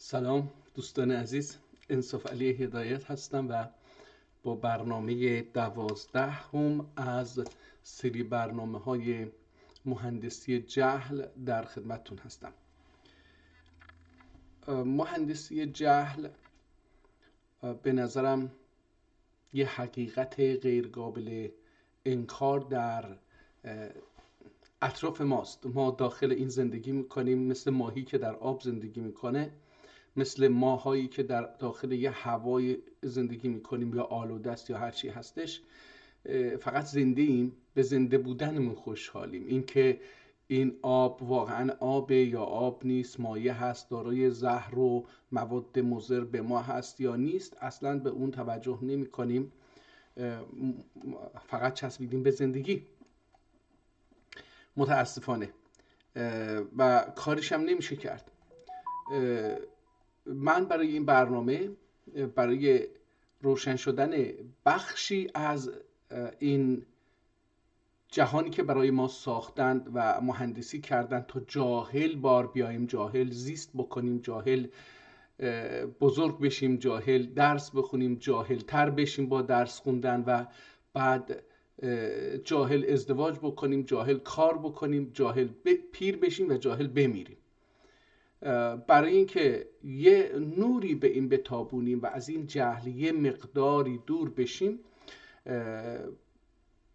سلام دوستان عزیز، انصاف علی هدایت هستم و با برنامه 12 از سری برنامه های مهندسی جهل در خدمتتون هستم. مهندسی جهل به نظرم یه حقیقت غیرقابل انکار در اطراف ماست. ما داخل این زندگی میکنیم، مثل ماهی که در آب زندگی میکنه، مثل ماهایی که در داخل یه هوای زندگی میکنیم یا آلوده است یا هر چی هستش. فقط زنده ایم، به زنده بودنمون خوشحالیم. این که این آب واقعا آبه یا آب نیست، مایع هست، دارای زهر و مواد مضر به ما هست یا نیست، اصلا به اون توجه نمی کنیم. فقط چسبیدیم به زندگی متاسفانه و کارش هم نمیشه کرد. من برای این برنامه، برای روشن شدن بخشی از این جهانی که برای ما ساختند و مهندسی کردند تا جاهل بار بیاییم، جاهل زیست بکنیم، جاهل بزرگ بشیم، جاهل درس بخونیم، جاهل تر بشیم با درس خوندن و بعد جاهل ازدواج بکنیم، جاهل کار بکنیم، جاهل پیر بشیم و جاهل بمیریم. برای اینکه یه نوری به این بتابونیم و از این جهل یه مقداری دور بشیم،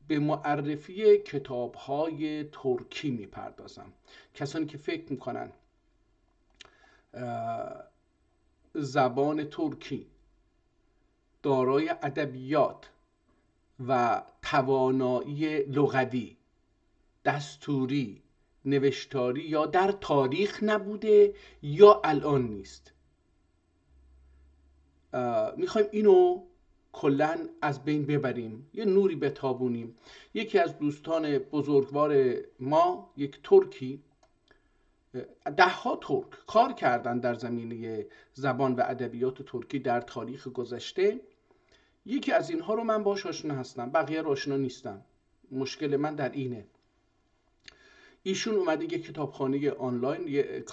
به معرفی کتاب‌های ترکی میپردازم. کسانی که فکر میکنن زبان ترکی دارای ادبیات و توانایی لغوی، دستوری، نوشتاری یا در تاریخ نبوده یا الان نیست، میخوایم اینو کلن از بین ببریم، یه نوری بتابونیم. یکی از دوستان بزرگوار ما، یک ترکی، 10 ترک کار کردن در زمینه زبان و ادبیات ترکی در تاریخ گذشته. یکی از اینها رو من باهاش آشنا هستم، بقیه رو آشنا نیستم. مشکل من در اینه. ایشون اومده یه کتابخانه آنلاین، یه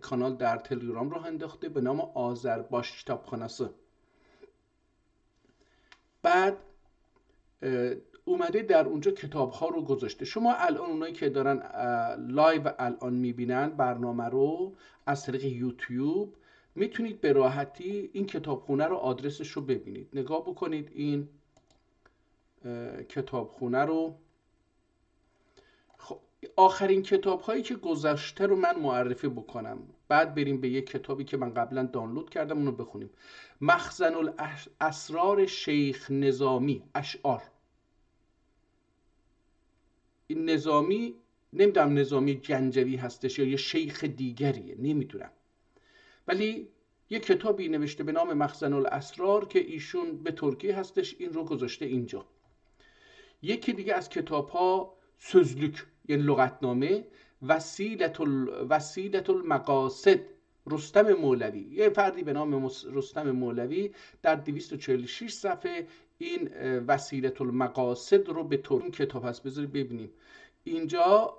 کانال در تلگرام راه انداخته به نام آذرباش کتابخانه. بعد اومده در اونجا کتاب‌ها رو گذاشته. شما الان اونایی که دارن لایو الان میبینن برنامه رو از طریق یوتیوب، میتونید به راحتی این کتابخونه رو، آدرسش رو ببینید، نگاه بکنید. این کتابخونه رو، آخرین کتاب هایی که گذشته رو من معرفی بکنم، بعد بریم به یک کتابی که من قبلا دانلود کردم اونو بخونیم. مخزن الاسرار شیخ نظامی، اشعار. این نظامی، نمیدونم نظامی گنجوی هستش یا یه شیخ دیگریه، نمیدونم، ولی یه کتابی نوشته به نام مخزن الاسرار که ایشون به ترکی هستش، این رو گذاشته اینجا. یکی دیگه از کتاب ها سوزلوک، یعنی لغتنامه، وسیلت المقاصد، رستم مولوی، یه فردی به نام رستم مولوی در 246 صفحه این وسیلت المقاصد رو به ترکی کتاب هست. بذارید ببینیم اینجا.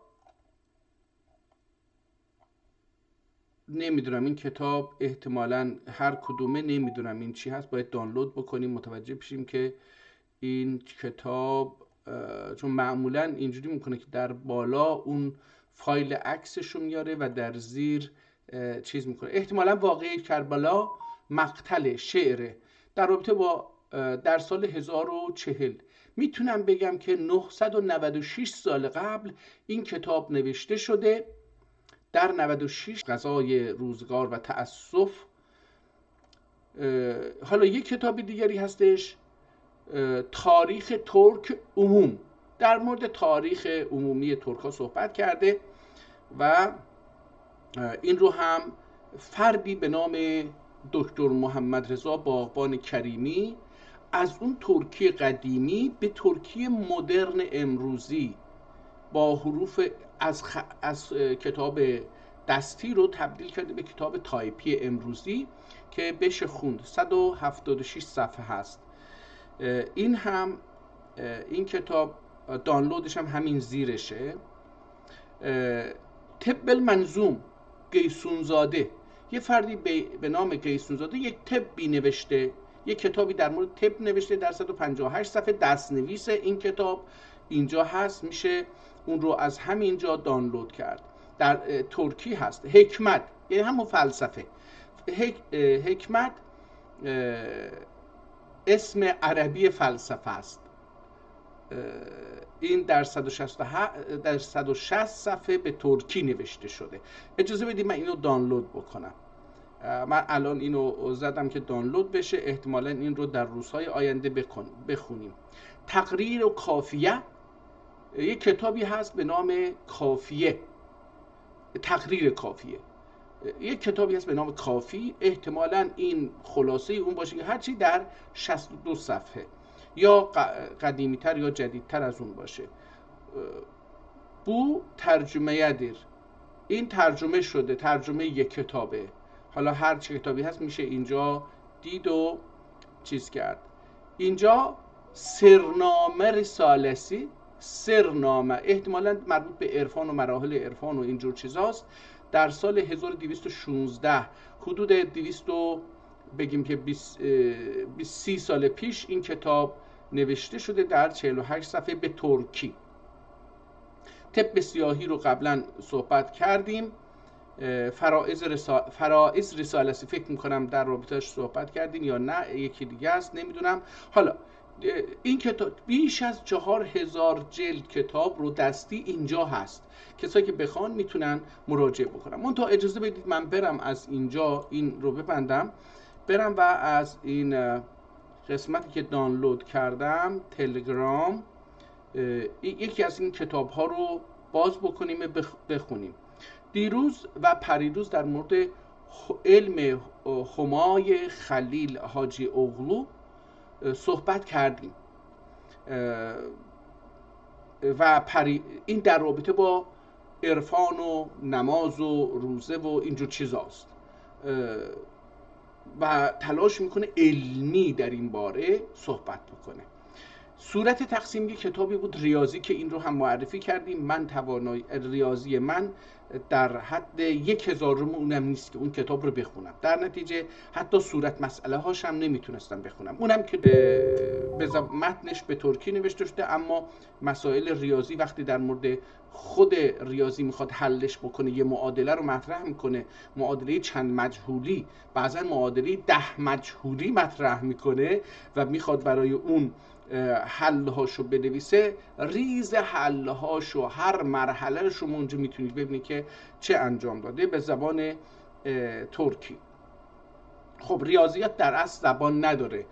نمیدونم این کتاب احتمالاً هر کدومه، نمیدونم این چی هست، باید دانلود بکنیم متوجه بشیم که این کتاب، چون معمولا اینجوری میکنه که در بالا اون فایل عکسش رو میاره و در زیر چیز میکنه. احتمالا واقعه کربلا مقتل شعره در رابطه با در سال 1040. میتونم بگم که 996 سال قبل این کتاب نوشته شده. در 96 غذای روزگار و تأسف. حالا یک کتاب دیگری هستش، تاریخ ترک عموم، در مورد تاریخ عمومی ترک ها صحبت کرده و این رو هم فردی به نام دکتر محمد رضا باغبان کریمی از اون ترکی قدیمی به ترکی مدرن امروزی با حروف از کتاب دستی رو تبدیل کرده به کتاب تایپی امروزی که بشه خوند. 176 صفحه هست. این هم این کتاب دانلودش هم همین زیرشه. طب المنظوم، گیسونزاده، یه فردی به نام قیسونزاده یک طبی نوشته، یک کتابی در مورد طب نوشته در 158 صفحه، دستنویس این کتاب اینجا هست، میشه اون رو از همینجا دانلود کرد. در ترکی هست. حکمت یعنی همون فلسفه. حکمت اسم عربی فلسفه است. این در 160 صفحه به ترکی نوشته شده. اجازه بدید من اینو دانلود بکنم. من الان اینو زدم که دانلود بشه، احتمالاً این رو در روزهای آینده بخونیم. تقریر و کافیه، یک کتابی هست به نام کافیه، تقریر کافیه. یک کتابی هست به نام کافی، احتمالاً این خلاصه اون باشه که هرچی در 62 صفحه یا قدیمی‌تر یا جدیدتر از اون باشه. بو ترجمه دیر، این ترجمه شده، ترجمه یک کتابه. حالا هر چه کتابی هست میشه اینجا دید و چیز کرد. اینجا سرنامه رسالسی، سرنامه احتمالاً مربوط به عرفان و مراحل عرفان و اینجور چیزاست. در سال 1216 حدود 200 بگیم که 30 سال پیش این کتاب نوشته شده در 48 صفحه به ترکی. طب سیاهی رو قبلا صحبت کردیم. فرائض رسالسی فکر میکنم در رابطهش صحبت کردیم یا نه یکی دیگه است نمیدونم. حالا این کتاب بیش از 4000 جلد کتاب رو دستی اینجا هست، کسایی که بخوان میتونن مراجعه بکنن. منتها اجازه بدید من برم از اینجا این رو ببندم، برم و از این قسمتی که دانلود کردم تلگرام یکی از این کتاب ها رو باز بکنیم بخونیم. دیروز و پریروز در مورد علم همای خلیل حاجی اغلو صحبت کردیم و این در رابطه با عرفان و نماز و روزه و اینجور چیزاست و تلاش میکنه علمی در این باره صحبت بکنه. صورت تقسیم یک کتابی بود ریاضی که این رو هم معرفی کردیم. من توانایی ریاضی من در حد 1000 اونم نیست که اون کتاب رو بخونم. در نتیجه حتی صورت مسئله هاش هم نمیتونستم بخونم. اونم که به متنش به ترکی نوشته شده، اما مسائل ریاضی وقتی در مورد خود ریاضی میخواد حلش بکنه، یه معادله رو مطرح میکنه، معادله چند مجهولی، بعضا معادله 10 مجهولی مطرح میکنه و میخواد برای اون حل‌هاشو بنویسه، ریز حل‌هاشو هر مرحله رو شما اونجا میتونید ببینید که چه انجام داده به زبان ترکی. خب ریاضیات در اصل زبان نداره،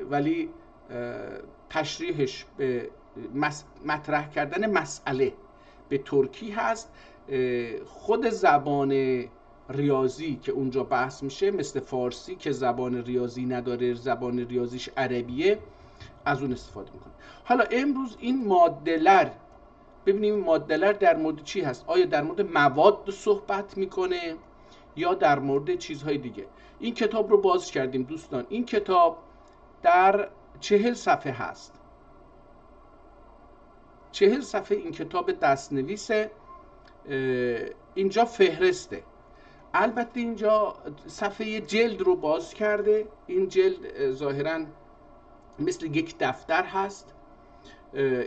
ولی تشریحش به مطرح کردن مسئله به ترکی هست. خود زبان ریاضی که اونجا بحث میشه مثل فارسی که زبان ریاضی نداره، زبان ریاضیش عربیه، از اون استفاده میکنه. حالا امروز این مادلر، ببینیم مادلر در مورد چی هست. آیا در مورد مواد صحبت میکنه یا در مورد چیزهای دیگه. این کتاب رو باز کردیم دوستان. این کتاب در 40 صفحه هست. 40 صفحه این کتاب دستنویسه. اینجا فهرسته. البته اینجا صفحه جلد رو باز کرده. این جلد ظاهراً مثل یک دفتر هست.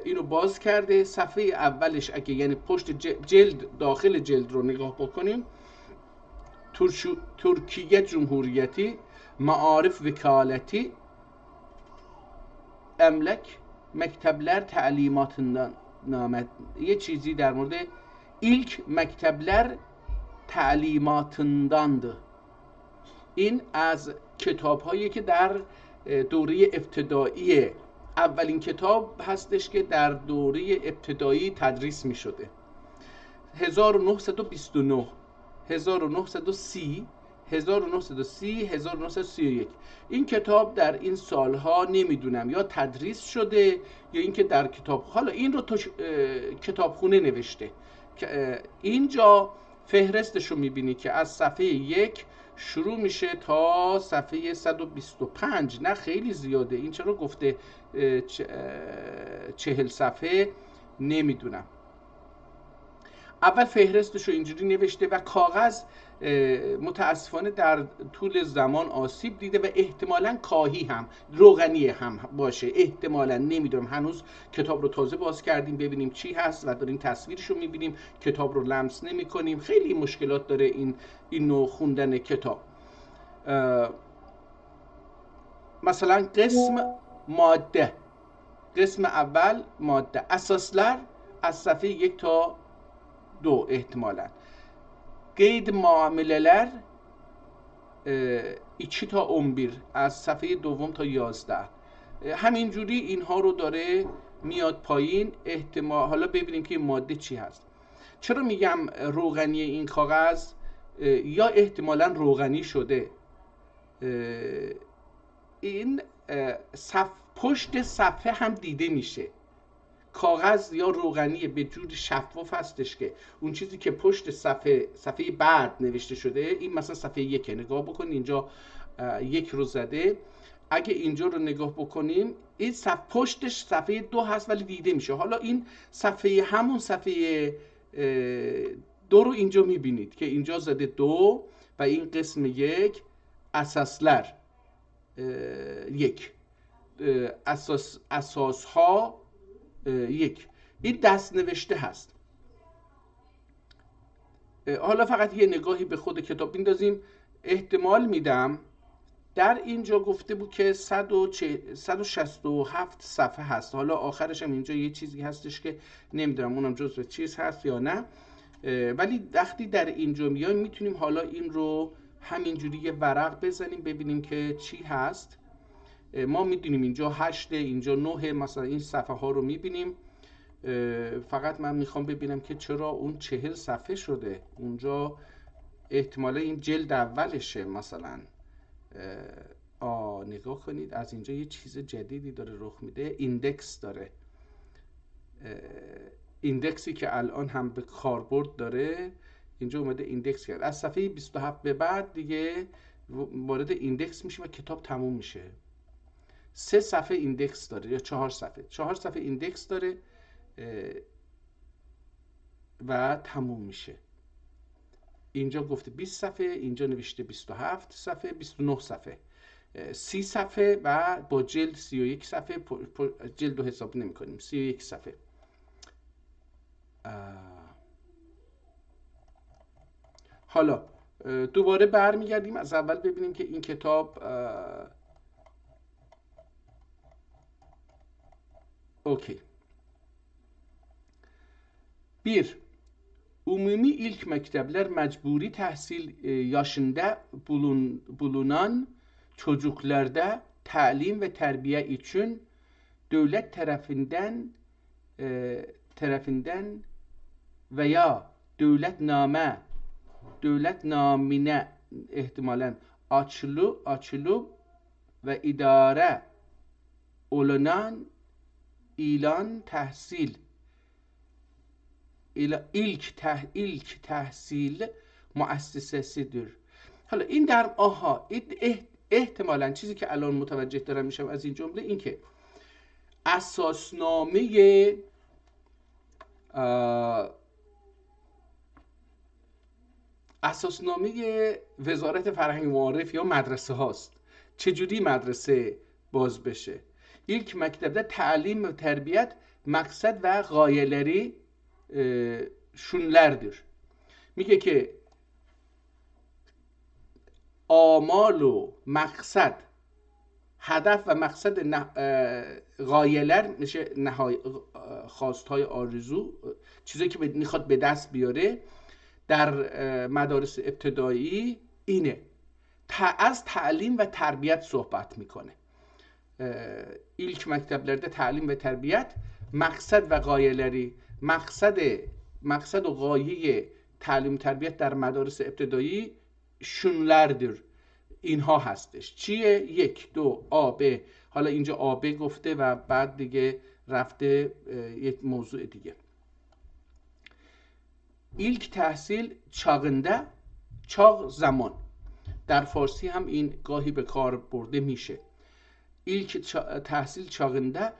اینو باز کرده. صفحه اولش اگه یعنی پشت جلد، داخل جلد رو نگاه بکنیم، ترکیه جمهوریتی، معارف vekaleتی, emlak, mektepler talimatından namet. یه چیزی در مورد ilk mektepler تعلیماتنداند. این از کتاب هایی که در دوره ابتدایی، اولین کتاب هستش که در دوره ابتدایی تدریس می شده. 1929 1930 1930 1931 این کتاب در این سالها نمیدونم یا تدریس شده یا اینکه در کتاب، حالا این رو تو کتابخونه نوشته. اینجا فهرستش رو میبینی که از صفحه 1 شروع میشه تا صفحه 125. نه خیلی زیاده. این چرا گفته 40 صفحه نمیدونم. اول فهرستش رو اینجوری نوشته و کاغذ متاسفانه در طول زمان آسیب دیده و احتمالاً کاهی هم روغنی هم باشه، احتمالاً، نمیدونم، هنوز کتاب رو تازه باز کردیم ببینیم چی هست و داریم تصویرش رو میبینیم، کتاب رو لمس نمی کنیم، خیلی مشکلات داره این نوع خوندن کتاب. مثلا قسم اول ماده اساسلر از صفحه 1 تا 2 احتمالاً، قید معامله‌ler 2 تا 11 از صفحه 2 تا 11. همینجوری اینها رو داره میاد پایین. احتمال حالا ببینیم که این ماده چی هست. چرا میگم روغنی این کاغذ؟ یا احتمالاً روغنی شده. این پشت صفحه هم دیده میشه. کاغذ یا روغنی به جوری شفاف هستش که اون چیزی که پشت صفحه بعد نوشته شده، این مثلا صفحه 1 نگاه بکنید، اینجا 1 رو زده، اگه اینجا رو نگاه بکنیم این پشتش صفحه 2 هست ولی دیده میشه. حالا این صفحه همون صفحه 2 رو اینجا میبینید که اینجا زده 2 و این قسم 1 اساسلر 1 اساسها 1. این دست نوشته هست. حالا فقط یه نگاهی به خود کتاب بیندازیم. احتمال میدم در اینجا گفته بود که 167 صفحه هست. حالا آخرش هم اینجا یه چیزی هستش که نمیدونم اونم جزو چیز هست یا نه، ولی وقتی در اینجا میایم میتونیم حالا این رو همینجوری یه ورق بزنیم ببینیم که چی هست. ما میدونیم اینجا 8 اینجا 9 مثلا این صفحه ها رو میبینیم. فقط من میخوام ببینم که چرا اون 40 صفحه شده. اونجا احتمالا این جلد اولشه مثلا. نگاه کنید از اینجا یه چیز جدیدی داره رخ میده. ایندکس داره، ایندکسی که الان هم به کاربرد داره. اینجا اومده ایندکس کرد. از صفحه 27 به بعد دیگه وارد ایندکس میشه و کتاب تموم میشه. 3 صفحه ایندکس داره یا 4 صفحه ایندکس داره و تموم میشه. اینجا گفته 20 صفحه، اینجا نوشته 27 صفحه، 29 صفحه، 30 صفحه و با جلد 31 صفحه. جلد رو حساب نمی کنیم، 31 صفحه. حالا دوباره برمیگردیم از اول ببینیم که این کتاب اوکی. Bir, umumi ilk mektepler mecburi tahsil yaşında bulunan çocuklarda talim ve terbiye için devlet tarafından veya devlet namine ihtimalen açılıp ve idare olunan ilan tahsil ilk تحصیل مؤسسه‌سیdir. حالا این در احتمالاً چیزی که الان متوجه دارم میشم از این جمله این که اساسنامه وزارت فرهنگ و معارف یا مدرسه هاست. چجوری مدرسه باز بشه؟ ilk mektepte تعلیم و تربیت مقصد و غایه‌leri şunlardır. میگه که آمال و مقصد، هدف و مقصد غایه‌ler میشه خواستهای آرزو، چیزی که میخواد به دست بیاره در مدارس ابتدایی اینه. از تعلیم و تربیت صحبت میکنه. ilk mekteplerde تعلیم و تربیت مقصد و غایه‌leri، مقصد و غایه تعلیم و تربیت در مدارس ابتدایی şunlardır، اینها هستش. چیه؟ 1 2 AB. حالا اینجا AB گفته و بعد دیگه رفته یک موضوع دیگه. ilk تحصیل çağında، çağ زمان، در فارسی هم این گاهی به کار برده میشه. ilk تحصیل çağında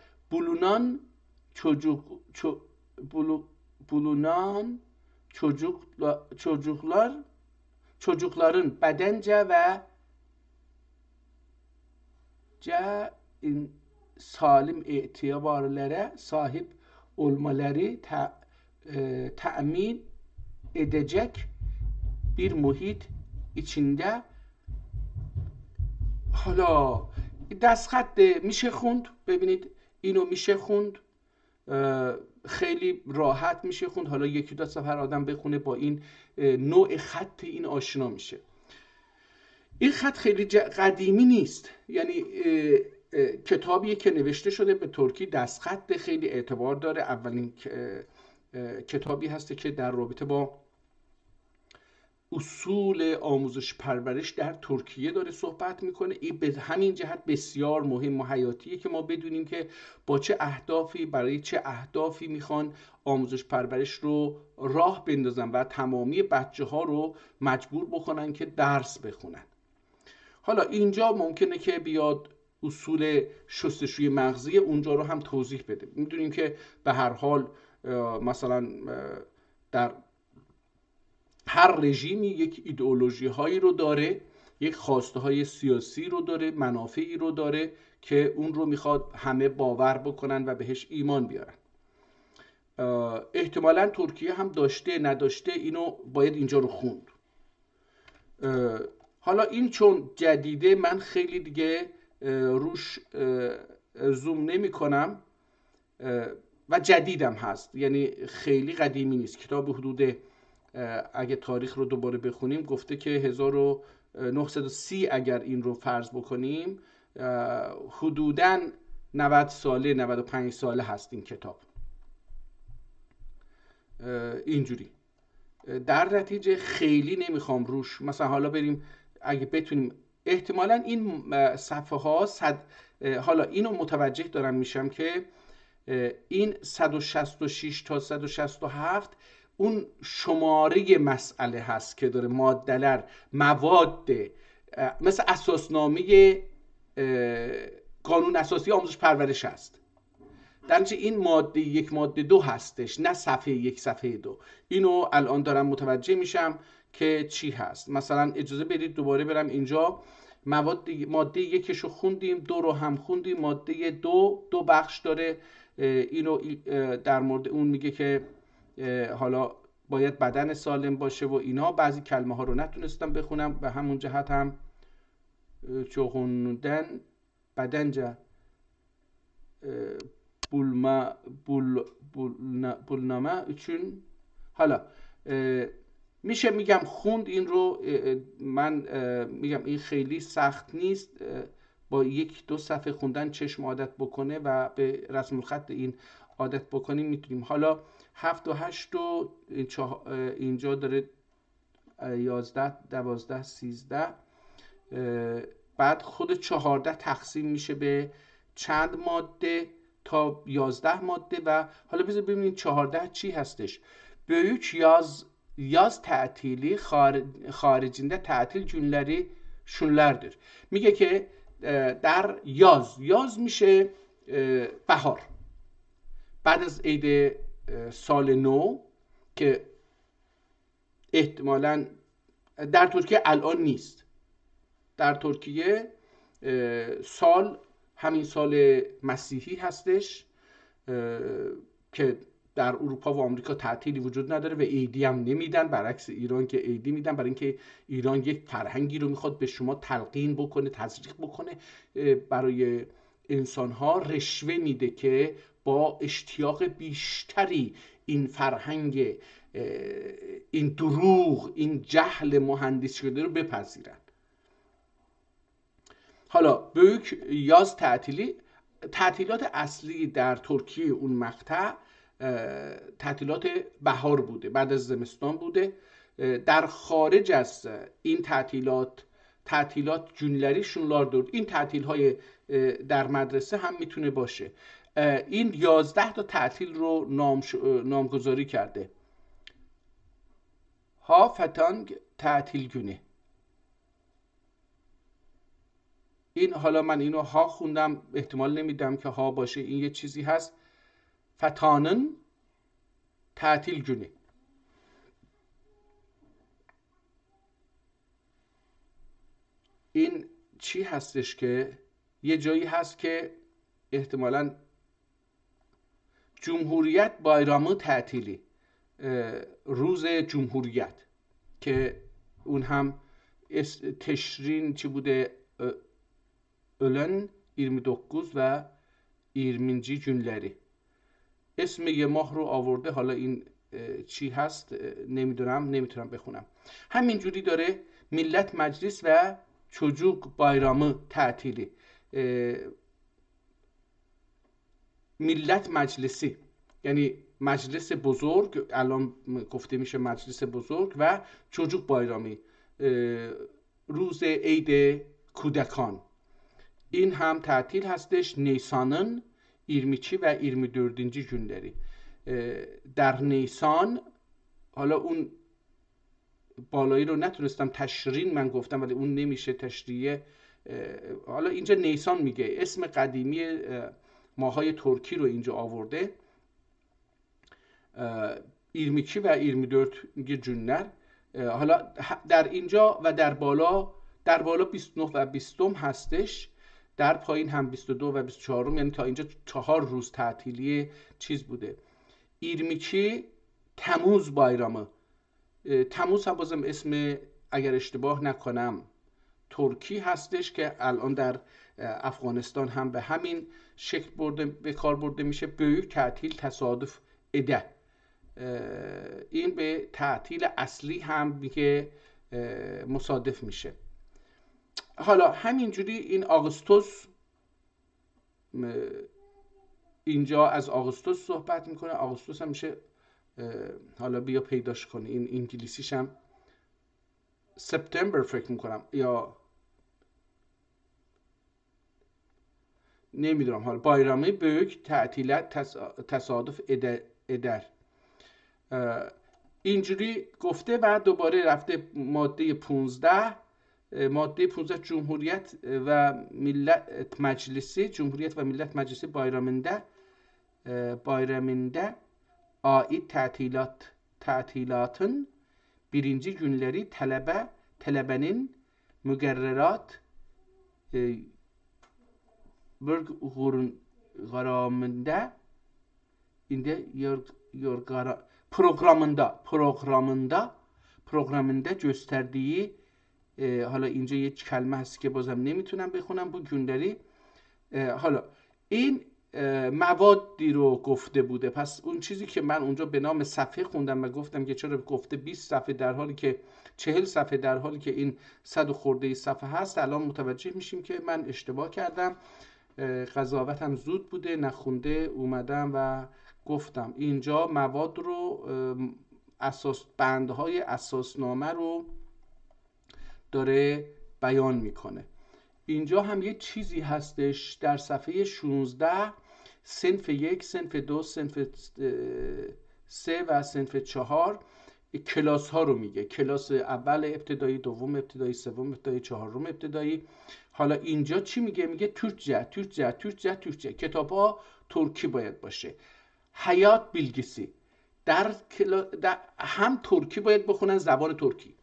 bulunan çocukların bedence ve salim itibarlara sahip olmaları temin edecek bir muhit içinde. حالا دستخط میشه خوند، ببینید اینو میشه خوند، خیلی راحت میشه خوند. حالا یکی دو سفر آدم بخونه با این نوع خط این آشنا میشه. این خط خیلی قدیمی نیست، یعنی کتابیه که نوشته شده به ترکی، دستخط خیلی اعتبار داره. اولین کتابی هسته که در رابطه با اصول آموزش پرورش در ترکیه داره صحبت میکنه. این به همین جهت بسیار مهم و حیاتیه که ما بدونیم که با چه اهدافی، برای چه اهدافی میخوان آموزش پرورش رو راه بندازن و تمامی بچه ها رو مجبور بکنن که درس بخونن. حالا اینجا ممکنه که بیاد اصول شستشوی مغزی اونجا رو هم توضیح بده. میدونیم که به هر حال مثلا در هر رژیمی یک ایدئولوژی هایی رو داره، یک خواسته های سیاسی رو داره، منافعی رو داره که اون رو میخواد همه باور بکنن و بهش ایمان بیارن. احتمالاً ترکیه هم داشته نداشته، اینو باید اینجا رو خوند. حالا این چون جدیده من خیلی دیگه روش زوم نمی کنم و جدیدم هست، یعنی خیلی قدیمی نیست. کتاب حدود اگه تاریخ رو دوباره بخونیم گفته که 1930 اگر این رو فرض بکنیم حدوداً 90 ساله 95 ساله هست این کتاب. اینجوری در نتیجه خیلی نمیخوام روش مثلا حالا بریم اگه بتونیم. احتمالاً این صفحه ها حالا اینو متوجه دارم میشم که این 166 تا 167 اون شماره مسئله هست که داره ماده‌لر مواد مثل اساسنامه قانون اساسی آموزش پرورش هست. در نتیجه این ماده 1 ماده 2 هستش، نه صفحه 1 صفحه 2. اینو الان دارم متوجه میشم که چی هست. مثلا اجازه بدید دوباره برم اینجا. ماده 1 رو خوندیم، 2 رو هم خوندیم. ماده 2 بخش داره. اینو در مورد اون میگه که حالا باید بدن سالم باشه و اینا. بعضی کلمه ها رو نتونستم بخونم، به همون جهت هم چوخوندن بدنجا bulname için حالا میشه میگم خوند این رو. من میگم این خیلی سخت نیست، با 1-2 صفحه خوندن چشم عادت بکنه و به رسم الخط این عادت بکنیم میتونیم. حالا 7 و 8 و اینجا داره 11 12 13 بعد خود 14 تقسیم میشه به چند ماده تا 11 ماده. و حالا بذار ببینید 14 چی هستش. Büyük yaz tatili haricinde tatil günleri şunlardır. میگه که در یاز میشه بهار، بعد از عید سال نو که احتمالاً در ترکیه الان نیست. در ترکیه سال همین سال مسیحی هستش که در اروپا و آمریکا تعطیلی وجود نداره و عیدی هم نمیدن، برعکس ایران که عیدی میدن، برای اینکه ایران یک فرهنگی رو میخواد به شما تلقین بکنه، تزریق بکنه، برای انسانها رشوه میده که با اشتیاق بیشتری این فرهنگ، این دروغ، این جهل مهندس شده رو بپذیرن. حالا büyük yaz تعطیلی، تعطیلات اصلی در ترکیه اون مقطع تعطیلات بهار بوده، بعد از زمستان بوده. در خارج از این تعطیلات جونلری شونلار دارد. این تعطیل های در مدرسه هم میتونه باشه. این 11 تا تعطیل رو نامگذاری کرده. ها فتانگ تعطیل گونه. این حالا من اینو ها خوندم، احتمال نمیدم که ها باشه، این یه چیزی هست. فتانن تعطیل گونه. این چی هستش که یه جایی هست که احتمالاً جمهوریت بایرامı تعطیلی، روز جمهوریت، که اون هم تشرین چی بوده؟ Ölen 29 و 20 günleri. اسم یه ماه رو آورده. حالا این چی هست نمیتونم بخونم. همینجوری داره ملت مجلس و çocuk bayramı تعطیلی. ملت مجلسی یعنی مجلس بزرگ، الان گفته میشه مجلس بزرگ، و çocuk bayramı روز عید کودکان، این هم تعطیل هستش. نیسانın 22 و 24. günleri. در نیسان، حالا اون بالایی رو نتونستم تشرین من گفتم ولی اون نمیشه تشریه. حالا اینجا نیسان میگه، اسم قدیمی ماهای ترکی رو اینجا آورده. 22 و 24 günler. حالا در اینجا و در بالا 29 و 20 هستش، در پایین هم 22 و 24، یعنی تا اینجا 4 روز تعطیلی چیز بوده. 22 تموز bayramı. تموز هم بازم اسم اگر اشتباه نکنم ترکی هستش که الان در افغانستان هم به همین شکل به کار برده میشه. büyük تعطیل تصادف اده. این به تعطیل اصلی هم میگه مصادف میشه. حالا همینجوری این آگوستوس، اینجا از آگوستوس صحبت میکنه. آگوستوس هم میشه، حالا بیا پیداش کنی، این انگلیسیش هم سپتامبر فکر میکنم یا نمیدونم. حالا بایرامı büyük تعطیلات تصادف eder. اینجوری گفته و دوباره رفته ماده 15. ماده 15 جمهوریت و ملت مجلسی، جمهوریت و ملت مجلسی bayramında ait تعطیلاتın birinci günleri talebenin mügerrerat programında programında gösterdiği، حالا اینجا یه کلمه هست که بازم نمیتونم بخونم، bu günleri. حالا این موادی رو گفته بوده. پس اون چیزی که من اونجا به نام صفحه خوندم و گفتم که چرا گفته 20 صفحه در حالی که 40 صفحه در حالی که این 100 خورده صفحه هست، الان متوجه میشیم که من اشتباه کردم. قضاوتم زود بوده، نخونده اومدم و گفتم. اینجا مواد رو، بندهای اساسنامه رو داره بیان میکنه. اینجا هم یه چیزی هستش در صفحه 16، صنف 1، صنف 2، صنف 3 و صنف 4 کلاس ها رو میگه. کلاس اول ابتدایی، دوم ابتدایی، سوم ابتدایی، چهارم ابتدایی. حالا اینجا چی میگه؟ میگه ترکچه. کتاب ها ترکی باید باشه. حیات bilgisi، در هم ترکی باید بخونن، زبان ترکی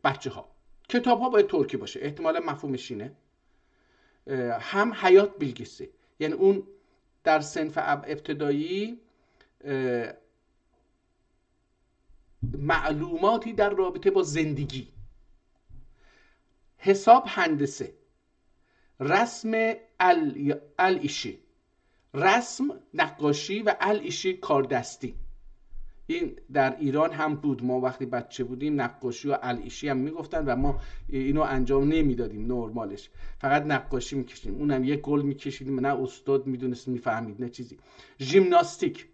بچه ها. کتاب ها باید ترکی باشه، احتمالا مفهومش اینه. هم حیات bilgisi، یعنی اون در صنف ابتدایی معلوماتی در رابطه با زندگی. حساب هندسه، رسم الایشی، رسم نقاشی و الایشی کاردستی. این در ایران هم بود. ما وقتی بچه بودیم نقاشی و الایشی هم میگفتن و ما اینو انجام نمیدادیم، نرمالش فقط نقاشی میکشیم. اونم یه گل میکشیدیم، نه استاد میدونست میفهمید نه چیزی. ژیمناستیک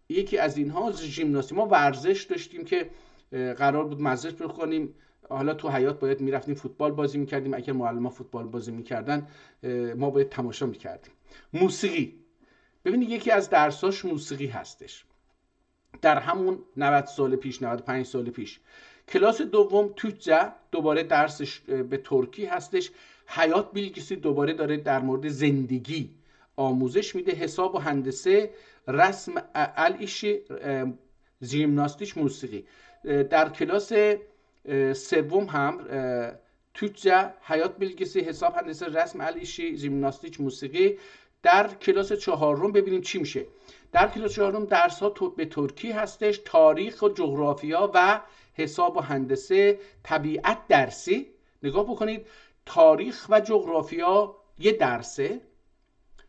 یکی از اینها. ژیمناستیک ما ورزش داشتیم که قرار بود ورزش بکنیم. حالا تو حیات باید میرفتیم فوتبال بازی میکردیم. اگر معلم فوتبال بازی میکردن ما باید تماشا میکردیم. موسیقی، ببینید یکی از درساش موسیقی هستش. در همون 90 سال پیش، 95 سال پیش. کلاس دوم توچه، دوباره درسش به ترکی هستش. حیات bilgisi دوباره داره در مورد زندگی آموزش میده. حساب و هندسه، رسم الایشی، ژیمناستیک، موسیقی. در کلاس سوم هم Türkçe, hayat bilgisi, hesap هندسه، رسم العیشی، ژیمناستیک، موسیقی. در کلاس چهارم ببینیم چی میشه. در کلاس چهارم درس ها به ترکی هستش، تاریخ و جغرافیا و حساب و هندسه. طبیعت درسی. نگاه بکنید تاریخ و جغرافیا یه درسه،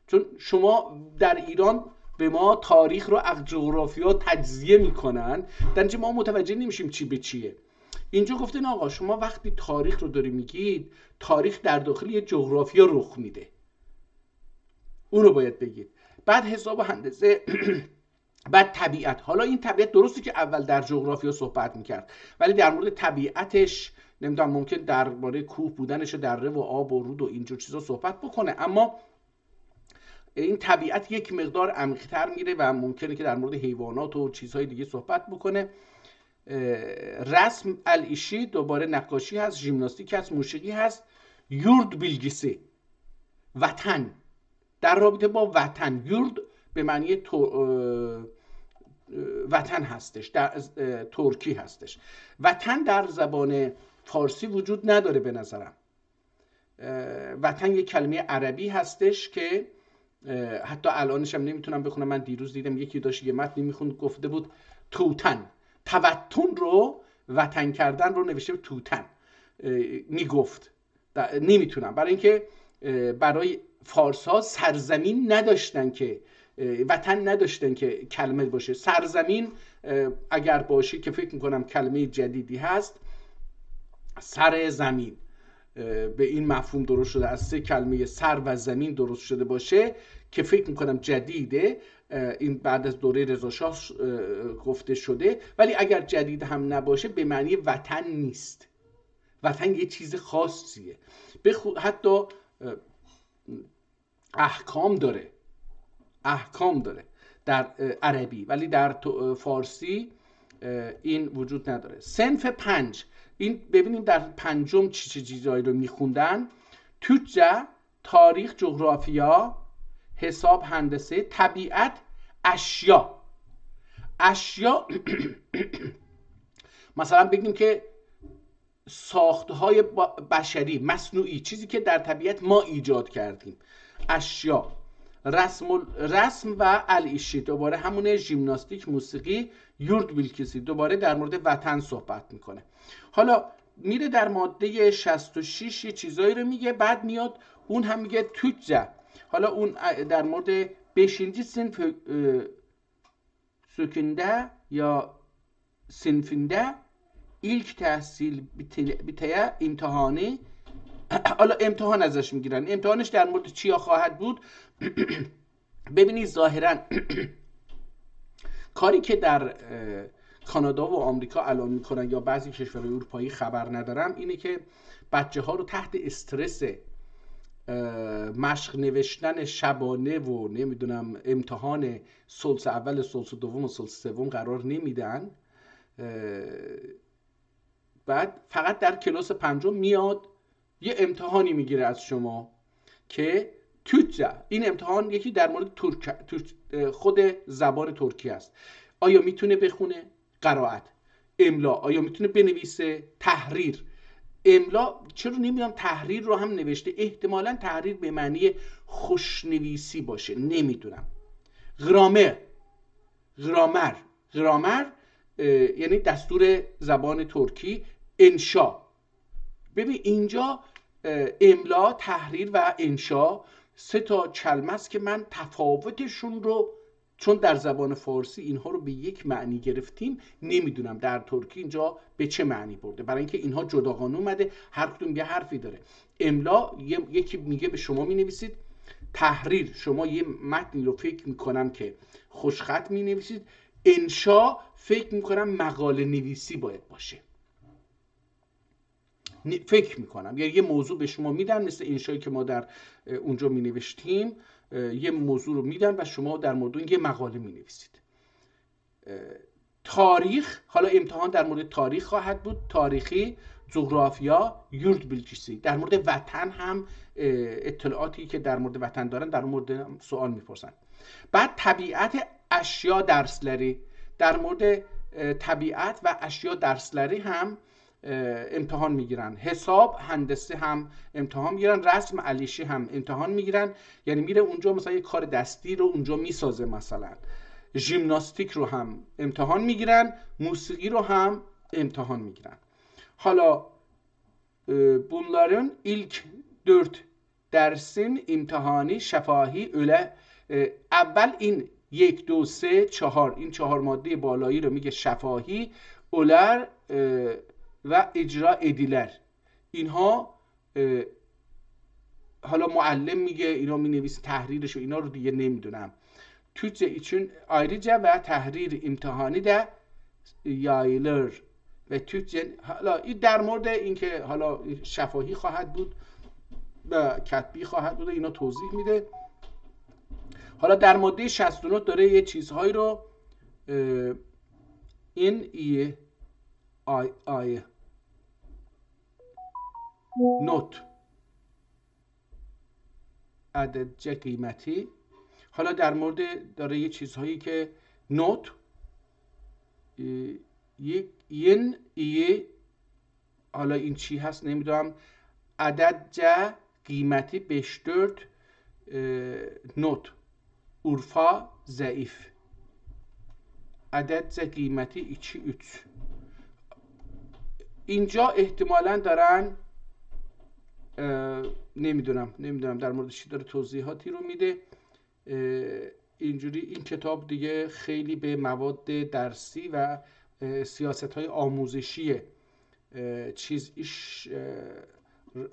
چون شما در ایران به ما تاریخ رو از جغرافیا تجزیه میکنن، در اینجا ما متوجه نمیشیم چی به چیه. اینجا گفتن آقا شما وقتی تاریخ رو داری میگید، تاریخ در داخل یه جغرافیا رخ میده، اون رو باید بگید. بعد حساب و هندسه بعد طبیعت. حالا این طبیعت درسته که اول در جغرافیا صحبت میکرد، ولی در مورد طبیعتش نمیدونم ممکن درباره کوه بودنش و دره و آب و رود و اینجور چیزا صحبت بکنه، اما این طبیعت یک مقدار عمیق‌تر میره و ممکنه که در مورد حیوانات و چیزهای دیگه صحبت بکنه. رسم العیشی دوباره نقاشی هست، ژیمناستیک هست، موسیقی هست. یورد بیلگیسی وطن، در رابطه با وطن. یورد به معنی وطن هستش، در ترکی هستش. وطن در زبان فارسی وجود نداره به نظرم. وطن یک کلمه عربی هستش که حتی الانش هم نمیتونم بخونم. من دیروز دیدم یکی داشت یه متن میخوند گفته بود توتن، توتن رو وطن کردن رو نوشته توتن میگفت. نمیتونم، برای اینکه برای فارس ها سرزمین نداشتن که وطن نداشتن که کلمه باشه. سرزمین اگر باشه که فکر میکنم کلمه جدیدی هست، سر زمین به این مفهوم درست شده، از سه کلمه سر و زمین درست شده باشه که فکر میکنم جدیده. این بعد از دوره رضا شاه گفته شده، ولی اگر جدید هم نباشه به معنی وطن نیست. وطن یه چیز خاصیه، حتی احکام داره در عربی، ولی در فارسی این وجود نداره. صنف 5، این ببینیم در پنجم چه چیزایی رو میخوندن. توجه، تاریخ، جغرافیا، حساب، هندسه، طبیعت، اشیا. مثلا بگیم که ساختهای بشری، مصنوعی، چیزی که در طبیعت ما ایجاد کردیم. اشیا. رسم و العیشی دوباره همونه، ژیمناستیک، موسیقی. یورد بیلگیسی دوباره در مورد وطن صحبت میکنه. حالا میره در ماده 66 یه چیزایی رو میگه، بعد میاد اون هم میگه توجه. حالا اون در مورد 5. صنف sökünde یا صنفinde ilk تحصیل biteye امتحانی. حالا امتحان ازش میگیرن. امتحانش در مورد چیا خواهد بود؟ ببینید ظاهرا کاری که در کانادا و آمریکا الان میکنن یا بعضی کشورهای اروپایی خبر ندارم، اینه که بچه ها رو تحت استرس مشق نوشتن شبانه و نمیدونم امتحان سلس اول، سلس دوم و سلس سوم قرار نمیدن. بعد فقط در کلاس 5 میاد یه امتحانی میگیره از شما که توجه. این امتحان یکی در مورد خود زبان ترکی است. آیا میتونه بخونه؟ قرائت. املا. آیا میتونه بنویسه؟ تحریر. املا چرا نمیدونم تحریر رو هم نوشته، احتمالاً تحریر به معنی خوشنویسی باشه، نمیدونم. گرامر یعنی دستور زبان ترکی. انشا. ببین اینجا املا، تحریر و انشا 3 کلمه است که من تفاوتشون رو، چون در زبان فارسی اینها رو به یک معنی گرفتیم، نمیدونم در ترکی اینجا به چه معنی برده، برای اینکه اینها جداگانه اومده، هر کدوم یه حرفی داره. املا یکی میگه به شما مینویسید. تحریر شما یه متنی رو فکر میکنم که خوشخط مینویسید. انشا فکر میکنم مقاله نویسی باید باشه، فکر میکنم. یعنی یه موضوع به شما میدن، مثل انشایی که ما در اونجا مینوشتیم، یه موضوع رو میدن و شما در مورد اون یه مقاله مینویسید. تاریخ، حالا امتحان در مورد تاریخ خواهد بود. تاریخی، جغرافیا، یورد بیلگیسی. در مورد وطن هم اطلاعاتی که در مورد وطن دارن در مورد سوال میپرسن. بعد طبیعت، اشیا درسلری. در مورد طبیعت و اشیا درسلری هم امتحان میگیرن، حساب، هندسه هم امتحان میگیرن، رسم، علیشی هم امتحان میگیرن. یعنی میره اونجا مثلا یه کار دستی رو اونجا میسازه، مثلا ژیمناستیک رو هم امتحان میگیرن، موسیقی رو هم امتحان میگیرن. Hala bunların ilk 4 dersin imtihanı şefahi öyle اول این 1 2 3 4 این 4 ماده بالایی رو میگه شفاهی، اولر و اجرا ediler. اینها حالا معلم میگه اینا مینویسه، تحریرش و اینا رو دیگه نمیدونم. Türkçe için ayrıca ve tahrir imtihanı da yayılır. و Türkçe حالا این در مورد اینکه حالا شفاهی خواهد بود و کتبی خواهد بود اینا توضیح میده. حالا در ماده 69 داره یه چیزهایی رو این آیه نوت عددچه قیمتی. حالا در مورد داره یه چیزهایی که نوت این حالا این چی هست نمیدونم، عددچه قیمتی 5-4 نوت Urfa zayıf. عدد قیمتی 2-3. اینجا احتمالاً دارن نمیدونم در مورد چی داره توضیحاتی رو میده. اینجوری این کتاب دیگه خیلی به مواد درسی و سیاست‌های آموزشی چیز ایش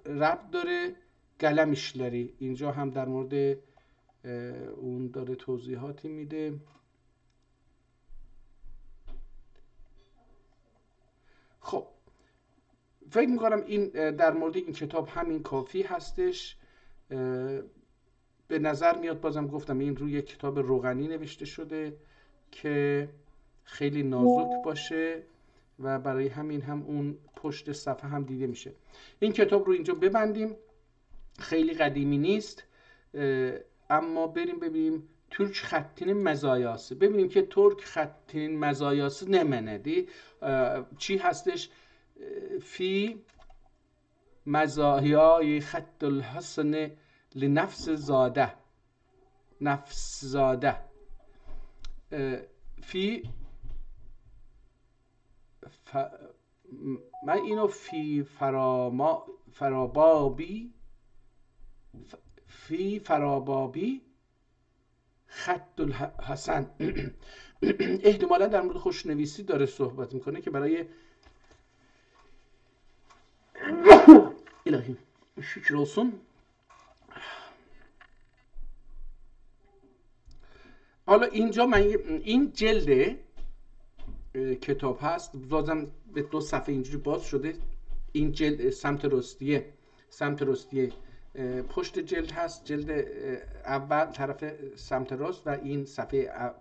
ربط داره. قلم işleri اینجا هم در مورد اون داره توضیحاتی میده. خب فکر میکنم این در مورد این کتاب همین کافی هستش. به نظر میاد، بازم گفتم این روی کتاب روغنی نوشته شده که خیلی نازک باشه و برای همین هم اون پشت صفحه هم دیده میشه. این کتاب رو اینجا ببندیم، خیلی قدیمی نیست، اما بریم ببینیم Türk خطین مزایاsı. ببینیم که ترک خطین مزایاsı ne منه چی هستش. فی مزایای خط الحسن لنفس زاده، نفس زاده. فی من اینو فی فرابابی فی فرابابی خط الحسن احتمالا در مورد خوشنویسی داره صحبت میکنه که برای الهی şükür olsun. حالا اینجا من این جلد کتاب هست، بازم به 2 صفحه اینجوری باز شده. این جلد سمت راستی پشت جلد هست، جلد اول طرف سمت راست و این صفحه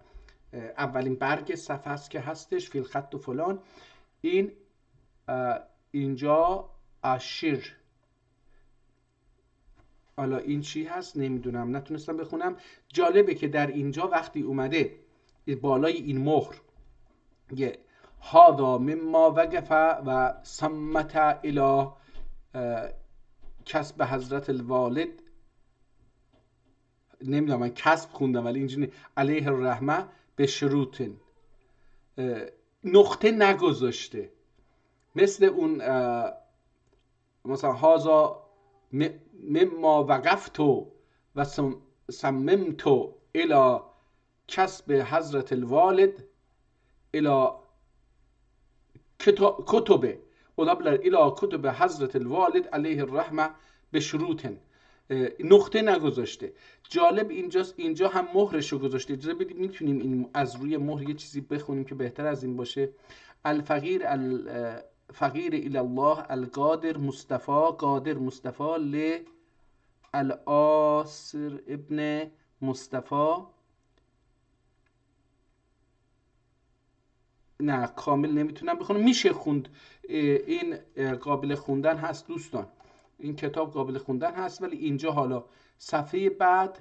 اولین برگ صفحه است که هستش فیل خط و فلان. این اینجا اشیر، حالا این چی هست نمیدونم، نتونستم بخونم. جالبه که در اینجا وقتی اومده بالای این مهر یه هادا مما وقف و سمت الی کسب حضرت الوالد، نمیدونم من کسب خوندم ولی اینجوری علیه الرحمه به شروطن نقطه نگذاشته، مثل اون مثلا هازا مما وقفتو و صممتو الى کسب حضرت الوالد الى کتبه اولابلر الى کتب حضرت الوالد علیه الرحمه به شروطن، نقطه نگذاشته. جالب اینجاست، اینجا هم مهرشو گذاشته. اجازه بدید میتونیم این از روی مهر یه چیزی بخونیم که بهتر از این باشه. الفقیر فقیر الی الله القادر مصطفى قادر مصطفى ل العاصر ابن مصطفى. نه کامل نمیتونم بخونم، میشه خوند، این قابل خوندن هست دوستان، این کتاب قابل خوندن هست. ولی اینجا حالا صفحه بعد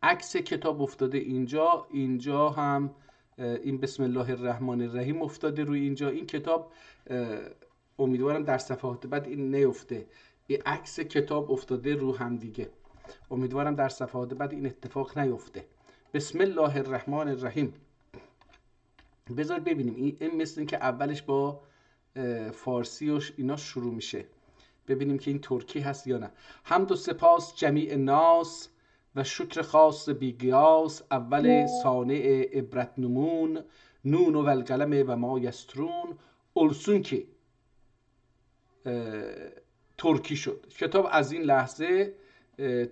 عکس کتاب افتاده اینجا هم این بسم الله الرحمن الرحیم افتاده روی اینجا. این کتاب امیدوارم در صفحات بعد این نیفته، این عکس کتاب افتاده رو هم دیگه، امیدوارم در صفحات بعد این اتفاق نیفته. بسم الله الرحمن الرحیم. بذار ببینیم این مثل این که اولش با فارسی و اینا شروع میشه، ببینیم که این ترکی هست یا نه. حمد و سپاس جمیع ناس و شکر خاص بیقیاس، اول صانع عبرت نمون، نون و القلم و ما یسترون. اولسون که ترکی شد. کتاب از این لحظه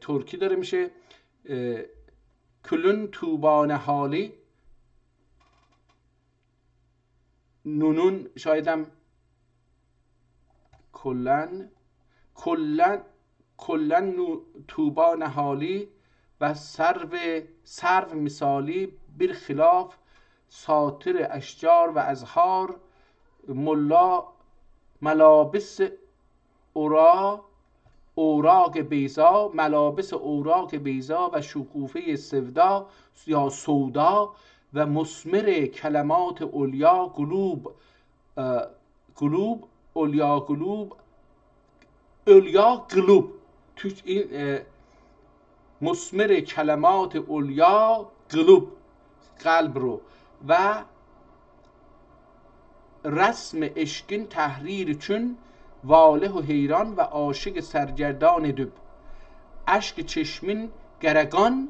ترکی داره میشه. کلون توبان حالی، نونون شایدم کلن توبان حالی و سرو مثالی، برخلاف ساطر اشجار و ازهار. ملا ملابس اوراق بیضا، ملابس اوراق بیضا و شکوفه سودا یا سودا و مسمر کلمات اولیا قلوب تو این مسمر کلمات اولیا قلب رو و رسم اشکین تحریر چون واله و حیران و عاشق سرگردان دب. اشک چشمین گرگان.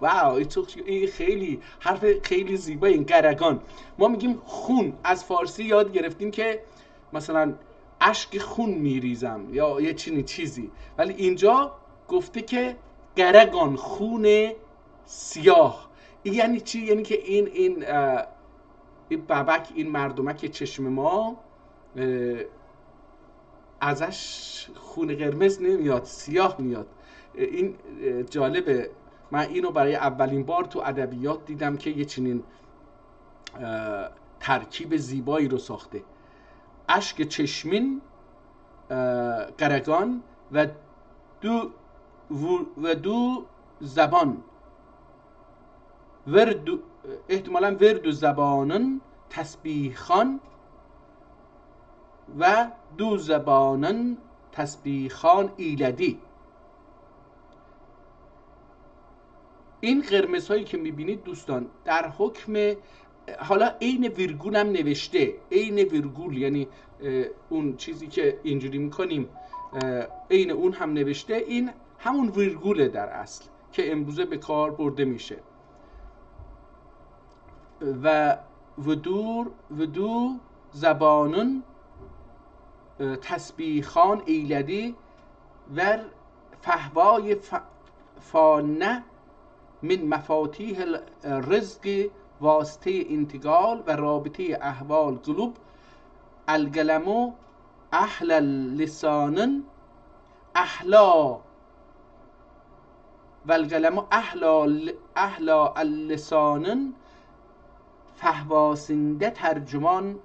واو، این خیلی حرف خیلی زیبایی. این گرگان، ما میگیم خون، از فارسی یاد گرفتیم که مثلا اشک خون میریزم یا یه چیزی، ولی اینجا گفته که گرگان، خون سیاه. این یعنی چی؟ یعنی که این ببک، این مردمک چشم ما ازش خون قرمز نمیاد، سیاه میاد. این جالبه. من اینو برای اولین بار تو ادبیات دیدم که یه چنین ترکیب زیبایی رو ساخته. اشک چشمین گرگان و دو زبان، احتمالا ورد و زبانن تسبیحان و دو زبانن تسبیحان ایلدی. این قرمز هایی که میبینید دوستان در حکم، حالا عین ویرگول هم نوشته، عین ویرگول یعنی اون چیزی که اینجوری میکنیم عین اون هم نوشته. این همون ویرگوله در اصل که امروزه به کار برده میشه. و ودو زبانون تسبیحان ایلدی و فهوای فانه من مفاتیح رزق واسطه انتقال و رابطه احوال قلوب. القلم احلى لسان احلا و القلم احلى اللسان فهواسنده ترجمان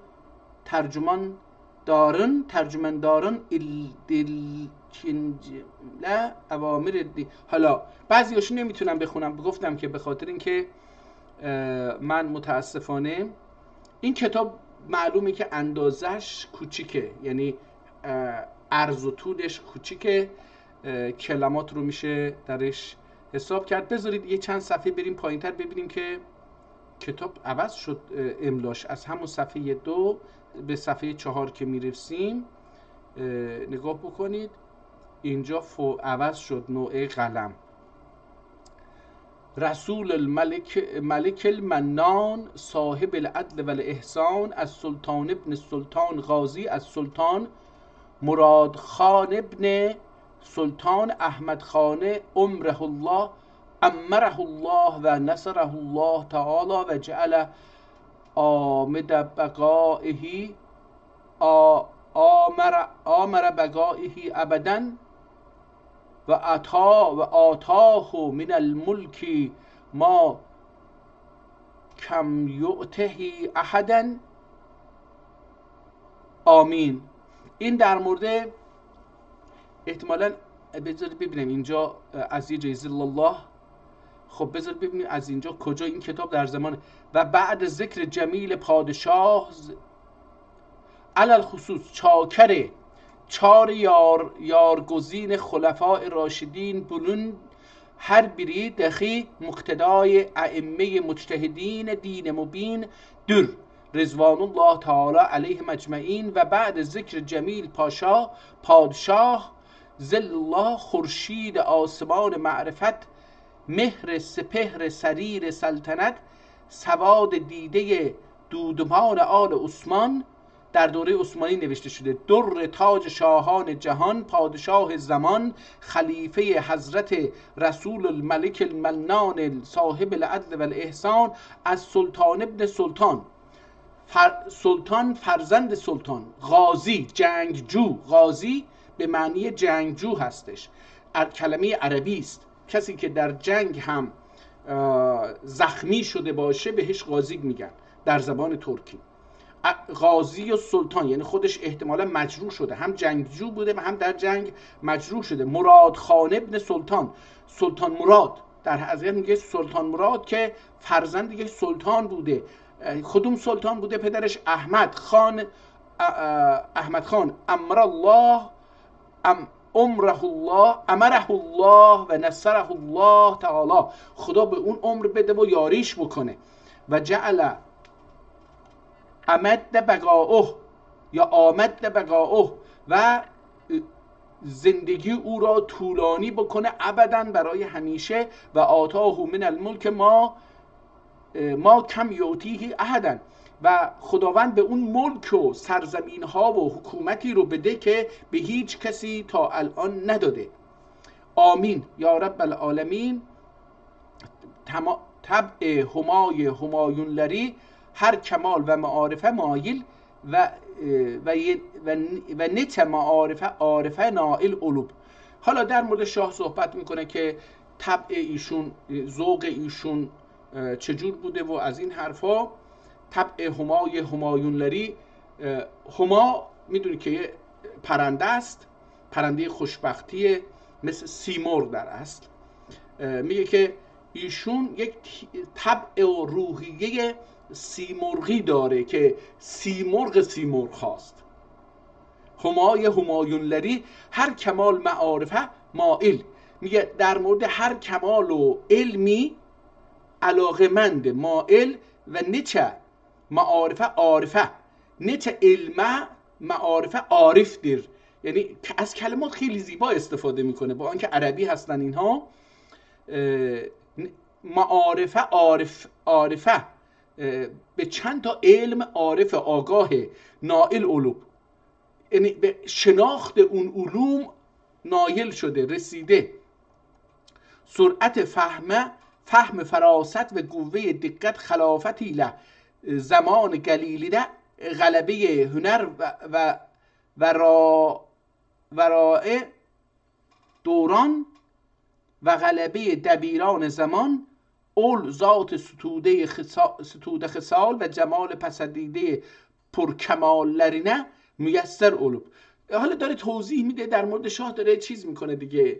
دارن دل اوامر دی. حالا بعضیاشو نمیتونم بخونم، گفتم که به خاطر اینکه من متاسفانه این کتاب معلومه که اندازش کوچیکه، یعنی عرض و طولش کوچیکه، کلمات رو میشه درش حساب کرد. بذارید یه چند صفحه بریم پایینتر ببینیم که کتاب عوض شد املاش. از همون صفحه 2 به صفحه 4 که میرسیم نگاه بکنید، اینجا عوض شد نوع قلم. رسول الملك المنان صاحب العدل والاحسان، از سلطان ابن سلطان غازی، از سلطان مراد خان ابن سلطان احمد خان عمره الله امره الله و نصره الله تعالی و جعل آمد بقائه آمر بقائه ابدا و آتاه من الملک ما کم یعته احدا آمین. این در مورد احتمالاً بذارید ببینم اینجا از یه جایزه الله خب بذار ببینیم از اینجا کجا این کتاب در زمان و بعد ذکر جمیل پادشاه علل خصوص چاکر چار یارگزین خلفاء راشدین بلون هر بری دخی مقتدای ائمه مجتهدین دین مبین در رضوان الله تعالی علیهم اجمعین و بعد ذکر جمیل پادشاه ظل الله خورشید آسمان معرفت مهر سپهر سریر سلطنت سواد دیده دودمان آل عثمان در دوره عثمانی نوشته شده در تاج شاهان جهان پادشاه زمان خلیفه حضرت رسول الملک المنان صاحب العدل و الاحسان از سلطان ابن سلطان سلطان فرزند سلطان غازی جنگجو غازی به معنی جنگجو هستش کلمه عربی است کسی که در جنگ هم زخمی شده باشه بهش غازی میگن در زبان ترکی غازی و سلطان یعنی خودش احتمالا مجروح شده هم جنگجو بوده و هم در جنگ مجروح شده مراد خان ابن سلطان مراد در حضرت میگه سلطان مراد که فرزند یک سلطان بوده کدوم سلطان بوده پدرش احمد خان امر الله امره الله و نصره الله تعالی خدا به اون عمر بده و یاریش بکنه و جعل امد بقاؤه یا آمد بقاؤه و زندگی او را طولانی بکنه ابدا برای همیشه و آتاه من الملک ما کم یعطیه احدا و خداوند به اون ملک و سرزمین ها و حکومتی رو بده که به هیچ کسی تا الان نداده آمین یا رب العالمین طبع همایون لری هر کمال و معارفه مایل و نت معارفه عارفه نائل علوب. حالا در مورد شاه صحبت میکنه که طبع ایشون ذوق ایشون چجور بوده و از این حرفا. طبع همایون لری هما میدونی که یه پرنده است پرنده خوشبختی مثل سیمرغ در اصل میگه که ایشون یک طبع و روحیه سیمرغی داره که سیمرغ هاست همایون لری هر کمال معارفه مائل میگه در مورد هر کمال و علمی علاقمند مائل و نچه معارفه عارفه نچه علمه معارفه عارف در یعنی از کلمات خیلی زیبا استفاده میکنه با آنکه عربی هستن اینها معارفه عارفه به چند تا علم عارف آگاه نائل علوم یعنی به شناخت اون علوم نایل شده رسیده سرعت فهم فراست و قوه دقت خلافتی له زمان گلیلیده غلبه هنر و ورائع دوران و غلبه دبیران زمان اول ذات ستوده خصال و جمال پسندیده پرکمال لرینه میسر علوب. حالا داره توضیح میده در مورد شاه داره چیز میکنه دیگه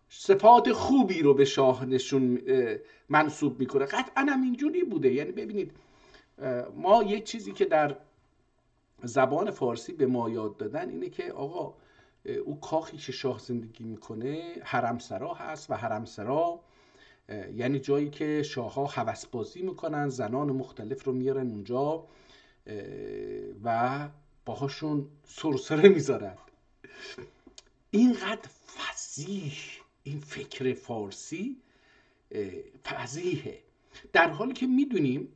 صفات خوبی رو به شاه نشون منسوب میکنه قطعا هم اینجوری بوده یعنی ببینید ما یک چیزی که در زبان فارسی به ما یاد دادن اینه که آقا او کاخی که شاه زندگی میکنه حرمسرا هست و حرمسرا یعنی جایی که شاه‌ها هوس‌بازی میکنن زنان مختلف رو میارن اونجا و باهاشون سرسره میذارن اینقدر فصیح این فکر فارسی فصیحه در حالی که میدونیم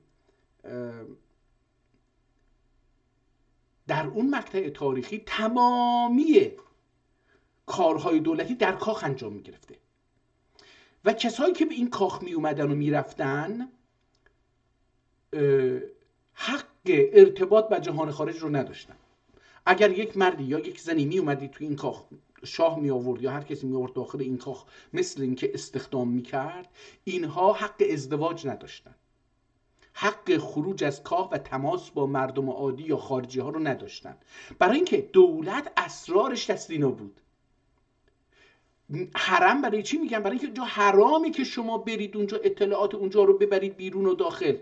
در اون مقطع تاریخی تمامی کارهای دولتی در کاخ انجام میگرفته و کسایی که به این کاخ می اومدن و میرفتن حق ارتباط با جهان خارج رو نداشتن. اگر یک مردی یا یک زنی می اومدی تو این کاخ شاه می آورد یا هر کسی می آورد داخل این کاخ مثل اینکه استخدام می کرد اینها حق ازدواج نداشتن حق خروج از کاخ و تماس با مردم عادی یا خارجی ها رو نداشتن برای اینکه دولت اسرارش دست اینا بود حرم برای چی میگن؟ برای اینکه اونجا حرامی که شما برید اونجا اطلاعات اونجا رو ببرید بیرون و داخل.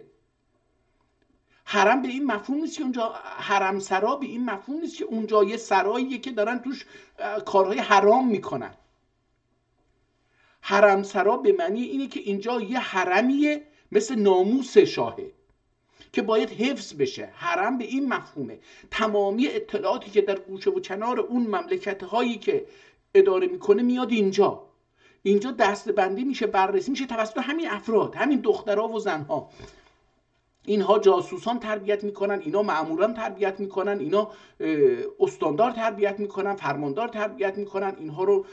حرم به این مفهوم نیست که اونجا حرم سرا به این مفهوم نیست که اونجا یه سراییه که دارن توش کارهای حرام میکنن. حرم سرا به معنی اینه که اینجا یه حرمیه مثل ناموس شاهه که باید حفظ بشه. حرم به این مفهومه. تمامی اطلاعاتی که در گوشه و کنار اون مملکت هایی که اداره میکنه میاد اینجا دسته‌بندی میشه، بررسی میشه توسط همین افراد، همین دخترها و زنها. اینها جاسوسان تربیت میکنن، اینا مأموران تربیت میکنن، اینا استاندار تربیت میکنن، فرماندار تربیت میکنن. اینها رو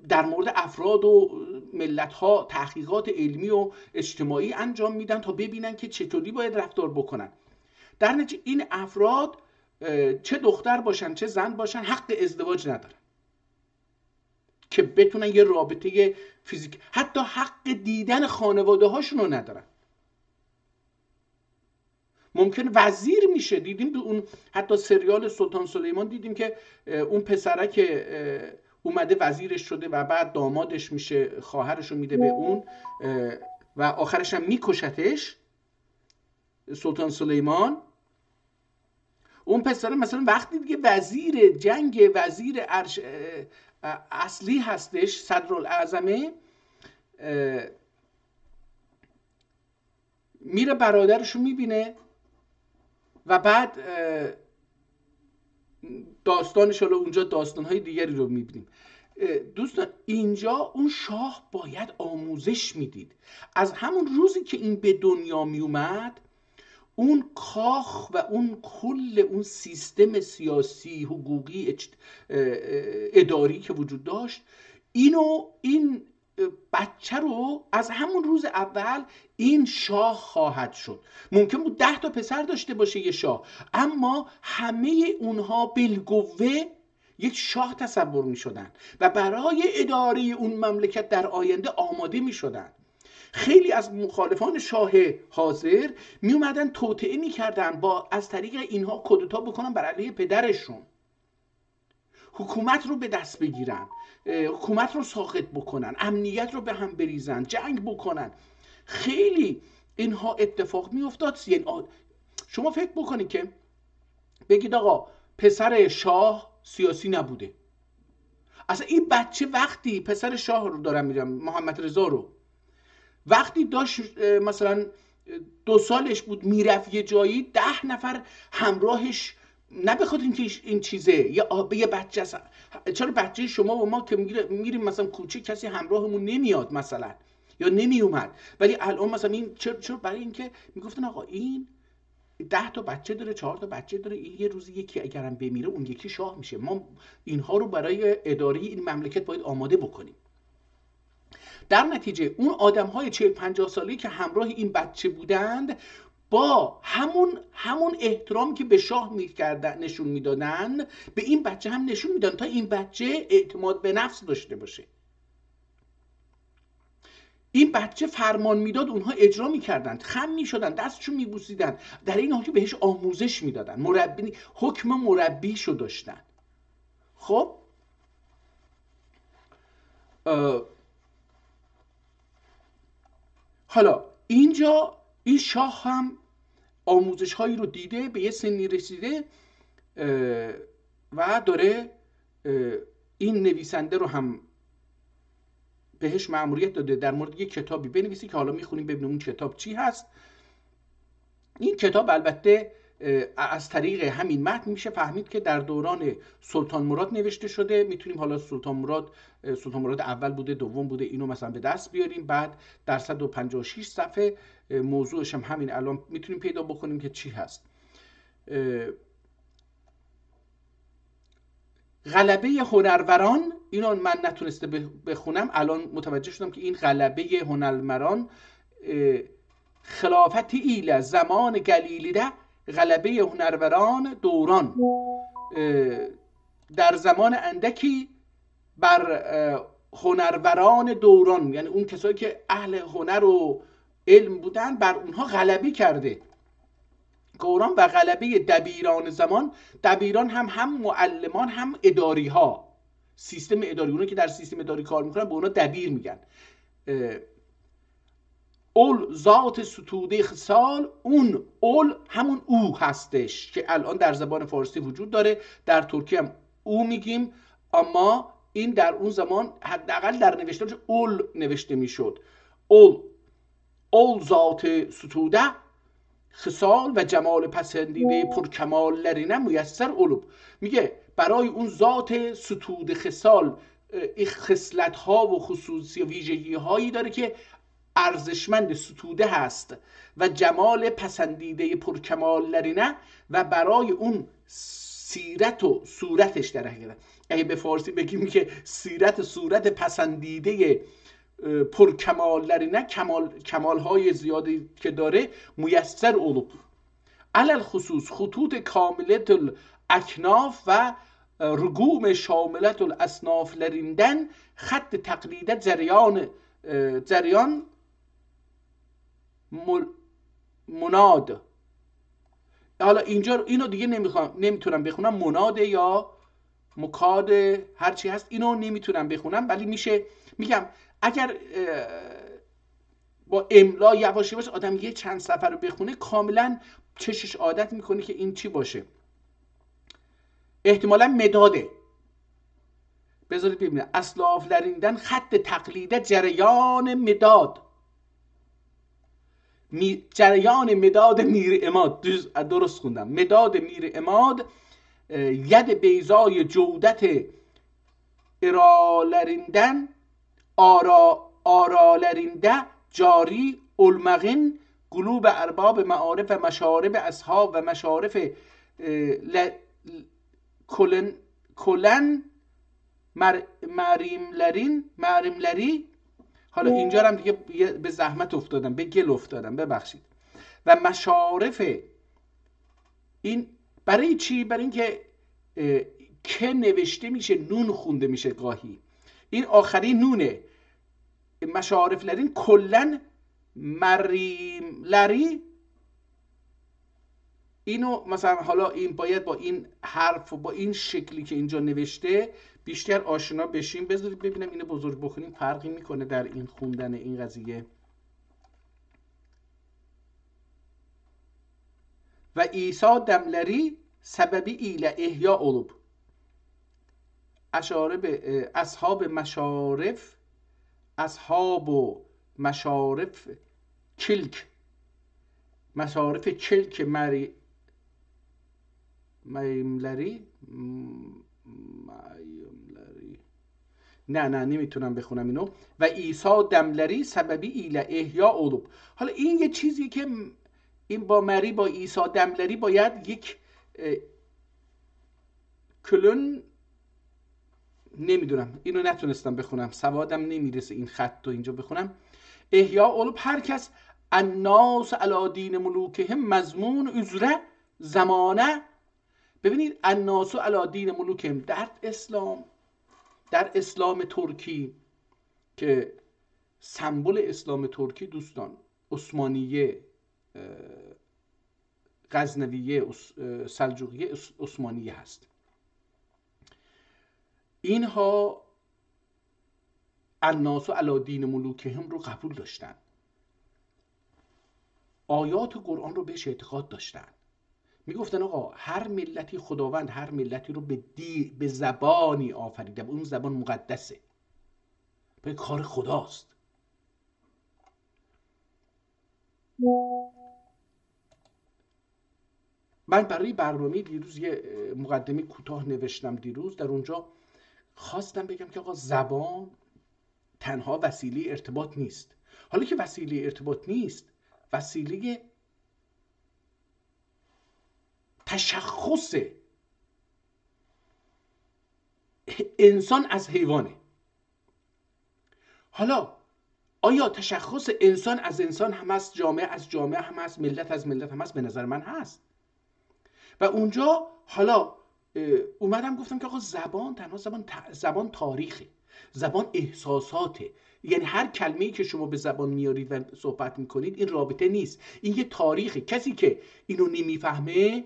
در مورد افراد و ملت‌ها تحقیقات علمی و اجتماعی انجام میدن تا ببینن که چطوری باید رفتار بکنن. در نتیجه این افراد چه دختر باشن چه زن باشن حق ازدواج ندارن که بتونن یه رابطه فیزیک، حتی حق دیدن خانواده هاشون رو ندارن. ممکن وزیر میشه. دیدیم تو اون حتی سریال سلطان سلیمان دیدیم که اون پسره که اومده وزیرش شده و بعد دامادش میشه، خواهرش رو میده به اون و آخرش هم میکشتش سلطان سلیمان. اون پسره مثلا وقتی دیگه وزیر جنگ، وزیر اصلی هستش، صدرالاعظمه، میره برادرش رو میبینه و بعد داستانش، حالا اونجا داستانهای دیگری رو میبینیم. دوستان اینجا اون شاه باید آموزش میدید. از همون روزی که این به دنیا میومد، اون کاخ و اون کل اون سیستم سیاسی، حقوقی، اداری که وجود داشت، این بچه رو از همون روز اول این شاه خواهد شد. ممکن بود 10 تا پسر داشته باشه یه شاه، اما همه اونها بالقوه یک شاه تصور می شدن و برای اداره اون مملکت در آینده آماده می شدن. خیلی از مخالفان شاه حاضر می اومدن توطئه می کردن با از طریق اینها کودتا بکنن بر علیه پدرشون، حکومت رو به دست بگیرن، حکومت رو ساقط بکنن، امنیت رو به هم بریزن، جنگ بکنن. خیلی اینها اتفاق می افتاد. شما فکر بکنید که بگید آقا پسر شاه سیاسی نبوده. اصلا این بچه وقتی پسر شاه رو دارم میگم، محمد رضا رو، وقتی داشت مثلا 2 سالش بود میرفت یه جایی، 10 نفر همراهش، نه بخاطر اینکه این چیزه یه بچه است. چرا بچه شما و ما که میریم مثلا کوچه کسی همراهمون نمیاد مثلا یا نمیومد، ولی الان مثلا این چرا برای اینکه میگفتن آقا این 10 تا بچه داره، 4 تا بچه داره، این یه روزی یکی اگرم بمیره اون یکی شاه میشه. ما اینها رو برای اداره این مملکت باید آماده بکنیم. در نتیجه اون آدم‌های 40-50 ساله‌ای که همراه این بچه بودند با همون احترامی که به شاه می‌کردن نشون میدادن، به این بچه هم نشون میدادن تا این بچه اعتماد به نفس داشته باشه. این بچه فرمان میداد، اونها اجرا میکردن، خم میشدن، دستشون میبوسیدن، در این حال که بهش آموزش میدادن، حکم مربیشو داشتن. خب حالا اینجا این شاه هم آموزش هایی رو دیده، به یه سنی رسیده و داره این نویسنده رو هم بهش مأموریت داده در مورد یک کتابی بنویسی که حالا میخونیم ببینیم اون کتاب چی هست. این کتاب البته از طریق همین متن میشه فهمید که در دوران سلطان مراد نوشته شده. میتونیم حالا سلطان مراد اول بوده، دوم بوده، اینو مثلا به دست بیاریم. بعد در 156 صفحه موضوعش هم همین الان میتونیم پیدا بکنیم که چی هست. غلبه هنروران، اینو من نتونسته بخونم، الان متوجه شدم که این غلبه هنروران خلافت ایل زمان گلیلیده، غلبه هنروران دوران، در زمان اندکی بر هنروران دوران، یعنی اون کسایی که اهل هنر و علم بودن بر اونها غلبه کرده دوران. و غلبه دبیران زمان، دبیران هم معلمان هم اداری ها، سیستم اداری، اونایی که در سیستم اداری کار میکنن به اونا دبیر میگن. اول ذات ستوده خصال، اون اول همون او هستش که الان در زبان فارسی وجود داره، در ترکی هم او میگیم، اما این در اون زمان حداقل در نوشتارش اول نوشته میشد. اول ذات ستوده خصال و جمال پسندیده پرکمال لرینه میسر علوب. میگه برای اون ذات ستوده خصال خصلت ها و خصوصی و ویژگی هایی داره که ارزشمند ستوده هست و جمال پسندیده پرکمال لرینه، و برای اون سیرت و صورتش در حقیقت اگه به فارسی بگیم که سیرت صورت پسندیده پرکمال لرینه، کمال های زیادی که داره، میسر علوب علل خصوص خطوط کاملت الاکناف و رگوم شاملت الاصناف لریندن، خط تقلیدت جریان مناد. حالا اینجا اینو دیگه نمیتونم بخونم، مناد یا مکاد هرچی هست اینو نمیتونم بخونم، ولی میشه میگم اگر با املا یواش یواش آدم یه چند صفحه رو بخونه کاملا چشش عادت میکنه که این چی باشه. احتمالا مداده. بذارید ببینید، اصلاف لریندن خط تقلید جریان مداد، جریان مداد میر اماد، درست خوندم، مداد میر اماد، ید بیضای جودت ارالریندن، آرالرینده جاری المغن قلوب ارباب معارف و مشارب اصحاب و مشارف کلن مریم حالا اینجا هم دیگه به زحمت افتادم، به گل افتادم، ببخشید. و مشارف این برای چی؟ برای اینکه که نوشته میشه نون خونده میشه گاهی، این آخری نونه. مشارف لرین کلن مریم لری، اینو مثلا حالا این باید با این حرف و با این شکلی که اینجا نوشته بیشتر آشنا بشیم. بذارید ببینم اینو بزرگ بخونیم فرقی میکنه در این خوندن این قضیه. و عیسی دملری سببی ایل احیا علوب، اشاره به اصحاب و مشارف کلک، مشارف کلک میملری نه نمیتونم بخونم اینو. و عیسی دملری سببی ایل احیا علوب. حالا این یه چیزی که این با مری با عیسی دملری باید یک کلون، نمیدونم اینو نتونستم بخونم، سوادم نمیرسه این خط رو اینجا بخونم. احیا علوب هر کس الناس علی دین ملوکهم مضمون عذره زمانه. ببینید الناس علی دین ملوکهم در اسلام ترکی که سمبل اسلام ترکی دوستان عثمانیه، غزنویه، سلجوقیه، عثمانیه هست. اینها الناس علی دین ملوکهم رو قبول داشتن، آیات قرآن رو بهش اعتقاد داشتن، میگفتن آقا هر ملتی خداوند هر ملتی رو به زبانی آفریده، اون زبان مقدسه، به کار خداست. من برای برنامه دیروز یه مقدمه کوتاه نوشتم دیروز، در اونجا خواستم بگم که آقا زبان تنها وسیله ارتباط نیست. حالا که وسیله ارتباط نیست، وسیله تشخص انسان از حیوانه. حالا آیا تشخص انسان از انسان هم هست، جامعه از جامعه هم هست، ملت از ملت هم هست؟ به نظر من هست. و اونجا حالا اومدم گفتم که آقا زبان تنها زبان تاریخه، زبان احساساته. یعنی هر کلمه‌ای که شما به زبان میارید و صحبت میکنید این رابطه نیست، این یه تاریخه. کسی که اینو نمیفهمه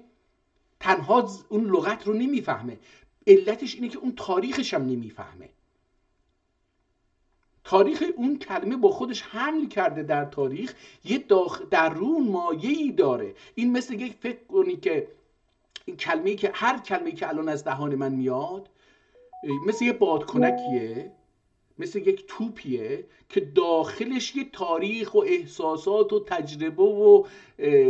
تنها اون لغت رو نمیفهمه. علتش اینه که اون تاریخش هم نمیفهمه. تاریخ اون کلمه با خودش حمل کرده در تاریخ یه درون مایه‌ای داره. این مثل یک فکر کنی که این کلمه‌ای که هر کلمه‌ای که الان از دهان من میاد مثل یه بادکنکیه، مثل یک توپیه که داخلش یه تاریخ و احساسات و تجربه و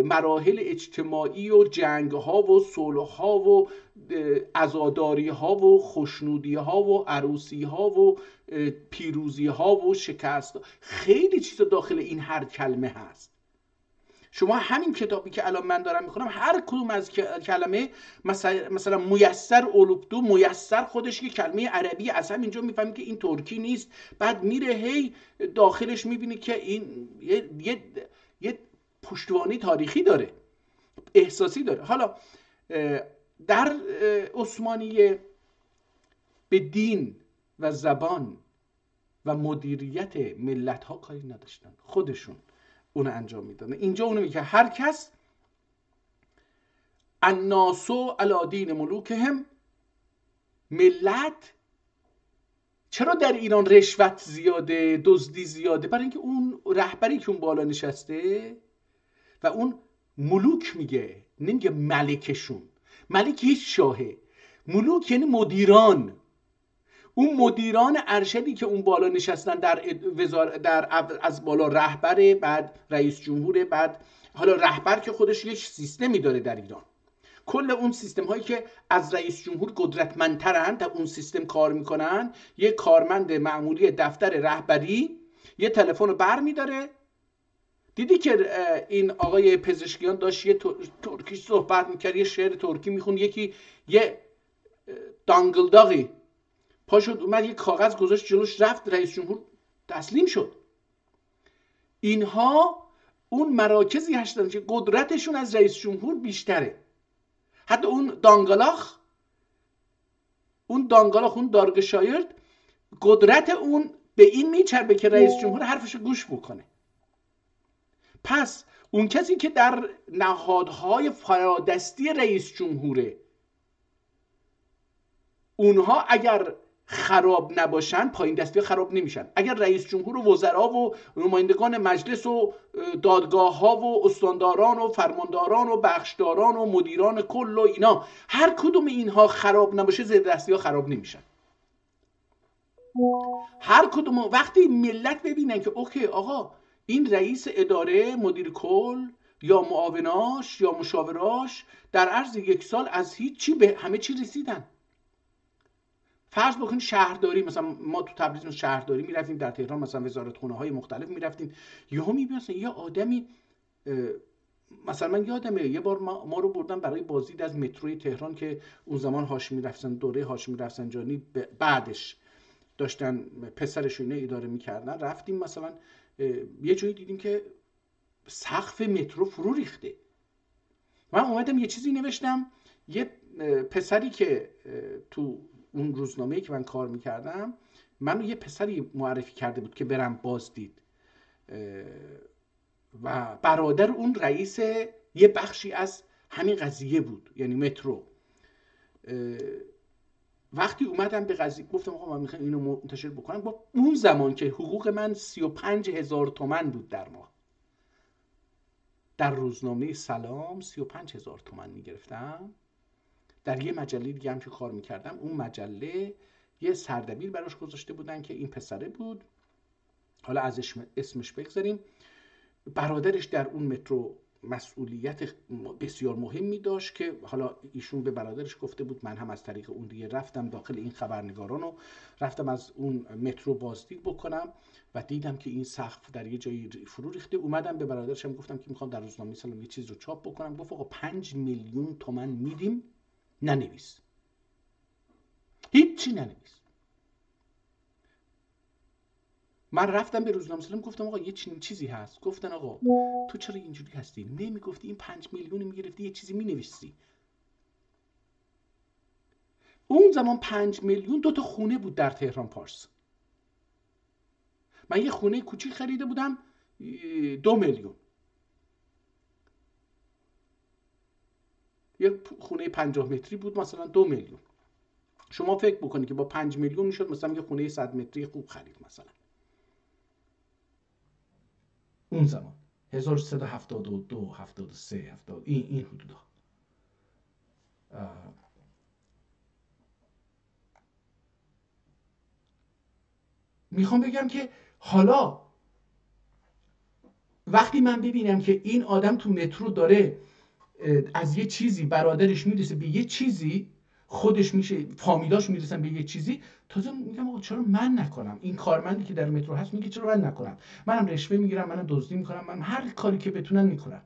مراحل اجتماعی و جنگ‌ها و صلح‌ها و عزاداری‌ها و خوشنودی‌ها و عروسی‌ها و پیروزی‌ها و شکست، خیلی چیزا داخل این هر کلمه هست. شما همین کتابی که الان من دارم میخونم هر کدوم از کلمه مثلا میسر اولوبدو، میسر خودش که کلمه عربی، از همینجا میفهمی که این ترکی نیست. بعد میره هی داخلش میبینی که این یه پشتوانه تاریخی داره، احساسی داره. حالا در عثمانیه به دین و زبان و مدیریت ملت ها کاری نداشتن، خودشون اون انجام میدن. اینجا اونو میگه هر کس الناسو علی دین ملوکهم، ملت. چرا در ایران رشوت زیاده، دزدی زیاده؟ برای اینکه اون رهبری که اون بالا نشسته و اون ملوک میگه، نمیگه ملکشون. ملک هیچ شاهه، ملوک یعنی مدیران. اون مدیران ارشدی که اون بالا نشستن در از بالا رهبره، بعد رئیس جمهوره، بعد حالا رهبر که خودش یک سیستمی داره در ایران. کل اون سیستم هایی که از رئیس جمهور قدرتمندترن در اون سیستم کار میکنن، یک کارمند معمولی دفتر رهبری یه تلفن رو بر میداره. دیدی که این آقای پزشکیان داشت یه ترکی صحبت میکرد، یه شعر ترکی میخوند، یکی یه دانگلداغی پاشد اومد یه کاغذ گذاشت جلوش، رفت رئیس جمهور تسلیم شد. اینها اون مراکزی هستن که قدرتشون از رئیس جمهور بیشتره. حتی اون اون دارگشایرد قدرت اون به این میچربه که رئیس جمهور حرفشو گوش بکنه. پس اون کسی که در نهادهای فرادستی رئیس جمهوره، اونها اگر خراب نباشن پایین دستی ها خراب نمیشن. اگر رئیس جمهور و وزرا و نمایندگان مجلس و دادگاه ها و استانداران و فرمانداران و بخشداران و مدیران کل و اینا هر کدوم اینها خراب نباشه، زیر دستی ها خراب نمیشن. هر کدوم وقتی ملت ببینن که اوکی آقا این رئیس اداره، مدیر کل یا معاوناش یا مشاوراش در عرض یک سال از هیچ چی به همه چی رسیدن. فرض بکنید شهرداری، مثلا ما تو تبریز شهرداری میرفتیم، در تهران مثلا وزارتخونه های مختلف میرفتیم، یهو میبینیم یه آدمی، مثلا من یادمه یه بار ما رو بردن برای بازدید از متروی تهران که اون زمان هاشمی رفسنجانی، دوره هاشمی رفسنجانی بعدش داشتن پسرش اینه اداره میکردن. رفتیم مثلا یه جایی دیدیم که سقف مترو فرو ریخته. من اومدم یه چیزی نوشتم، یه پسری که تو اون روزنامه‌ای که من کار میکردم منو یه پسری معرفی کرده بود که برم بازدید و برادر اون رئیس یه بخشی از همین قضیه بود، یعنی مترو. وقتی اومدم به قضیه گفتم آقا من میخوام اینو منتشر بکنم، با اون زمان که حقوق من 35,000 تومان بود در ماه، در روزنامه سلام 35,000 تومان میگرفتم. در یه مجله دیگه هم که کار میکردم، اون مجله یه سردبیر براش گذاشته بودن که این پسره بود، حالا از اسمش بگذاریم، برادرش در اون مترو مسئولیت بسیار مهمی داشت که حالا ایشون به برادرش گفته بود من هم از طریق اون دیگه رفتم داخل این خبرنگاران و رفتم از اون مترو بازدید بکنم و دیدم که این سقف در یه جایی فرو ریخته. اومدم به برادرشم گفتم که میخوام در روزنامه سلام یه چیز رو چاپ بکنم. گفت آقا 5 میلیون تومان میدیم، ننویس، هیچی ننویس. من رفتم به روزنامه سلام گفتم آقا یه چیزی هست. گفتن آقا تو چرا اینجوری هستی؟ نمیگفتی این 5 میلیون میگرفتی یه چیزی مینویسی. اون زمان 5 میلیون 2 تا خونه بود در تهران پارس. من یه خونه کوچیک خریده بودم 2 میلیون، یه خونه 50 متری بود مثلا 2 میلیون. شما فکر بکنید که با 5 میلیون میشد مثلا یه خونه 100 متری خوب خرید مثلا اون زمان 1372 73 70 این حدودا. میخوام بگم که حالا وقتی من ببینم که این آدم تو مترو داره از یه چیزی برادرش میرسه به یه چیزی، خودش میشه، فامیلاش میرسن به یه چیزی، تازه میگم آقا چرا من نکنم؟ این کارمندی که در مترو هست میگه چرا من نکنم؟ منم رشوه میگیرم، منم دزدی میکنم، من هر کاری که بتونن میکنم.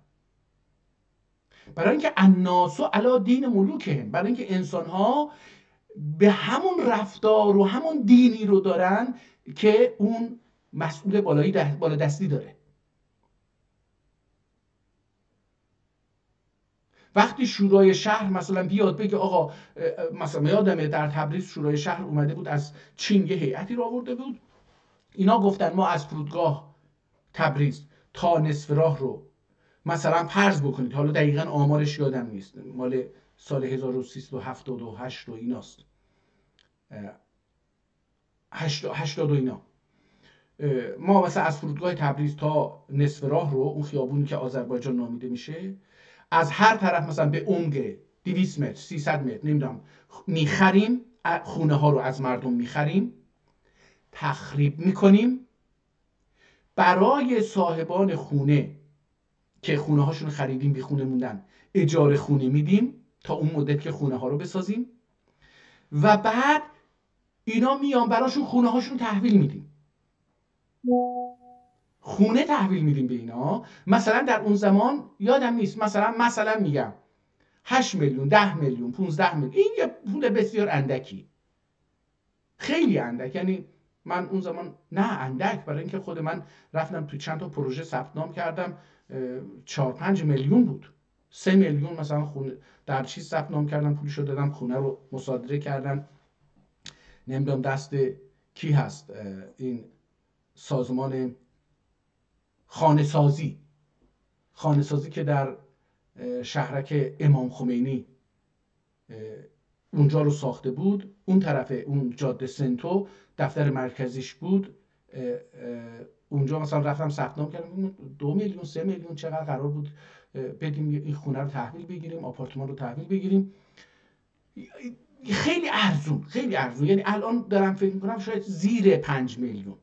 برای اینکه الناس علی دین ملوکهم، برای اینکه انسان ها به همون رفتار و همون دینی رو دارن که اون مسئول بالا دستی داره. وقتی شورای شهر مثلا بیاد بگه آقا، مثلا یادمه در تبریز شورای شهر اومده بود از چین یه هیئتی رو آورده بود، اینا گفتن ما از فرودگاه تبریز تا نصف راه رو مثلا فرض بکنید، حالا دقیقاً آمارش یادم نیست، مال سال 1378 و ایناست، 80 و اینا، ما مثلا از فرودگاه تبریز تا نصف راه رو، اون خیابونی که آذربایجان نامیده میشه، از هر طرف مثلا به عمق 200 متر 300 متر نمیدونم میخریم، خونه ها رو از مردم میخریم، تخریب میکنیم، برای صاحبان خونه که خونه هاشون خریدیم بی خونه موندن اجاره خونه میدیم تا اون مدت که خونه ها رو بسازیم، و بعد اینا میان براشون خونه هاشون تحویل میدیم، خونه تحویل میدیم به اینا. مثلا در اون زمان یادم نیست، مثلا میگم 8 میلیون 10 میلیون 15 میلیون، این یه پول بسیار اندکی، خیلی اندک. یعنی من اون زمان نه اندک، برای اینکه خود من رفتم تو چند تا پروژه ثبت نام کردم 4-5 میلیون بود، 3 میلیون مثلا خونه در چیز ثبت نام کردم، پولشو دادم، خونه رو مصادره کردن. نمیدونم دست کی هست، این سازمان خانه سازی که در شهرک امام خمینی اونجا رو ساخته بود، اون طرف اون جاده سنتو دفتر مرکزیش بود، اونجا مثلا رفتم ثبت نام کردم 2 میلیون 3 میلیون چقدر قرار بود بدیم این خونه رو تحویل بگیریم، آپارتمان رو تحویل بگیریم، خیلی ارزون، خیلی ارزون. یعنی الان دارم فکر میکنم شاید زیر 5 میلیون.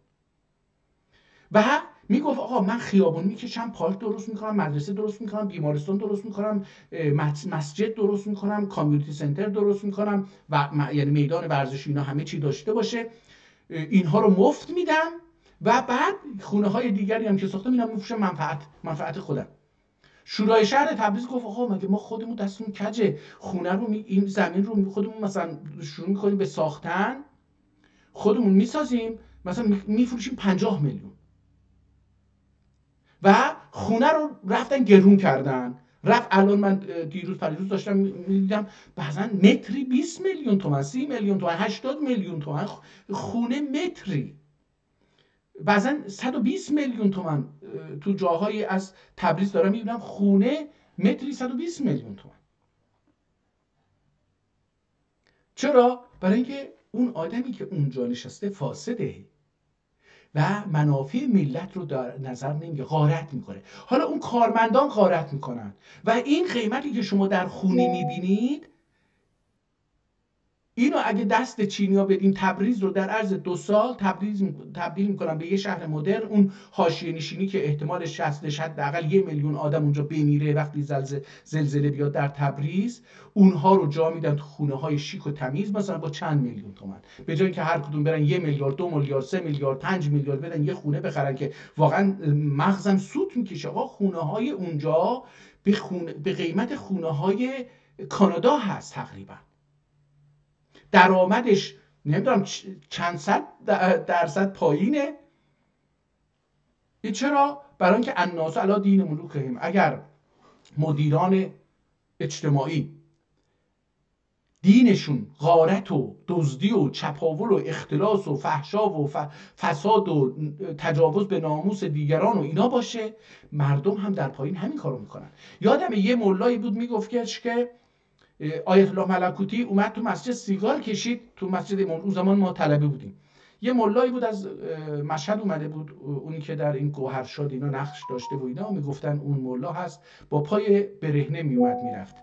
و میگفت آقا من خیابون میکشم، پارک درست میکنم، مدرسه درست میکنم، بیمارستان درست میکنم، مسجد درست میکنم، کامیونیتی سنتر درست میکنم، و یعنی میدان ورزشی، اینا همه چی داشته باشه، اینها رو مفت میدم، و بعد خونه های دیگری هم که ساختم اینا میفروشم، منفعت خودم. شورای شهر تبریز گفت آقا مگه ما خودمون دستمون کجه، خونه رو این زمین رو خودمون مثلا شروع میکنیم به ساختن، خودمون میسازیم، مثلا میفروشیم 50 میلیون، و خونه رو رفتن گرون کردن. الان من دیروز پریروز داشتم میدیدم بعضا متری 20 میلیون تومان، 30 میلیون تومان، 80 میلیون تومان خونه متری، بعضا 120 میلیون تومان تو جاهایی از تبریز دارم میبینم خونه متری 120 میلیون تومان. چرا؟ برای اینکه اون آدمی که اونجا نشسته فاسده و منافع ملت رو در نظر نمیگیره، غارت میکنه. حالا اون کارمندان غارت میکنن، و این قیمتی که شما در خونه میبینید، اینو اگه دست چینیا بدیم، تبریز رو در عرض 2 سال تبدیل میکنن به یه شهر مدرن. اون حاشیه نشینی که احتمالش هستش حداقل 1 میلیون آدم اونجا بمیره وقتی زلزله بیاد در تبریز، اونها رو جا میدن تو خونه های شیک و تمیز، مثلا با چند میلیون تومان، به جای اینکه هر کدوم برن 1 میلیارد 2 میلیارد 3 میلیارد 5 میلیارد بدن یه خونه بخرن که واقعا مغزم سوت میکشه. آقا خونه های اونجا به قیمت خونه های کانادا هست تقریبا، درآمدش نمیدونم چند صد درصد پایینه. این چرا؟ برای اینکه الناس علی دین ملوکهم. اگر مدیران اجتماعی دینشون غارت و دزدی و چپاول و اختلاس و فحشا و فساد و تجاوز به ناموس دیگران و اینا باشه، مردم هم در پایین همین کارو میکنن. یادم یه مولایی بود میگفت که آیت الله ملکوتی اومد تو مسجد سیگار کشید، تو مسجد امام. اون زمان ما طلبه بودیم. یه ملایی بود از مشهد اومده بود، اونی که در این گوهرشاد اینا نقش داشته و اینا، میگفتن اون ملا هست. با پای برهنه میومد میرفت.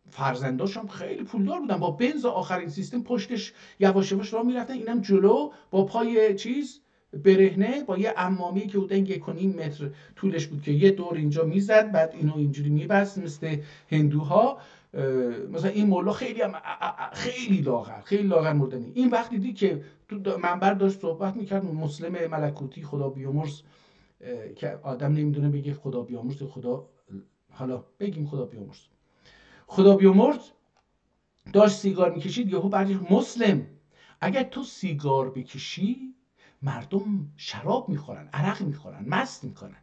فرزنداش هم خیلی پولدار بودن، با بنز آخرین سیستم پشتش یواش یواش راه میرفتن، اینم جلو با پای چیز برهنه، با یه عمامی که بودن 1.5 متر طولش بود که یه دور اینجا میزد، بعد اینو اینجوری میبست مثل هندوها. مثلا این مولا خیلی هم خیلی لاغر مردنی. این وقتی دید که تو منبر داشت صحبت میکرد، مسلم ملکوتی خدا بیامرز، که آدم نمیدونه بگه خدا بیامرز، خدا، حالا بگیم خدا بیامرز، داشت سیگار میکشید. یهو بعدش مسلم، اگر تو سیگار بکشی مردم شراب میخورن، عرق میخورن، مست میکنن.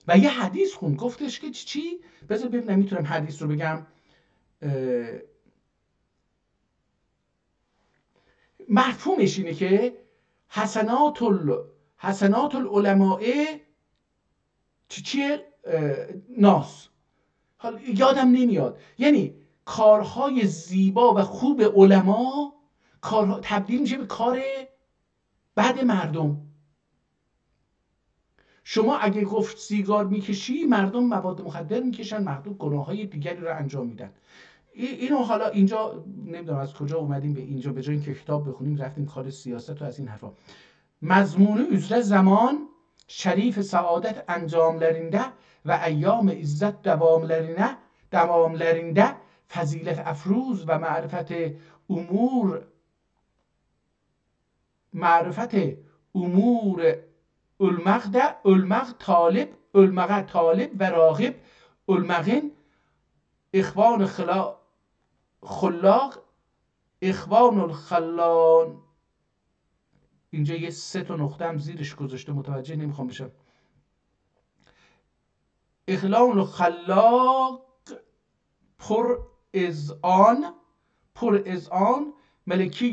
و یه حدیث خون، گفتش که چی؟ بذار ببینم میتونم حدیث رو بگم. مفهومش اینه که حسنات العلماء چیه؟ ناس. حالا یادم نمیاد، یعنی کارهای زیبا و خوب علما تبدیل میشه به کار بد مردم. شما اگه گفت سیگار میکشی، مردم مواد مخدر میکشن، مردم گناههای دیگری رو انجام میدن. اینو حالا اینجا نمیدونم از کجا اومدیم به اینجا، به جای اینکه کتاب بخونیم رفتیم کار سیاست و از این حرفا. مضمون üzre zaman şerif saadet enjamlarında ve eyyam izzet devamlarında fazilet afruz ve marifet umur ölmek talip ve ragib ölmeğin ikhvan خلاق اخوان الخلان. اینجا یه 3 تا نقطه هم زیرش گذاشته، متوجه نمیخوام بشم. اخوان الخلاق پر از آن ملکی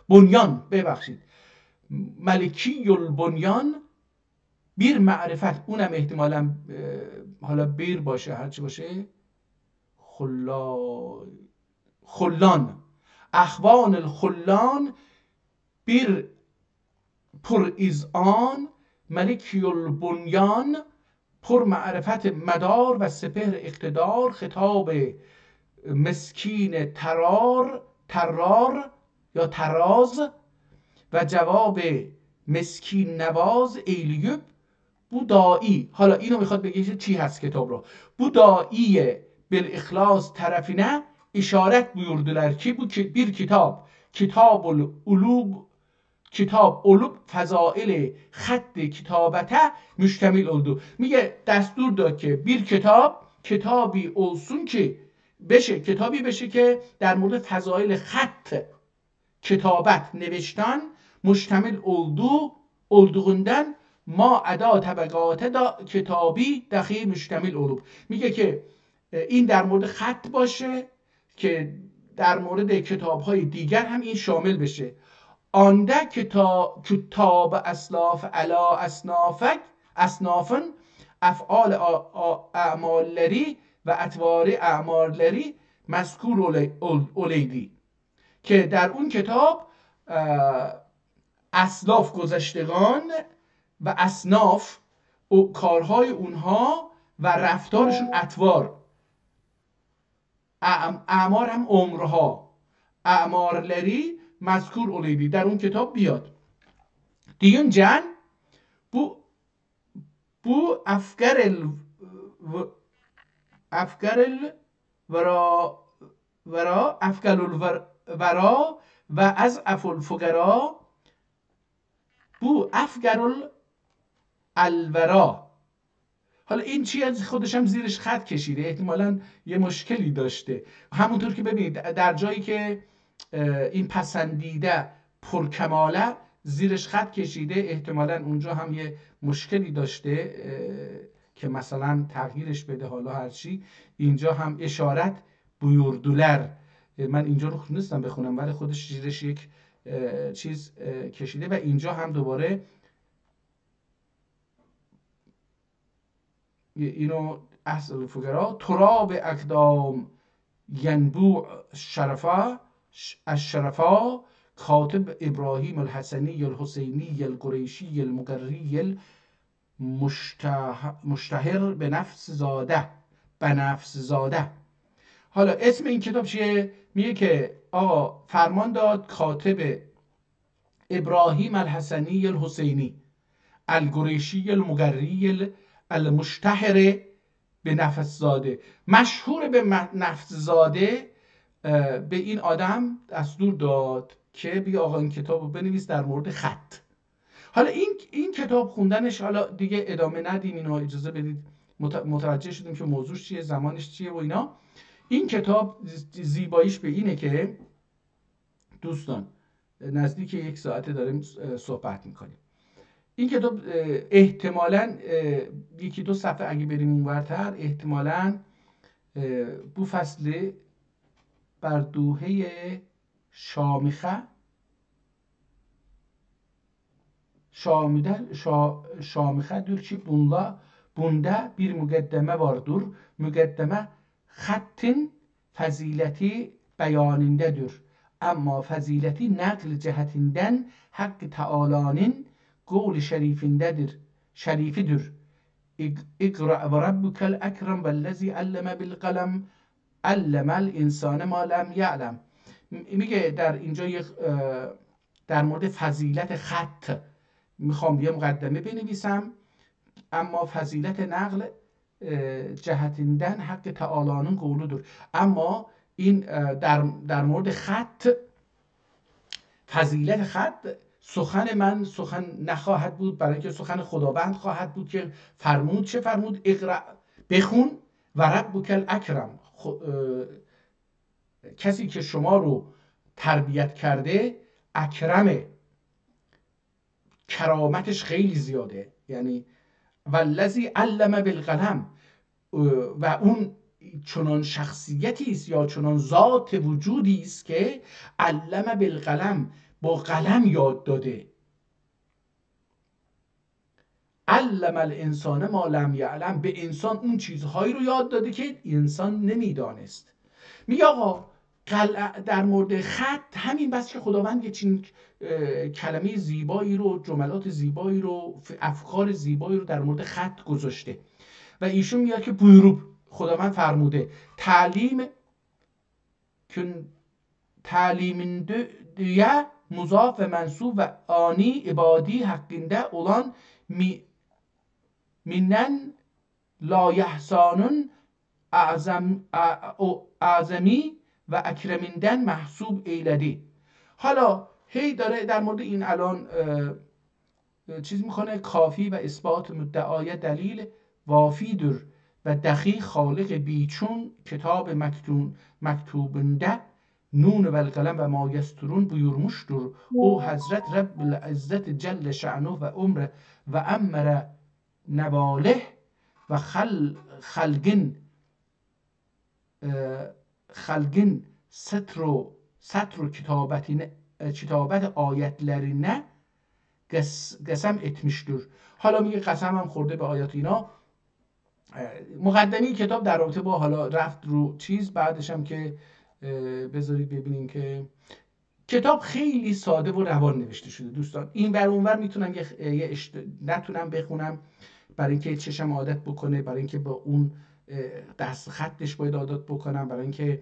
بنیان ببخشید، ملکی البنیان بیر معرفت، اونم احتمالا حالا بیر باشه هرچی باشه، خلان، اخوان الخلان بیر پر از آن ملکی البنیان پر معرفت مدار و سپهر اقتدار، خطاب مسکین ترار یا تراز و جواب مسکین نواز ایلیوب بودایی. حالا اینو میخواد بگه چی هست کتاب رو. بودایی بالاخلاص tarafine işaret buyurdular ki bu bir kitap olup فضائل خط کتابته مشتمل oldu. میگه دستور داد که bir کتابی olsun که کتابی بشه که در مورد فضائل خط کتابت نوشتن مشتمل olduğundan ما ادا طبقات کتابی دخیل مشتمل olup. میگه که این در مورد خط باشه که در مورد کتاب‌های دیگر هم این شامل بشه. آنده کتاب اسلاف علا اصنافن افعال اعمالleri و اطوار اعمالleri مذکور اولیدی، که در اون کتاب اسلاف گذشتگان و اصناف کارهای اونها و رفتارشون، اطوار، اعمار هم عمرها، اعمارلری مذکور اولیدی در اون کتاب بیاد. دیون جن bu افکر الورا و از الفقرا بو افکر الورا. حالا این چی از خودش هم زیرش خط کشیده، احتمالاً یه مشکلی داشته. همونطور که ببینید در جایی که این پسندیده پرکماله زیرش خط کشیده، احتمالاً اونجا هم یه مشکلی داشته که مثلا تغییرش بده. حالا هرچی اینجا هم اشارت بویردولر، من اینجا رو نیستم بخونم ولی خودش زیرش یک چیز کشیده و اینجا هم دوباره اینو اصل الفقرا تراب اقدام ینبوع شرفا الشرفا کاتب ابراهیم الحسنی الحسینی القریشی المقری مشتهر به نفس زاده. حالا اسم این کتاب چیه؟ میگه که آقا فرمان داد کاتب ابراهیم الحسنی الحسینی القریشی المقری المشتهر به نفس زاده، مشهور به نفس زاده، به این آدم دستور داد که بیا آقا این کتاب رو بنویس در مورد خط. حالا این کتاب خوندنش، حالا دیگه ادامه ندیم، اینو اجازه بدید متوجه شدیم که موضوعش چیه، زمانش چیه و اینا. این کتاب زیباییش به اینه که دوستان نزدیک 1 ساعته داریم صحبت میکنیم. این کتاب احتمالاً 1-2 صفحه اگه بریم اونورتر احتمالاً بو فصل بر دوحه شامخه dür ki bunda bir müqəddəmə vardır. Müqəddəmə xəttin fəziləti bəyanindədir. Amma fəziləti nəql cəhətindən Haqq-ı Təalanın qovl şərifidir. İqra və rabbukel əkrəm vəllazi əlləmə bil qələm əlləməl insane ما لم یعلم. میگه در اینجا در مورد فضیلت خط میخوام یه مقدمه بنویسم، اما فضیلت نقل جهتیندن حق تعالانون قولودور. اما این در مورد خط، فضیلت خط، سخن من سخن نخواهد بود، برای اینکه سخن خداوند خواهد بود که فرمود. چه فرمود؟ اقرأ، بخون، و ربک الاکرم، کسی که شما رو تربیت کرده اکرمه، کرامتش خیلی زیاده. یعنی والذی علم بالقلم، و اون چنان شخصیتی است یا چنان ذات وجودی است که علم بالقلم، با قلم یاد داده. علم الانسان ما لم یعلم، به انسان اون چیزهایی رو یاد داده که انسان نمیدانست. میگه آقا در مورد خط همین بس که خداوند یه چین کلمه زیبایی رو، جملات زیبایی رو، افکار زیبایی رو در مورد خط گذاشته و ایشون میاد که بویروب، خداوند فرموده تعلیم دیه مضاف منصوب و آنی عبادی حقینده اولان منن لا یحسانون اعظمی و اکرمیندن محسوب ایلدی. حالا هی داره در مورد این الان چیز میکنه، کافی و اثبات مدعای دلیل وافی در و دقیق خالق بیچون کتاب مکتوبنده نون و القلم و ما یسترون بویرمشتر او حضرت رب العزت جل شعنه و عمر و امر نواله و خلقن satr کتابت ayetlerine قسم etmiştir. حالا میگه قسم هم خورده به آیات اینا. مقدمه کتاب در رابطه با، حالا رفت رو چیز، بعدش هم که بذارید ببینیم که کتاب خیلی ساده و روان نوشته شده دوستان. این ور اون ور میتونم نتونم بخونم برای اینکه چشم عادت بکنه، برای اینکه با اون دست خطش باید عادت بکنم، برای اینکه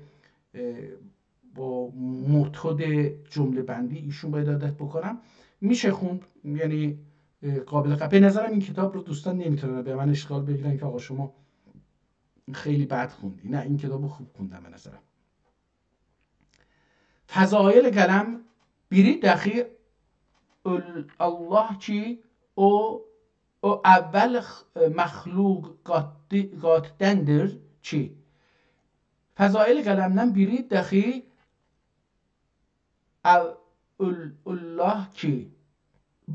با متد جمله بندی ایشون باید عادت بکنم. میشه خوند، یعنی قابل به نظرم این کتاب رو دوستان نمیتونن به من اشکال بگیرن که آقا شما خیلی بد خوندی. نه، این کتاب رو خوب خوندم به نظرم. فضایل قلم biri dahi Allah ki o evvel mahlukatdendir ki Fezail qalemdən biri dahi Allah ki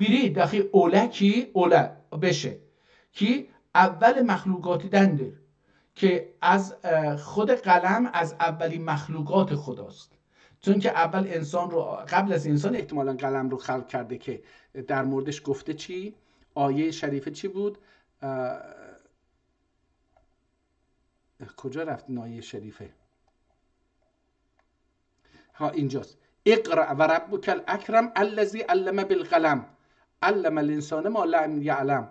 biri dahi ola ki ola بشه ki اول مخلوقاتیدنdir که از خود قلم از اولین مخلوقات خداست. چون که اول انسان رو، قبل از انسان احتمالاً قلم رو خلق کرده که در موردش گفته چی؟ آیه شریفه چی بود؟ کجا رفت این آیه شریفه؟ ها اینجاست. اقرأ و ربک الاکرم الذی علم بالقلم علم الانسان ما لم یعلم.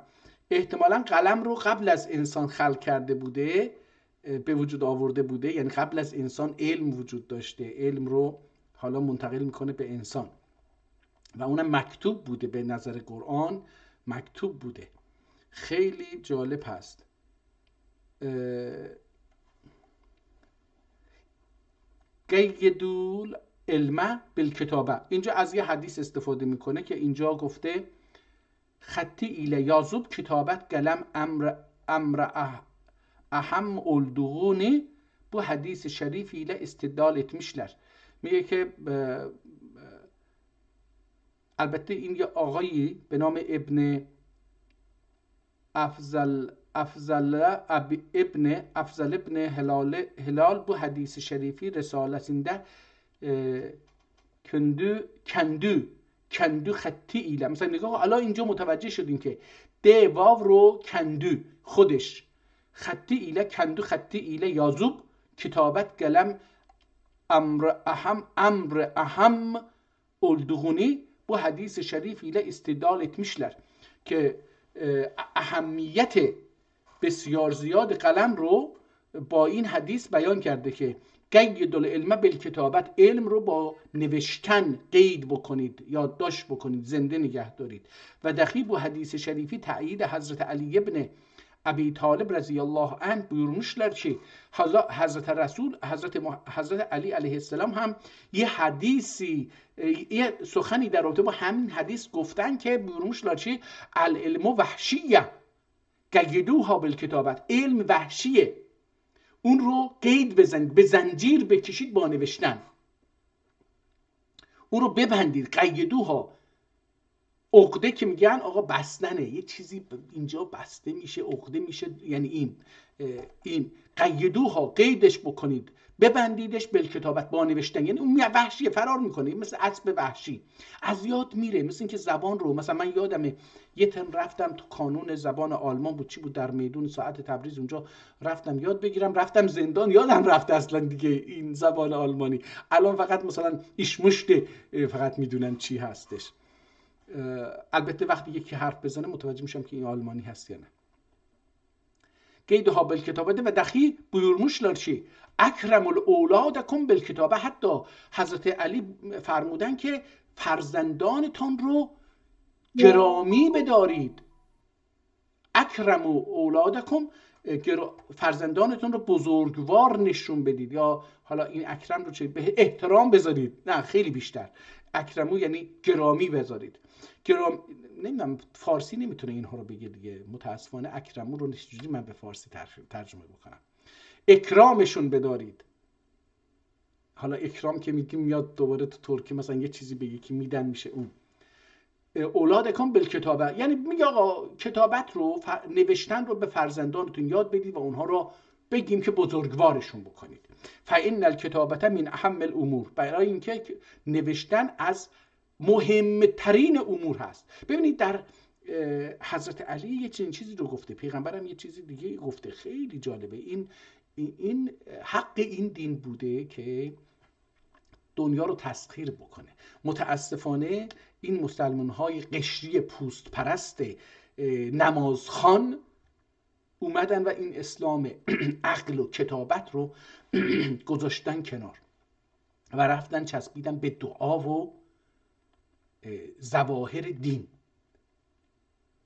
احتمالاً قلم رو قبل از انسان خلق کرده بوده، به وجود آورده بوده، یعنی قبل از انسان علم وجود داشته، علم رو حالا منتقل میکنه به انسان و اونم مکتوب بوده، به نظر قرآن مکتوب بوده. خیلی جالب هست. قیدول علم بالکتابه، اینجا از یه حدیث استفاده میکنه که اینجا گفته خطی ایله یازوب کتابت قلم امر اهم olduğunu bu hadis-i şerif ile istidlal etmişler. میگه که البته این یه آقایی به نام ابن افضل ابن هلال bu hadis-i şerifi risalesinde کندو خطی ایله، مثلا نگاه الان اینجا متوجه شدیم که د واو رو کندو خودش خطی ایله کندو خطی ایله یازوب کتابت قلم امر اهم olduğunu bu hadis-i şerif ile istidlal etmişler که اهمیت بسیار زیاد قلم رو با این حدیث بیان کرده که قید العلم بالکتابت، علم رو با نوشتن قید بکنید، یادداشت بکنید، زنده نگه دارید. و دقیق bu حدیث شریفی تأیید حضرت علی ابن ابی طالب رضی الله عنه buyurmuşlar که حضرت علی علیه السلام هم یه حدیثی، یه سخنی در رابطه با همین حدیث گفتن که buyurmuşlar که العلم وحشیه قیدوها بالکتابت، علم وحشیه، اون رو قید بزنید، به زنجیر بکشید با نوشتن، اون رو ببندید. قیدوها، عقده که میگن آقا بستنه، یه چیزی اینجا بسته میشه عقده میشه، یعنی این قیدوها، قیدش بکنید، ببندیدش بالکتابت، با نوشتن. یعنی اون وحشیه، فرار میکنه مثل اسب وحشی، از یاد میره. مثل اینکه زبان رو، مثلا من یادمه یه ترم رفتم تو کانون زبان آلمان بود، چی بود، در میدون ساعت تبریز، اونجا رفتم یاد بگیرم، رفتم زندان، یادم رفت اصلا دیگه این زبان آلمانی. الان فقط مثلا ایشمشت فقط میدونن چی هستش. البته وقتی یکی حرف بزنه متوجه میشم که این آلمانی هست یا نه. قیدها بالکتابه و دخی buyurmuşlar که اکرم الاولادکم بالکتابه، حتی حضرت علی فرمودن که فرزندانتان رو گرامی بدارید. اکرم اولادکم، فرزندانتون رو بزرگوار نشون بدید، یا حالا این اکرم رو چه به احترام بذارید، نه خیلی بیشتر، اکرمو یعنی گرامی بذارید. نمیدونم فارسی نمیتونه اینها رو بگه دیگه، متاسفانه اکرمو رو نشجوری من به فارسی ترجمه بکنم. اکرامشون بدارید. حالا اکرام که میگیم میاد دوباره تو ترکی مثلا یه چیزی به یکی میدن میشه اون. اولادکم بالکتابه یعنی میگه آقا کتابت رو، نوشتن رو به فرزندانتون یاد بدید و اونها رو بگیم که بزرگوارشون بکنید. فإن الکتابه من اهم الامور، برای اینکه نوشتن از مهمترین امور هست. ببینید در حضرت علی یه چیزی رو گفته، پیغمبرم یه چیزی دیگه گفته، خیلی جالبه. این حق این دین بوده که دنیا رو تسخیر بکنه. متاسفانه این مسلمان‌های قشری پوست پرست نمازخوان اومدن و این اسلام عقل و کتابت رو گذاشتن کنار و رفتن چسبیدن به دعا و ظواهر دین،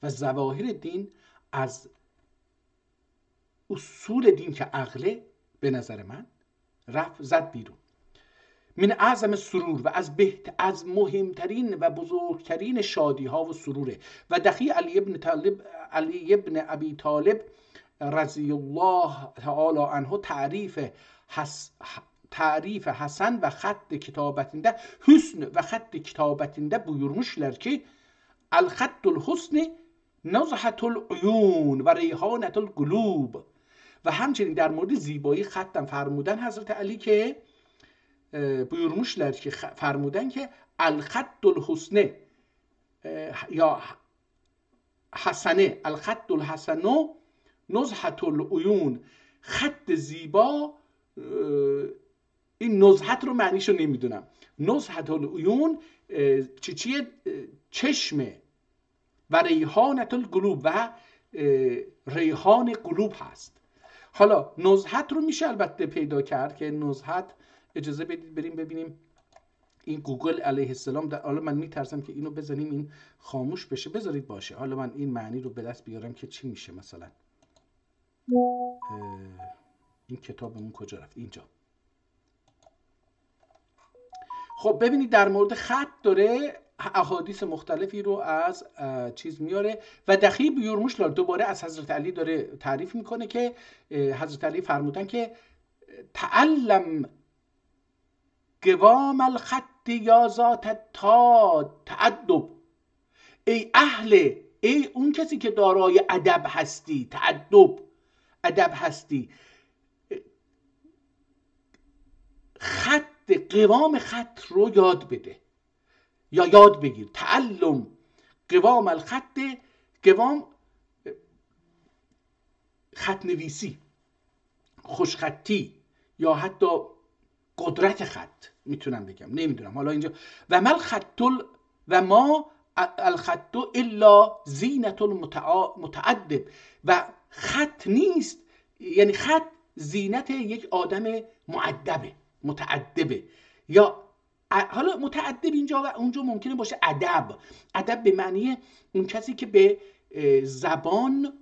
و ظواهر دین از اصول دین که عقله به نظر من رفت زد بیرون. من اعظم سرور، و از مهمترین و بزرگترین شادی ها و سروره. و دخی علی ابن ابی طالب رضی الله تعالی عنه تعریف حسن و خط کتابتinde حسن و خط کتابتinde buyurmuşlar ki الخط الحسن نزهة العیون و ریحانة القلوب. و همچنین در مورد زیبایی خطم فرمودن حضرت علی که بویورموشلر که فرمودن که الخط الحسنه یا حسنه، الخط الحسنو نزهت العیون، خط زیبا. این نزهت رو معنیشو نمیدونم. نزهت العیون چیه؟ چشمه. و ریحانت القلوب، و ریحان قلوب هست. حالا نزهت رو میشه البته پیدا کرد که نزهت، اجازه بدید بریم ببینیم این گوگل علیه السلام. حالا من میترسم که اینو بزنیم این خاموش بشه، بذارید باشه. حالا من این معنی رو به دست بیارم که چی میشه. مثلا این کتابمون کجا رفت؟ اینجا. خب ببینید در مورد خط داره احادیث مختلفی رو از چیز میاره و دقیق بویورموشلر دوباره از حضرت علی داره تعریف میکنه که حضرت علی فرمودن که تعلم قوام الخط یا ذات تا تعدب، ای اون کسی که دارای ادب هستی، تعدب ادب هستی، قوام خط رو یاد بده یا یاد بگیر. تعلم قوام الخط، قوام خط نویسی، خوشخطی، یا حتی قدرت خط میتونم بگم، نمیدونم حالا اینجا. و ما الخط الا زینت المتعدب، و خط نیست، یعنی خط زینت یک آدم مؤدبه، متعدبه. یا حالا متعدب اینجا و اونجا ممکنه باشه ادب به معنی اون کسی که به زبان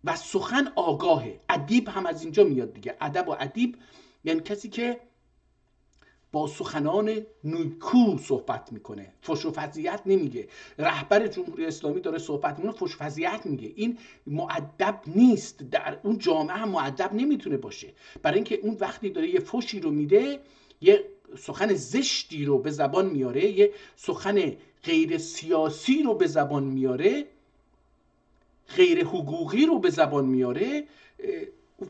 و سخن آگاهه. ادیب هم از اینجا میاد دیگه. ادب و ادیب یعنی کسی که با سخنان نیکو صحبت میکنه، فحش و فضیحت نمیگه. رهبر جمهوری اسلامی داره صحبت میکنه، فحش و فضیحت میگه. این مؤدب نیست، در اون جامعه هم مؤدب نمیتونه باشه، برای اینکه اون وقتی داره یه فحشی رو میده، یه سخن زشتی رو به زبان میاره، یه سخن غیر سیاسی رو به زبان میاره، غیر حقوقی رو به زبان میاره.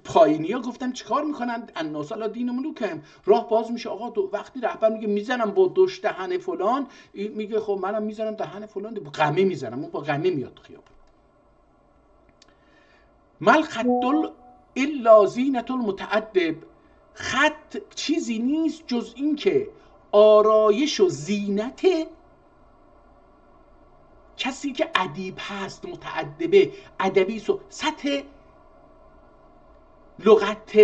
پایینی ها گفتن چیکار میکنن؟ الناس علی دین ملوکهم، راه باز میشه. آقا وقتی رهبر میگه میزنم با دوش دهن فلان، میگه خب منم میزنم دهن فلان، با قمه میزنم. اون با قمه میاد خیابون. مل خط الا زینت المتعدب، خط چیزی نیست جز این که آرایش و زینت کسی که ادیب هست، متعدبه، ادبی، سطح لغت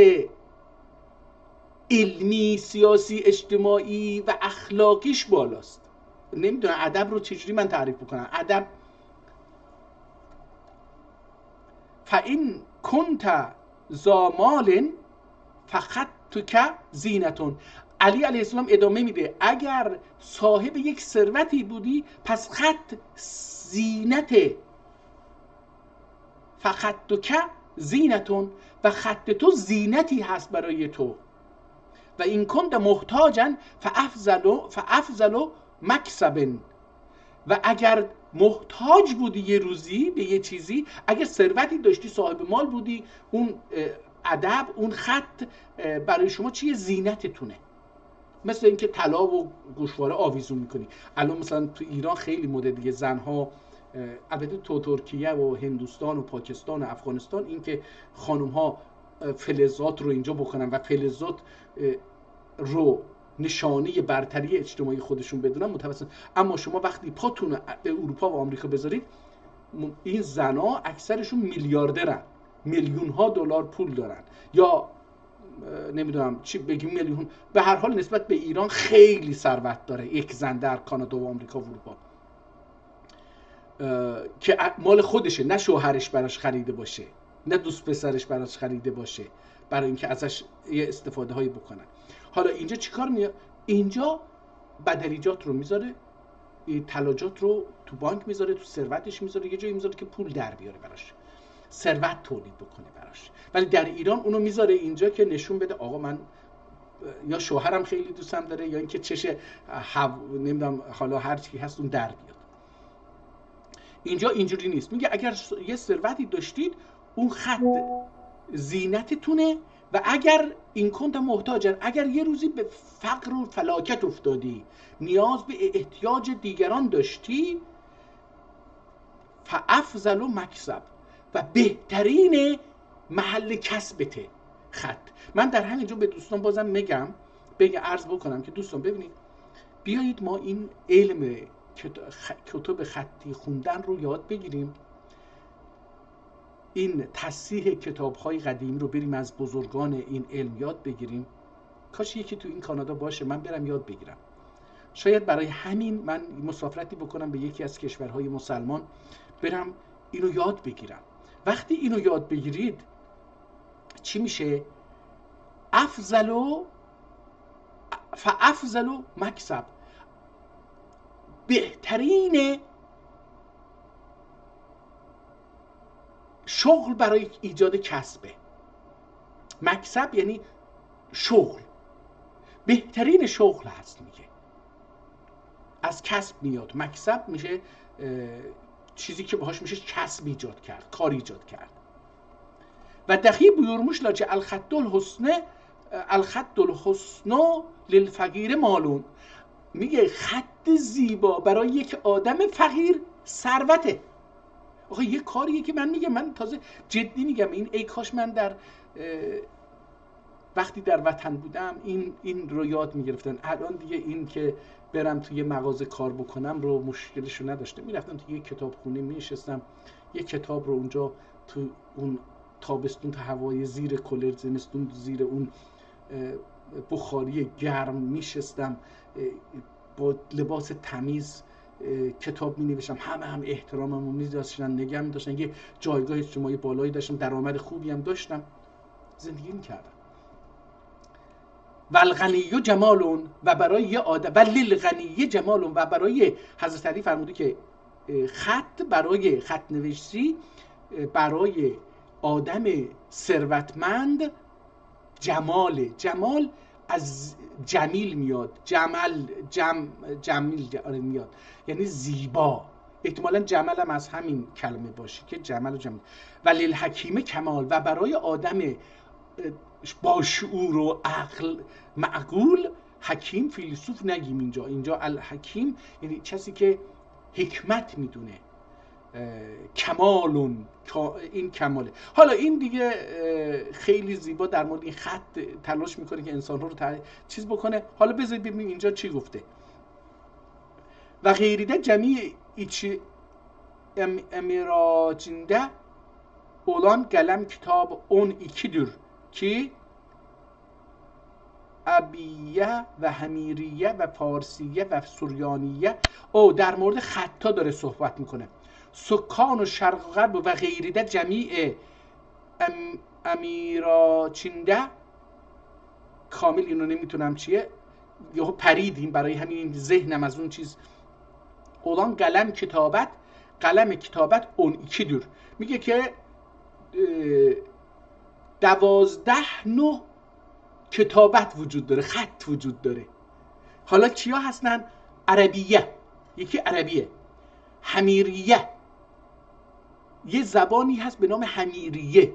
علمی، سیاسی، اجتماعی و اخلاقیش بالاست. نمیدونم ادب رو چجوری من تعریف بکنم. ادب فَإِن كُنْتَ ذَا مَالٍ فَخَطُّكَ زِینَةٌ. علی علیه السلام ادامه میده اگر صاحب یک ثروتی بودی پس خط زینت، فَخَطُّكَ زینتون، و خط تو زینتی هست برای تو. و این کنت محتاجن فافضل مکسب، و اگر محتاج بودی یه روزی به یه چیزی، اگر ثروتی داشتی، صاحب مال بودی، اون ادب، اون خط برای شما چیه؟ زینتتونه. مثل اینکه طلا و گوشواره آویزون میکنی. الان مثلا تو ایران خیلی مده دیگه، زنها، البته تو ترکیه و هندوستان و پاکستان و افغانستان، این که خانم ها فلزات رو اینجا بکنن و فلزات رو نشانه برتری اجتماعی خودشون بدونن متوسط. اما شما وقتی پاتون به اروپا و آمریکا بذارید، این زنا اکثرشون میلیاردرن، میلیون ها دلار پول دارن، یا نمیدونم چی بگیم میلیون، به هر حال نسبت به ایران خیلی ثروت داره یک زن در کانادا و آمریکا و اروپا، که مال خودشه، نه شوهرش براش خریده باشه، نه دوست پسرش براش خریده باشه، برای اینکه ازش یه استفاده هایی بکنن. حالا اینجا چیکار میاد؟ اینجا بدلیجات رو میذاره، طلاجات رو تو بانک میذاره، تو ثروتش میذاره، یه جایی میذاره که پول در بیاره براش، ثروت تولید بکنه براش. ولی در ایران اونو میذاره اینجا که نشون بده آقا من یا شوهرم خیلی دوستم داره، یا اینکه چشه نمیدونم حالا هر چی هست اون در بیاد. اینجا اینجوری نیست. میگه اگر یه ثروتی داشتید، اون خط زینتتونه و اگر این کنت محتاجن، اگر یه روزی به فقر و فلاکت افتادی، نیاز به احتیاج دیگران داشتی، فافضل مکسب، و بهترین محل کسبته خط. من در همینجا به دوستان بازم میگم، عرض بکنم که دوستان ببینید، بیایید ما این علم کتب خطی خوندن رو یاد بگیریم، این تصحیح کتاب‌های قدیمی رو بریم از بزرگان این علم یاد بگیریم. کاش یکی تو این کانادا باشه، من برم یاد بگیرم. شاید برای همین من مسافرتی بکنم به یکی از کشورهای مسلمان، برم اینو یاد بگیرم. وقتی اینو یاد بگیرید چی میشه؟ فافضل مکسب، بهترین شغل برای ایجاد کسبه. مکسب یعنی شغل، بهترین شغل هست. میگه از کسب میاد، مکسب میشه چیزی که باهاش میشه کسب ایجاد کرد، کار ایجاد کرد. و دقیق بیورموش لاجه الخط الحسن للفقیر مالون. میگه خط زیبا برای یک آدم فقیر ثروته. آخه یه کاریه که من تازه جدی میگم، این ای کاش من در وقتی در وطن بودم این رو یاد میگرفتن. الان دیگه این که برم توی یه مغازه کار بکنم رو مشکلشو نداشتم، میرفتم توی یه کتابخونه میشستم، یه کتاب رو اونجا تو اون تابستون تا هوای زیر کولر، زمستون زیر اون بخاری گرم میشستم، با لباس تمیز کتاب می نوشتم. همه هم احتراممو می‌داشتن، نگه می‌داشتن، یه جایگاه اجتماعی بالایی داشتم، درآمد خوبی هم داشتم، زندگی می‌کردم. والغنی جمالون، و برای یه آدم، وللغنی جمالون، و برای حضرت علی فرموده که برای خط نوشتی برای آدم ثروتمند جمال از جمیل میاد، جمیل میاد، یعنی زیبا. احتمالاً جمل هم از همین کلمه باشه که جمل و جمیل. ولی الحکیم کمال، و برای آدم با شعور و عقل معقول، حکیم فیلسوف نگیم اینجا الحکیم یعنی کسی که حکمت میدونه. کمالون، این کماله. حالا این دیگه خیلی زیبا در مورد این خط تلاش میکنه که انسان رو چیز بکنه. حالا بذارید ببینیم اینجا چی گفته. و غیریده جمیع ایچی امیراجنده اولان قلم کتاب اون ایکیدür کی عبیه و حمیریه و فارسیه و سوریانیه. او در مورد خطا داره صحبت میکنه. سکان و شرق و غرب و غیریده جمیع امیراچنده، کامل اینو نمیتونم چیه، یهو پریدیم برای همین ذهنم از اون چیز. اولان قلم کتابت اون ایکیدür. میگه که 12 نوع کتابت وجود داره، خط وجود داره. حالا کیا هستن؟ عربیه، یکی عربیه. حمیریه، یه زبانی هست به نام حمیریه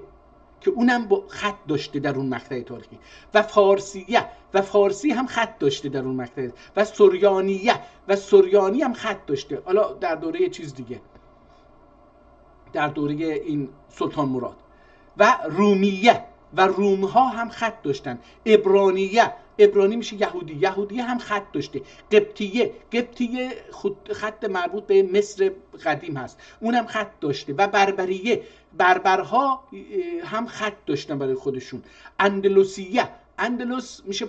که اونم با خط داشته در اون مقطع تاریخی. و فارسیه، و فارسی هم خط داشته در اون مقطع. و سوریانیه، و سوریانی هم خط داشته. حالا در دوره چیز دیگه، در دوره این سلطان مراد. و رومیه، و رومها هم خط داشتن. عبرانی میشه یهودی هم خط داشته. قبطیه خط مربوط به مصر قدیم هست، اونم خط داشته. و بربرها هم خط داشتن برای خودشون. اندلس میشه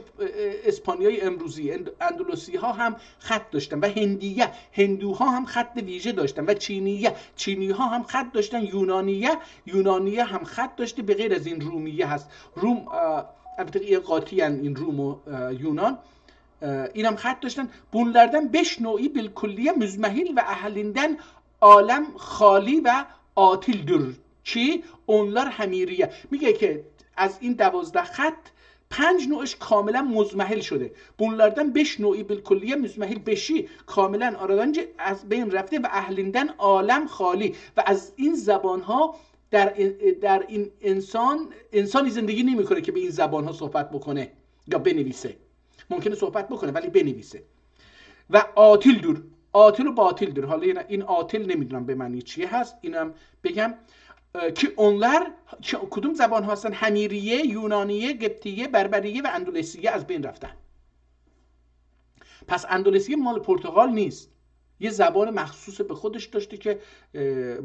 اسپانیای امروزی، اندلسی ها هم خط داشتن. و هندوها هم خط ویژه داشتن. و چینی ها هم خط داشتن. یونانیه هم خط داشته، به غیر از این رومیه هست. روم البته قاطی ان این روم و یونان، اینم خط داشتن. بونلردن بش نوعی بالکلیه مزمحیل و اهلیندن عالم خالی و آتیلدür کی اونلار حمیریه. میگه که از این 12 خط 5 نوعش کاملا مزمحل شده. بونلردن بش نوعی بالکلیه مزمحل بشی، کاملا آرادانج از بین رفته. و اهلیندن عالم خالی، و از این زبان ها در این انسانی زندگی نمیکنه که به این زبان ها صحبت بکنه یا بنویسه. ممکنه صحبت بکنه ولی بنویسه. و آتیل دور، آتیل و باطل دور. حالا این آتیل نمیدونم به معنی چیه هست، اینم بگم که اونlar کدوم زبان هستن؟ همیریه، یونانیه، قبطیه، بربریه و اندلسیه از بین رفتن. پس اندلسیه مال پرتغال نیست، یه زبان مخصوص به خودش داشته که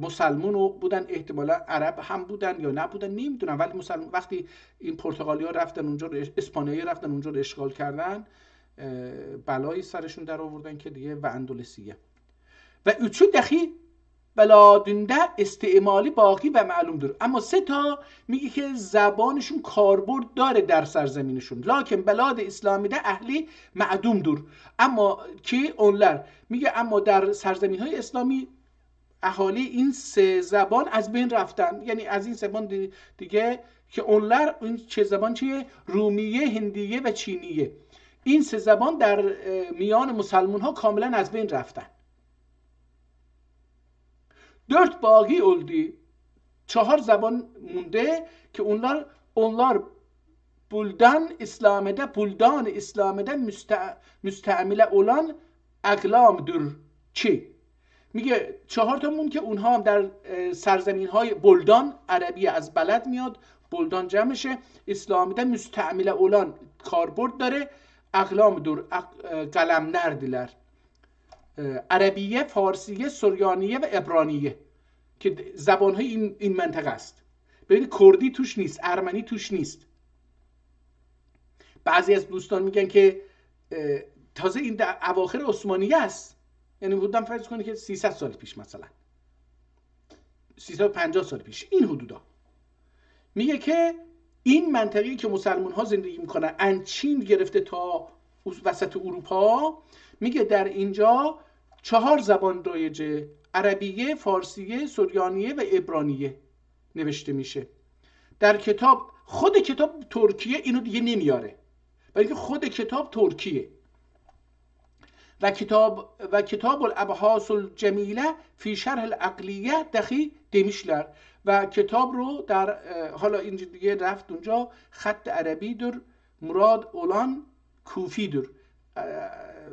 مسلمون بودن، احتمالا عرب هم بودن یا نبودن نمیدونم، ولی مسلمون وقتی این پرتغالی ها رفتن اونجا، اسپانیایی رفتن اونجا رو اشغال کردن، بلایی سرشون در آوردن که دیگه و اندلسیه. و üçü dahi بلادنده استعمالی باقی و معلوم داره. اما سه تا میگه که زبانشون کاربرد داره در سرزمینشون، لکن بلاد اسلامی ده اهلی معدوم دور. اما که اونلر میگه اما در سرزمین های اسلامی اهالی این سه زبان از بین رفتن. یعنی از این زبان دیگه که اونلر، این چه زبان چیه؟ رومیه، هندیه و چینیه. این سه زبان در میان مسلمان ها کاملا از بین رفتن. 4 باقی oldu. 4 زبان مونده که onlar buldan İslam'da müstemile olan اقلامdır چی؟ میگه 4 تا مون که اونها هم در سرزمین های بلدان، عربی از بلد میاد، بلدان جمعشه، اسلامی'de müstemile olan کاربرد داره، اقلامdır قلمدردیler. عربیه، فارسیه، سریانیه و عبرانیه که زبانهای این منطقه است. ببینید کردی توش نیست، ارمنی توش نیست. بعضی از دوستان میگن که تازه این در اواخر عثمانیه است، یعنی حدوداً فرض کنید که 300 سال پیش، مثلا 350 سال پیش، این حدودا. میگه که این منطقه‌ای که مسلمان ها زندگی میکنن، از چین گرفته تا وسط اروپا، میگه در اینجا 4 زبان رایجه: عربیه، فارسیه، سریانیه و عبرانیه نوشته میشه. در کتاب، خود کتاب ترکیه اینو دیگه نمیاره، بلکه خود کتاب ترکیه. و کتاب الابحاث الجمیله فی شرح العقلیه دخی demişler. و کتاب رو در حالا اینجا دیگه رفت اونجا، خط عربی در مراد اولان کوفی در.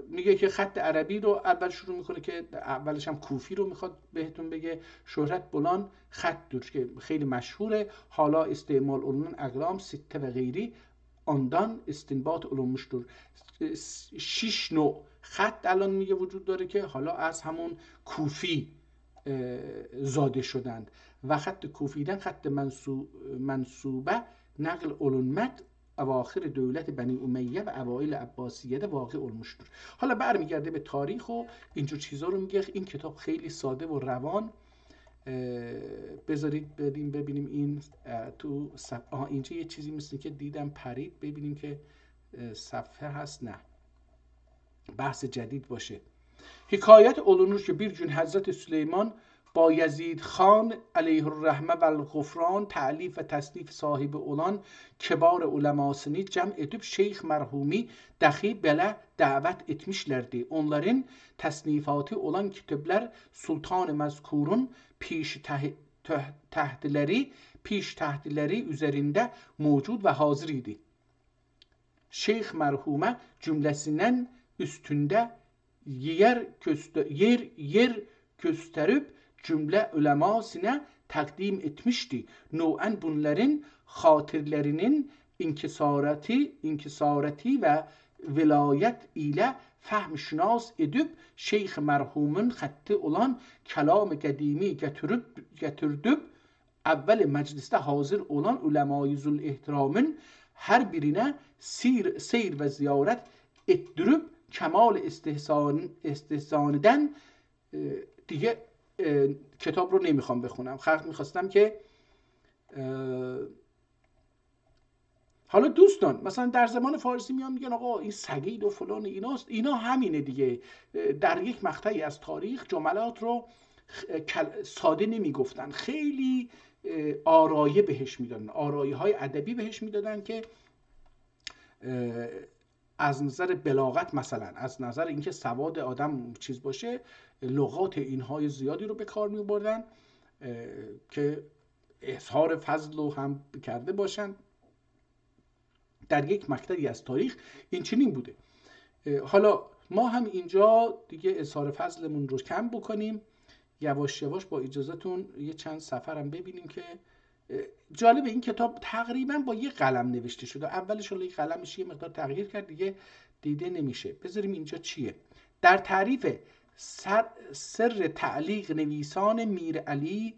میگه که خط عربی رو اول شروع میکنه که اولش هم کوفی رو میخواد بهتون بگه. شهرت بلان خط در که خیلی مشهوره. حالا استعمال علوم اقلام سته و غیری آندان استنباط علومش در. 6 نوع خط الان میگه وجود داره که حالا از همون کوفی زاده شدند. و خط کوفیدن خط منصوبه نقل علومت اواخر دولت بنی امیه و اوایل عباسیه واقع المشتر. حالا برمیگرده به تاریخ و اینجور چیزا رو میگه. این کتاب خیلی ساده و روان. بذارید ببینیم این تو اینجا یه چیزی مثل که دیدم پرید، ببینیم که صفحه هست. نه، بحث جدید باشه. حکایت اولونور که bir gün حضرت سلیمان با یزید خان علیه الرحمه و الغفران تعلیف و تصنیف صاحب اولان کبار ulemasını cem edip şeyh merhumi dahi bele davet etmişlerdi. Onların tasnifatı olan kitaplar Sultan-ı Mezkur'un piş tahtleri üzerinde mevcut ve hazır idi. Şeyh merhume cümlesinden üstünde yer gösterip cümle ulemasına takdim etmişti. Noen bunların hatırlarının inkisarati ve vilayet ile fahm şünas edip Şeyh merhumun hattı olan kelam-ı kadimi getirdip evvel mecliste hazır olan ulemayı zul ihtiramın her birine seyir ve ziyaret ettirip kemal استحسانیدن. دیگه کتاب رو نمیخوام بخونم. میخواستم که حالا دوستان مثلا در زمان فارسی میان میگن آقا این سگید و فلان ایناست، اینا همینه دیگه. در یک مقطعی از تاریخ جملات رو ساده نمیگفتن، خیلی آرایه بهش میدادن، آرایه های ادبی بهش میدادن که از نظر بلاغت، مثلا از نظر اینکه سواد آدم چیز باشه، لغات اینهای زیادی رو به کار می بردن که اظهار فضل رو هم کرده باشن. در یک مقطعی از تاریخ این چنین بوده. حالا ما هم اینجا دیگه اظهار فضلمون رو کم بکنیم، یواش یواش با اجازهتون یه چند سفرم ببینیم که جالب این کتاب تقریبا با یه قلم نوشته شده. اولش حالا قلمش یه مقدار تغییر کرد، دیگه دیده نمیشه. بذاریم اینجا چیه. در تعریف سر تعلیق نویسان میر علی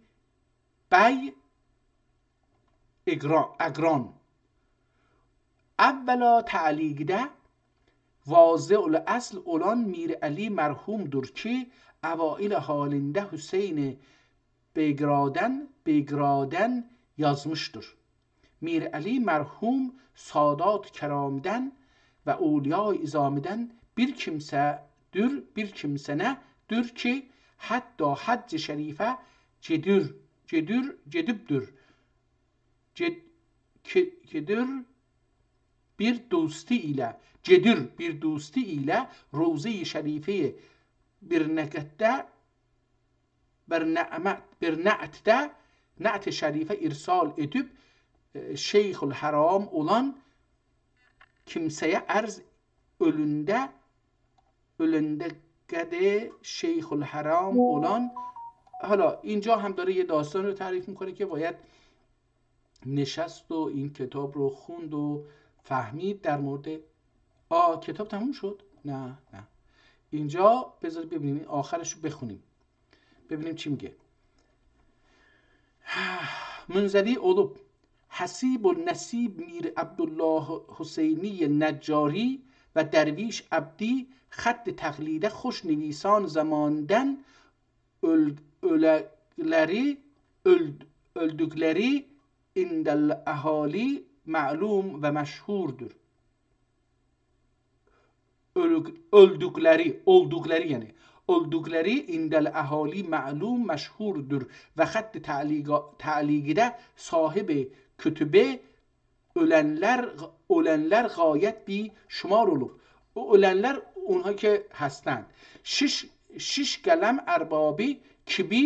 بی اگران اولا تعلیق ده واضع الاصل اولان میر علی مرحوم درکی اوائل halinde Hüseyin begraden yazmıştır. Mir Ali merhum Sadat Keram'den ve Evliya-i İzam'den bir kimsenedir ki hatta Hac-ı Şerife cedübdür. Bir dosti ile Roze-i Şerife bir na'at şerife irsal edip Şeyhül Haram olan kimseye arz ölünde gede Şeyhül Haram olan. حالا اینجا هم داره یه داستان رو تعریف میکنه که باید نشست و این کتاب رو خوند و فهمید در مورد کتاب تموم شد؟ نه اینجا بذارید ببینیم آخرش رو بخونیم ببینیم چی میگه. منزلی olup حسیب و نسیب میر عبدالله حسینی نجاری و درویش عبدی خط تقلیده خوش نویسان زماندن öldükleri indel ahali ma'lum ve meşhurdur. Öldükleri indel ahali ma'lum meşhurdur ve hattı ta'liğide sahibi kütübe ölenler gayet bir şumar olup. ölenler اونها که هستند شش قلم اربابی کبی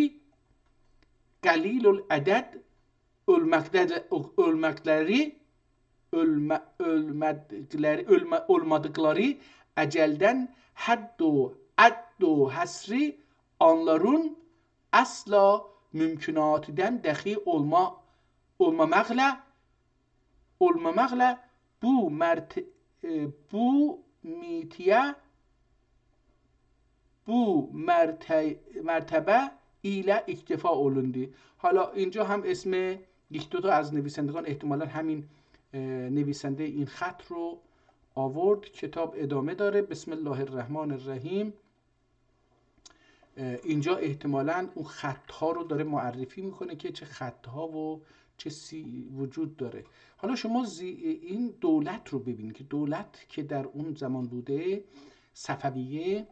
قلیل العدد olmadıkları ecelden haddu hasri onların asla mümkünatiden dahi olmamakla bu مرتبه ایله اکتفا olundu. حالا اینجا هم اسم یک دو تا از نویسندگان احتمالا همین نویسنده این خط رو آورد. کتاب ادامه داره. بسم الله الرحمن الرحیم. اینجا احتمالا اون خطها رو داره معرفی میکنه که چه خطها و چه وجود داره. حالا شما این دولت رو ببینید که دولت که در اون زمان بوده صفویه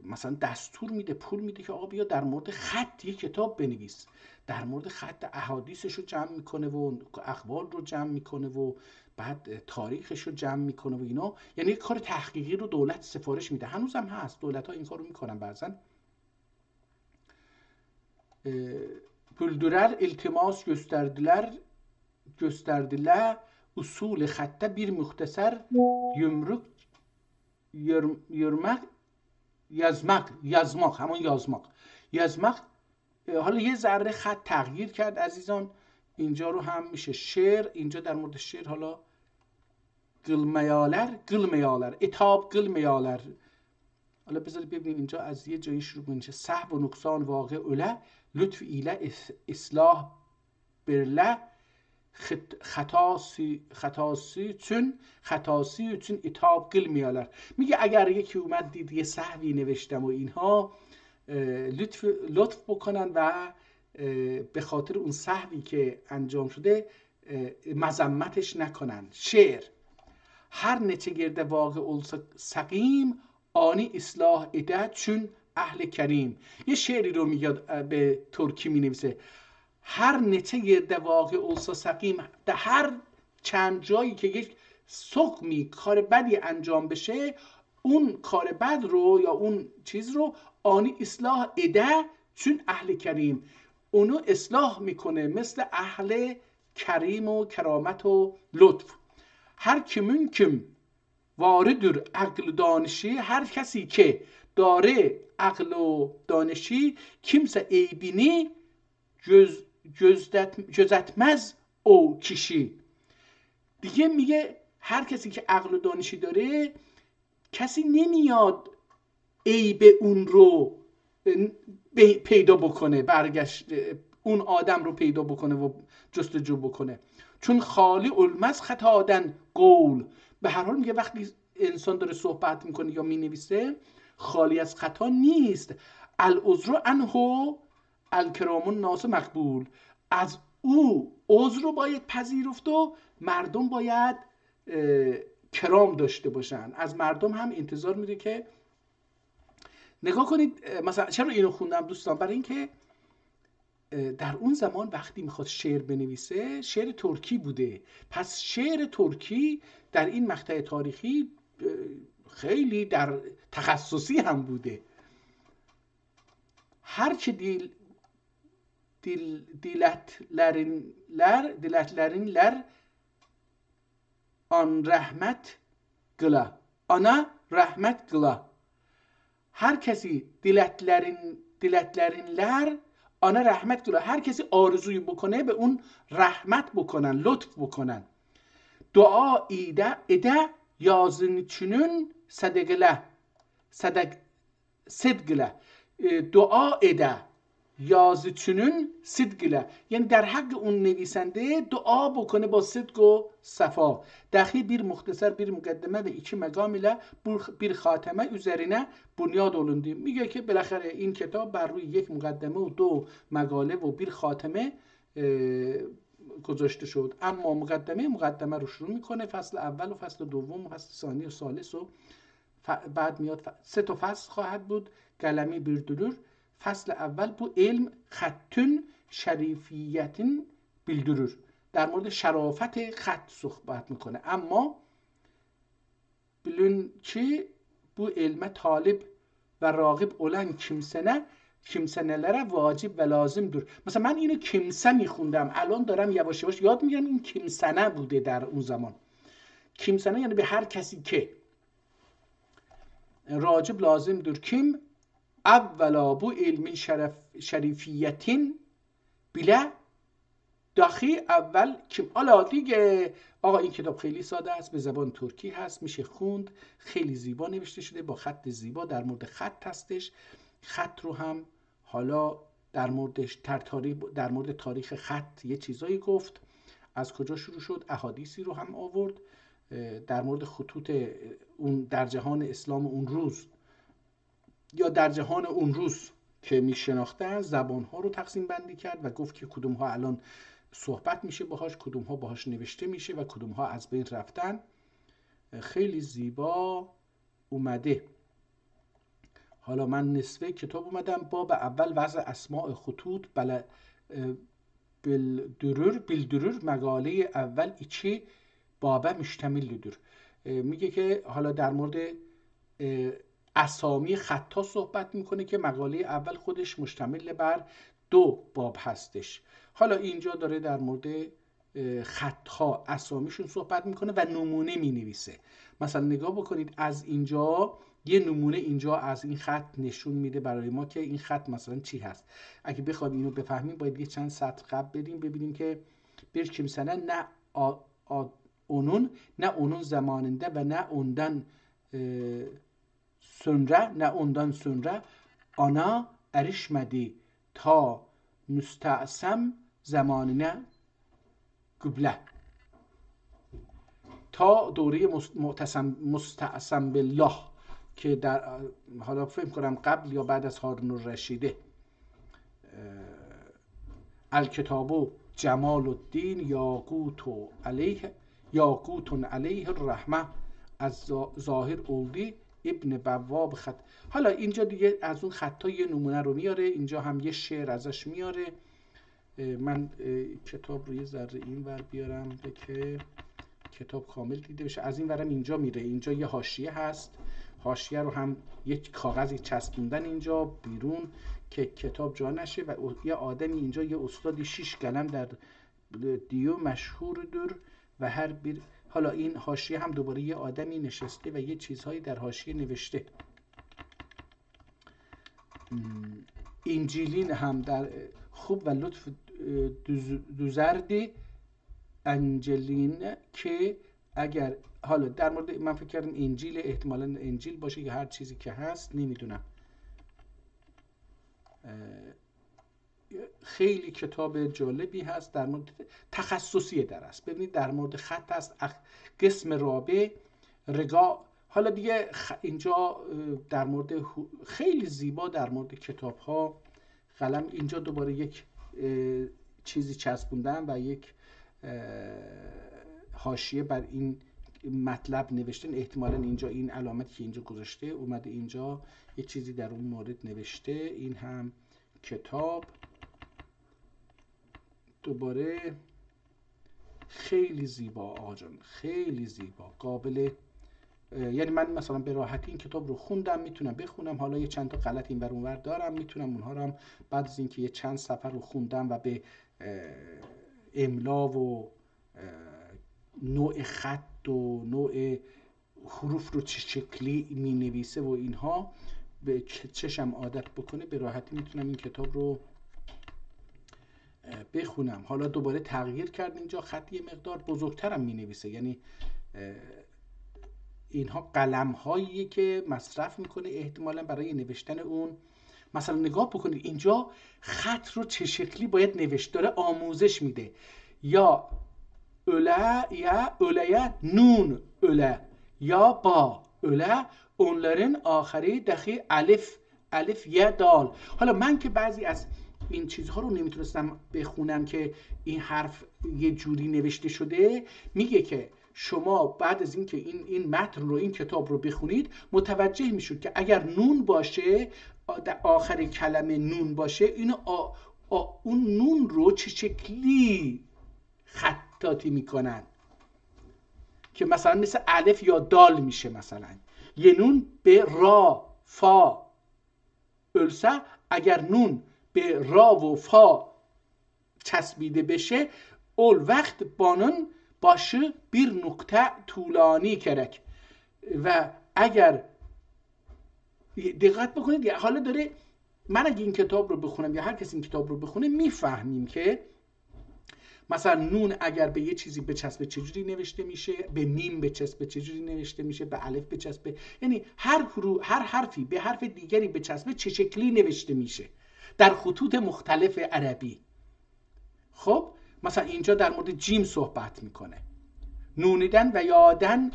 مثلا دستور میده، پول میده که آقا بیا در مورد خط یک کتاب بنویس، در مورد خط احادیثش رو جمع میکنه و اقوال رو جمع میکنه و بعد تاریخش رو جمع میکنه و اینا. یعنی یک کار تحقیقی رو دولت سفارش میده. هنوز هم هست، دولت ها این کار رو میکنن. بعضا بلدرر التماس gösterdiler usul خطه bir muhtasar yazmak همون yazmak. حالا یه ذره خط تغییر کرد عزیزان. اینجا رو هم میشه شعر. اینجا در مورد شعر حالا قلمیاlar اتاب قلمیاlar. حالا بذارید ببینیم اینجا از یه جایی شروع میشه. سهو و نقصان واقع اوله لطف ایله اصلاح برله خطاسی چون اتاب قلمیاlar. میگه اگر یکی اومد دید یه سهوی نوشتم و اینها لطف بکنن و به خاطر اون سهوی که انجام شده مذمتش نکنن. شعر هر نچه گرده واقع olsa سقیم آنی اصلاح اده چون اهل کریم. یه شعری رو میاد به ترکی می نویسه. هر نچه گرده واقع olsa سقیم، در هر چند جایی که یک سقمی کار بدی انجام بشه اون کار بد رو یا اون چیز رو آنی اصلاح اده چون اهل کریم اونو اصلاح میکنه، مثل اهل کریم و کرامت و لطف. هر کی ممکن واردر عقل و دانشی، هر کسی که داره عقل و دانشی، kimse eybini gözetmez او کشی. دیگه میگه هر کسی که عقل و دانشی داره، کسی نمیاد عیب اون رو پیدا بکنه، برگشت اون آدم رو پیدا بکنه و جستجو بکنه. چون خالی علمز خطادن قول. به هر حال میگه وقتی انسان داره صحبت میکنه یا مینویسه، خالی از خطا نیست. العذر عنه الکرام الناس مقبول. از او عذر رو باید پذیرفت و مردم باید کرام داشته باشن. از مردم هم انتظار میره که نگاه کنید. مثلا چرا اینو خوندم دوستان؟ برای اینکه در اون زمان وقتی میخواد شعر بنویسه، شعر ترکی بوده. پس شعر ترکی در این مقطع تاریخی خیلی در تخصصی هم بوده. هر که diletlərinlər an rəhmət qıla, ana rəhmət qıla. Her kesi diletlerinler ana rahmet qıla. Her kesi arzuyu بکنه به اون رحمت بکنن، لطف بکنن. دعا edə yazınçının sədəqələ, صدقله. دعا edə yazıçının صدقله، یعنی در حق اون نویسنده دعا بکنه با صدق و صفا. Dahi bir muhtasar bir mukaddeme ve iki meqam ile bir خاتمه üzerine bunyad olundu. میگه که بالاخره این کتاب بر روی یک مقدمه و دو مقاله و bir خاتمه گذاشته شد. اما مقدمه رو شروع میکنه، فصل اول و فصل دوم و فصل ثانی و ثالث و بعد میاد 3 تا فصل خواهد بود. قلمی بردülür. فصل اول bu علم خطün şerifiyetin bildirir. در مورد شرافت خط صحبت میکنه. اما bilin ki bu علم talip و راغب olan kimselere vacib ve lazımdır. مثلا من اینو kimse میخوندم، الان دارم یواش یواش یاد میگیرم این kimsene بوده در اون زمان. kimsene یعنی به هر کسی که راجب لازمdır. kim اولا bu علmin şerifiyetin bile داخی اول کیم. حالا دیگه آقا این کتاب خیلی ساده است، به زبان ترکی هست، میشه خوند، خیلی زیبا نوشته شده با خط زیبا. در مورد خط هستش. خط رو هم حالا در مورد تاریخ خط یه چیزایی گفت، از کجا شروع شد، احادیثی رو هم آورد در مورد خطوط اون در جهان اسلام اون روز یا در جهان اون روز که میشناختن، زبانها رو تقسیم بندی کرد و گفت که کدوم ها الان صحبت میشه باهاش، کدوم ها باهاش نوشته میشه و کدوم ها از بین رفتن. خیلی زیبا اومده. حالا من نصفه کتاب اومدم. باب اول وضع اسماء خطوط bildirir. مقاله اول ایچی بابه مشتملdir. میگه که حالا در مورد اسامی خطا صحبت میکنه که مقاله اول خودش مشتمل بر 2 باب هستش. حالا اینجا داره در مورد خطها اسامیشون صحبت میکنه و نمونه مینویسه. مثلا نگاه بکنید، از اینجا یه نمونه اینجا از این خط نشون میده برای ما که این خط مثلا چی هست. اگه بخوایم اینو بفهمیم باید یه چند سطر قبل بریم ببینیم که bir kimsenin ne onun zamanında ve ne ondan sonra ana erişmedi ta müstesem zamanına قبله. تا دوره مستعصم بالله که در حالا فهم کنم قبل یا بعد از هارون الرشیده. الکتاب جمال الدین یاقوت علیه الرحمه از ظاهر اولدی ابن بواب خط. حالا اینجا دیگه از اون خطا یه نمونه رو میاره، اینجا هم یه شعر ازش میاره. من کتاب رو یه ذره این ور بیارم که کتاب کامل دیده بشه. از این ورم اینجا میره، اینجا یه حاشیه هست حاشیه رو هم یک کاغذی چسبوندن اینجا بیرون که کتاب جا نشه و یه آدمی اینجا، یه استادی 6 قلم در دیو مشهور دور و هر بیر. حالا این حاشیه هم دوباره یه آدمی نشسته و یه چیزهایی در حاشیه نوشته. انجیلین هم در خوب و لطف دوزردی انجلین که اگر حالا در مورد، من فکر کردم انجیل، احتمالاً انجیل باشه یا هر چیزی که هست نمیدونم. خیلی کتاب جالبی هست در مورد تخصصی درس. ببینید در مورد خط هست، قسم رابع رگا. حالا دیگه اینجا در مورد خیلی زیبا در مورد کتاب ها قلم اینجا دوباره یک چیزی چسبوندن و یک حاشیه بر این مطلب نوشتن. احتمالاً اینجا این علامتی که اینجا گذاشته اومده اینجا یه چیزی در اون مورد نوشته. این هم کتاب دوباره خیلی زیبا آقا جان، خیلی زیبا، قابل، یعنی من مثلا به راحتی این کتاب رو خوندم، میتونم بخونم. حالا یه چند تا غلط این ور اون ور دارم، میتونم اونها رو هم بعد از اینکه یه چند صفحه رو خوندم و به املا و نوع خط و نوع حروف رو چه شکلی می نویسه و اینها به چشم عادت بکنه، به راحتی میتونم این کتاب رو بخونم. حالا دوباره تغییر کرد، اینجا خط یه مقدار بزرگترم می نویسه، یعنی اینها قلم هایی که مصرف میکنه احتمالاً برای نوشتن اون. مثلا نگاه بکنید اینجا خط رو چه شکلی باید نوشت، داره آموزش میده. یا öyle ya öyle nun öyle یا با öyle onların آخری دخی الف یا دال. حالا من که بعضی از این چیزها رو نمیتونستم بخونم که این حرف یه جوری نوشته شده، میگه که شما بعد از اینکه این متن رو، این کتاب رو بخونید متوجه میشید که اگر نون باشه، در آخر کلمه نون باشه، اینو اون نون رو چه شکلی خطاطی میکنن که مثلا مثل الف یا دال میشه. مثلا یه نون به را فا ölse، اگر نون به را و فا چسبیده بشه، اول وقت بانون باشه bir نقطه طولانی کرک. و اگر دقت بکنید، حالا داره، من اگه این کتاب رو بخونم یا هر کسی این کتاب رو بخونه میفهمیم که مثلا نون اگر به یه چیزی بچسبه چجوری نوشته میشه، به میم بچسبه چجوری نوشته میشه، به الف بچسبه، یعنی هر حرفی به حرف دیگری بچسبه چه شکلی نوشته میشه در خطوط مختلف عربی. خب مثلا اینجا در مورد جیم صحبت میکنه، نونیدن و یادن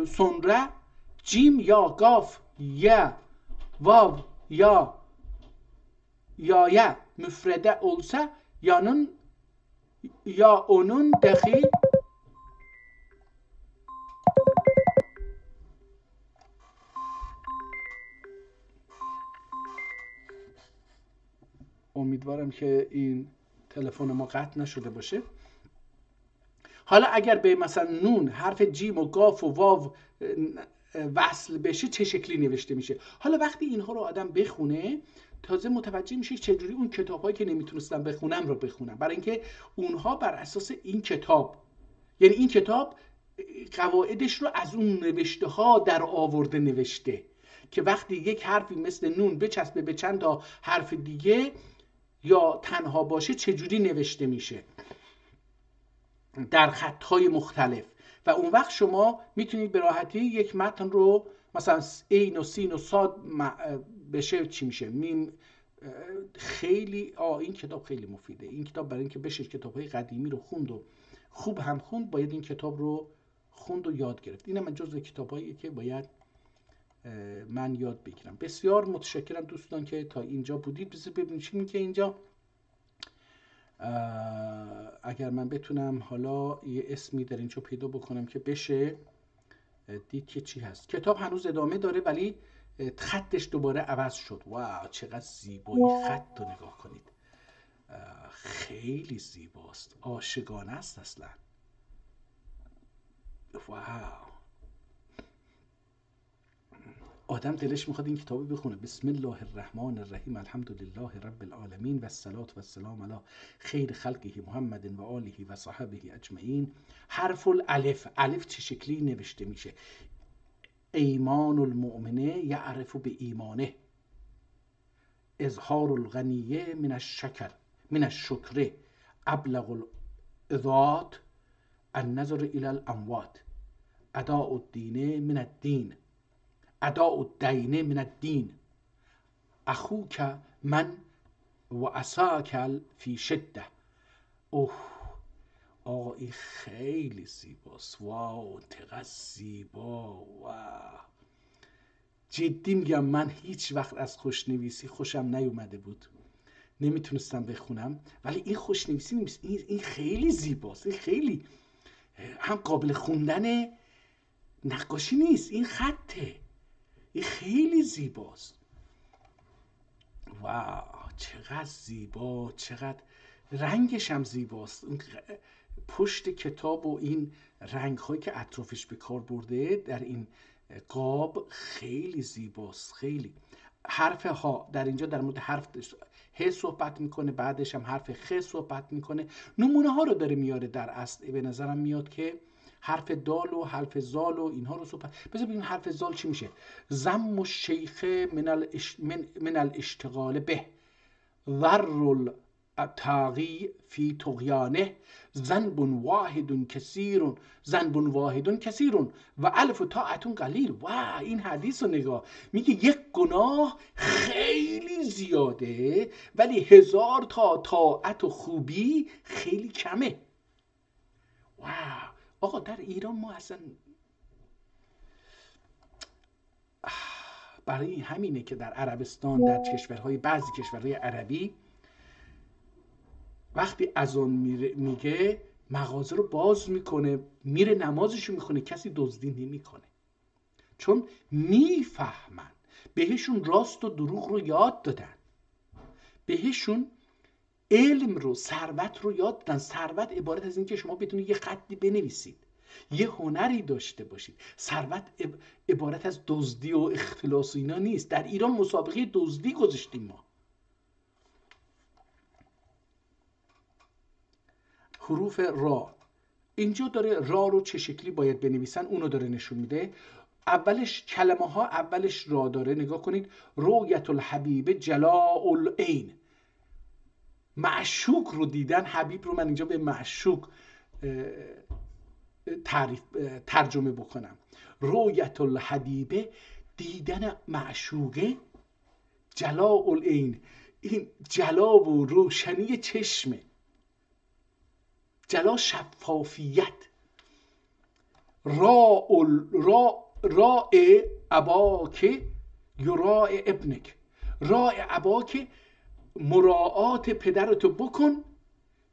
سنره جیم یا گاف یا واو یا müfrede olsa یا onun dahi امیدوارم که این تلفن ما قطع نشده باشه. حالا اگر به مثلا نون حرف جیم و گاف و واو وصل بشه چه شکلی نوشته میشه. حالا وقتی اینها رو آدم بخونه تازه متوجه میشه چجوری اون کتابایی که نمیتونستم بخونم رو بخونم، برای اینکه اونها بر اساس این کتاب، یعنی این کتاب قواعدش رو از اون نوشته ها در آورده نوشته که وقتی یک حرفی مثل نون بچسبه به چند تا حرف دیگه یا تنها باشه چجوری نوشته میشه در خطهای مختلف. و اون وقت شما میتونید به راحتی یک متن رو مثلا عین و سین و صاد بشه چی میشه میم. خیلی این کتاب خیلی مفیده. این کتاب برای اینکه بشه کتاب‌های قدیمی رو خوند و خوب هم خوند، باید این کتاب رو خوند و یاد گرفت. اینم من جزو کتاباییه که باید من یاد بگیرم. بسیار متشکرم دوستان که تا اینجا بودید. بذار ببینیم که اینجا اگر من بتونم حالا یه اسمی در اینجا پیدا بکنم که بشه دید که چی هست. کتاب هنوز ادامه داره ولی خطش دوباره عوض شد. واو چقدر زیبایی خط رو نگاه کنید، خیلی زیباست، عاشقانه است اصلا. واو آدم دلش میخواد این کتابو بخونه. بسم الله الرحمن الرحیم، الحمد لله رب العالمین و الصلاة و السلام علی خیر خلقه محمد و آله و صحبه اجمعین. حرف الالف، الف چه شکلی نوشته میشه؟ ایمان المؤمنه یعرف به ایمانه، اظهار الغنیه من الشکر من الشکر، ابلغ الاذات النظر الى الاموات، اداء الدین من الدین، اداء الدین من الدین، اخوک من و عصاک فی شده. اوه آقا این خیلی زیباست. واو چقدر زیبا. واو جدی میگم، من هیچ وقت از خوشنویسی خوشم نیومده بود، نمیتونستم بخونم، ولی این خوشنویسی نیست. این خیلی زیباست. این خیلی هم قابل خوندن نقاشی نیست، این خطه. این خیلی زیباست. واو چقدر زیبا، چقدر رنگش هم زیباست. اون پشت کتاب و این رنگ هایی که اطرافش به کار برده در این قاب خیلی زیباست. خیلی حرف ها در اینجا در مورد حرف ه صحبت میکنه، بعدش هم حرف خ صحبت میکنه. نمونه ها رو داره میاره. در اصل به نظرم میاد که حرف دال و حرف زال و اینها رو صحبت. بذار ببینیم حرف زال چی میشه. ضم الشیخ من الاشتغال به، ذر التاغی فی طغیانه، ذنب واحد کثیر، ذنب واحد کثیر و الف طاعت قلیل. و این حدیث رو نگاه، میگه یک گناه خیلی زیاده ولی 1000 تا طاعت و خوبی خیلی کمه. واو آقا در ایران ما اصلا برای همینه که در عربستان، در کشورهای بعضی کشورهای عربی وقتی اذان میگه مغازه رو باز میکنه، میره نمازشو میخونه، کسی دزدی نمیکنه، چون میفهمن. بهشون راست و دروغ رو یاد دادن، بهشون علم رو، ثروت رو یاد دادن. ثروت عبارت از این که شما بتونید یه خطی بنویسید، یه هنری داشته باشید. ثروت عبارت از دزدی و اختلاس و اینا نیست. در ایران مسابقه دزدی گذاشتیم ما. حروف را، اینجا داره را رو چه شکلی باید بنویسن اونو داره نشون میده. اولش کلمه ها اولش را داره. نگاه کنید. رؤیت الحبیب جلاء العین، معشوق رو دیدن. حبیب رو من اینجا به معشوق ترجمه بکنم. رؤیت الحبیب، دیدن معشوقه، جلاء العین، این جلا و روشنی چشمه، جلا شفافیت. راء اباک یراء ابنک، راء اباک مراعات پدرتو بکن،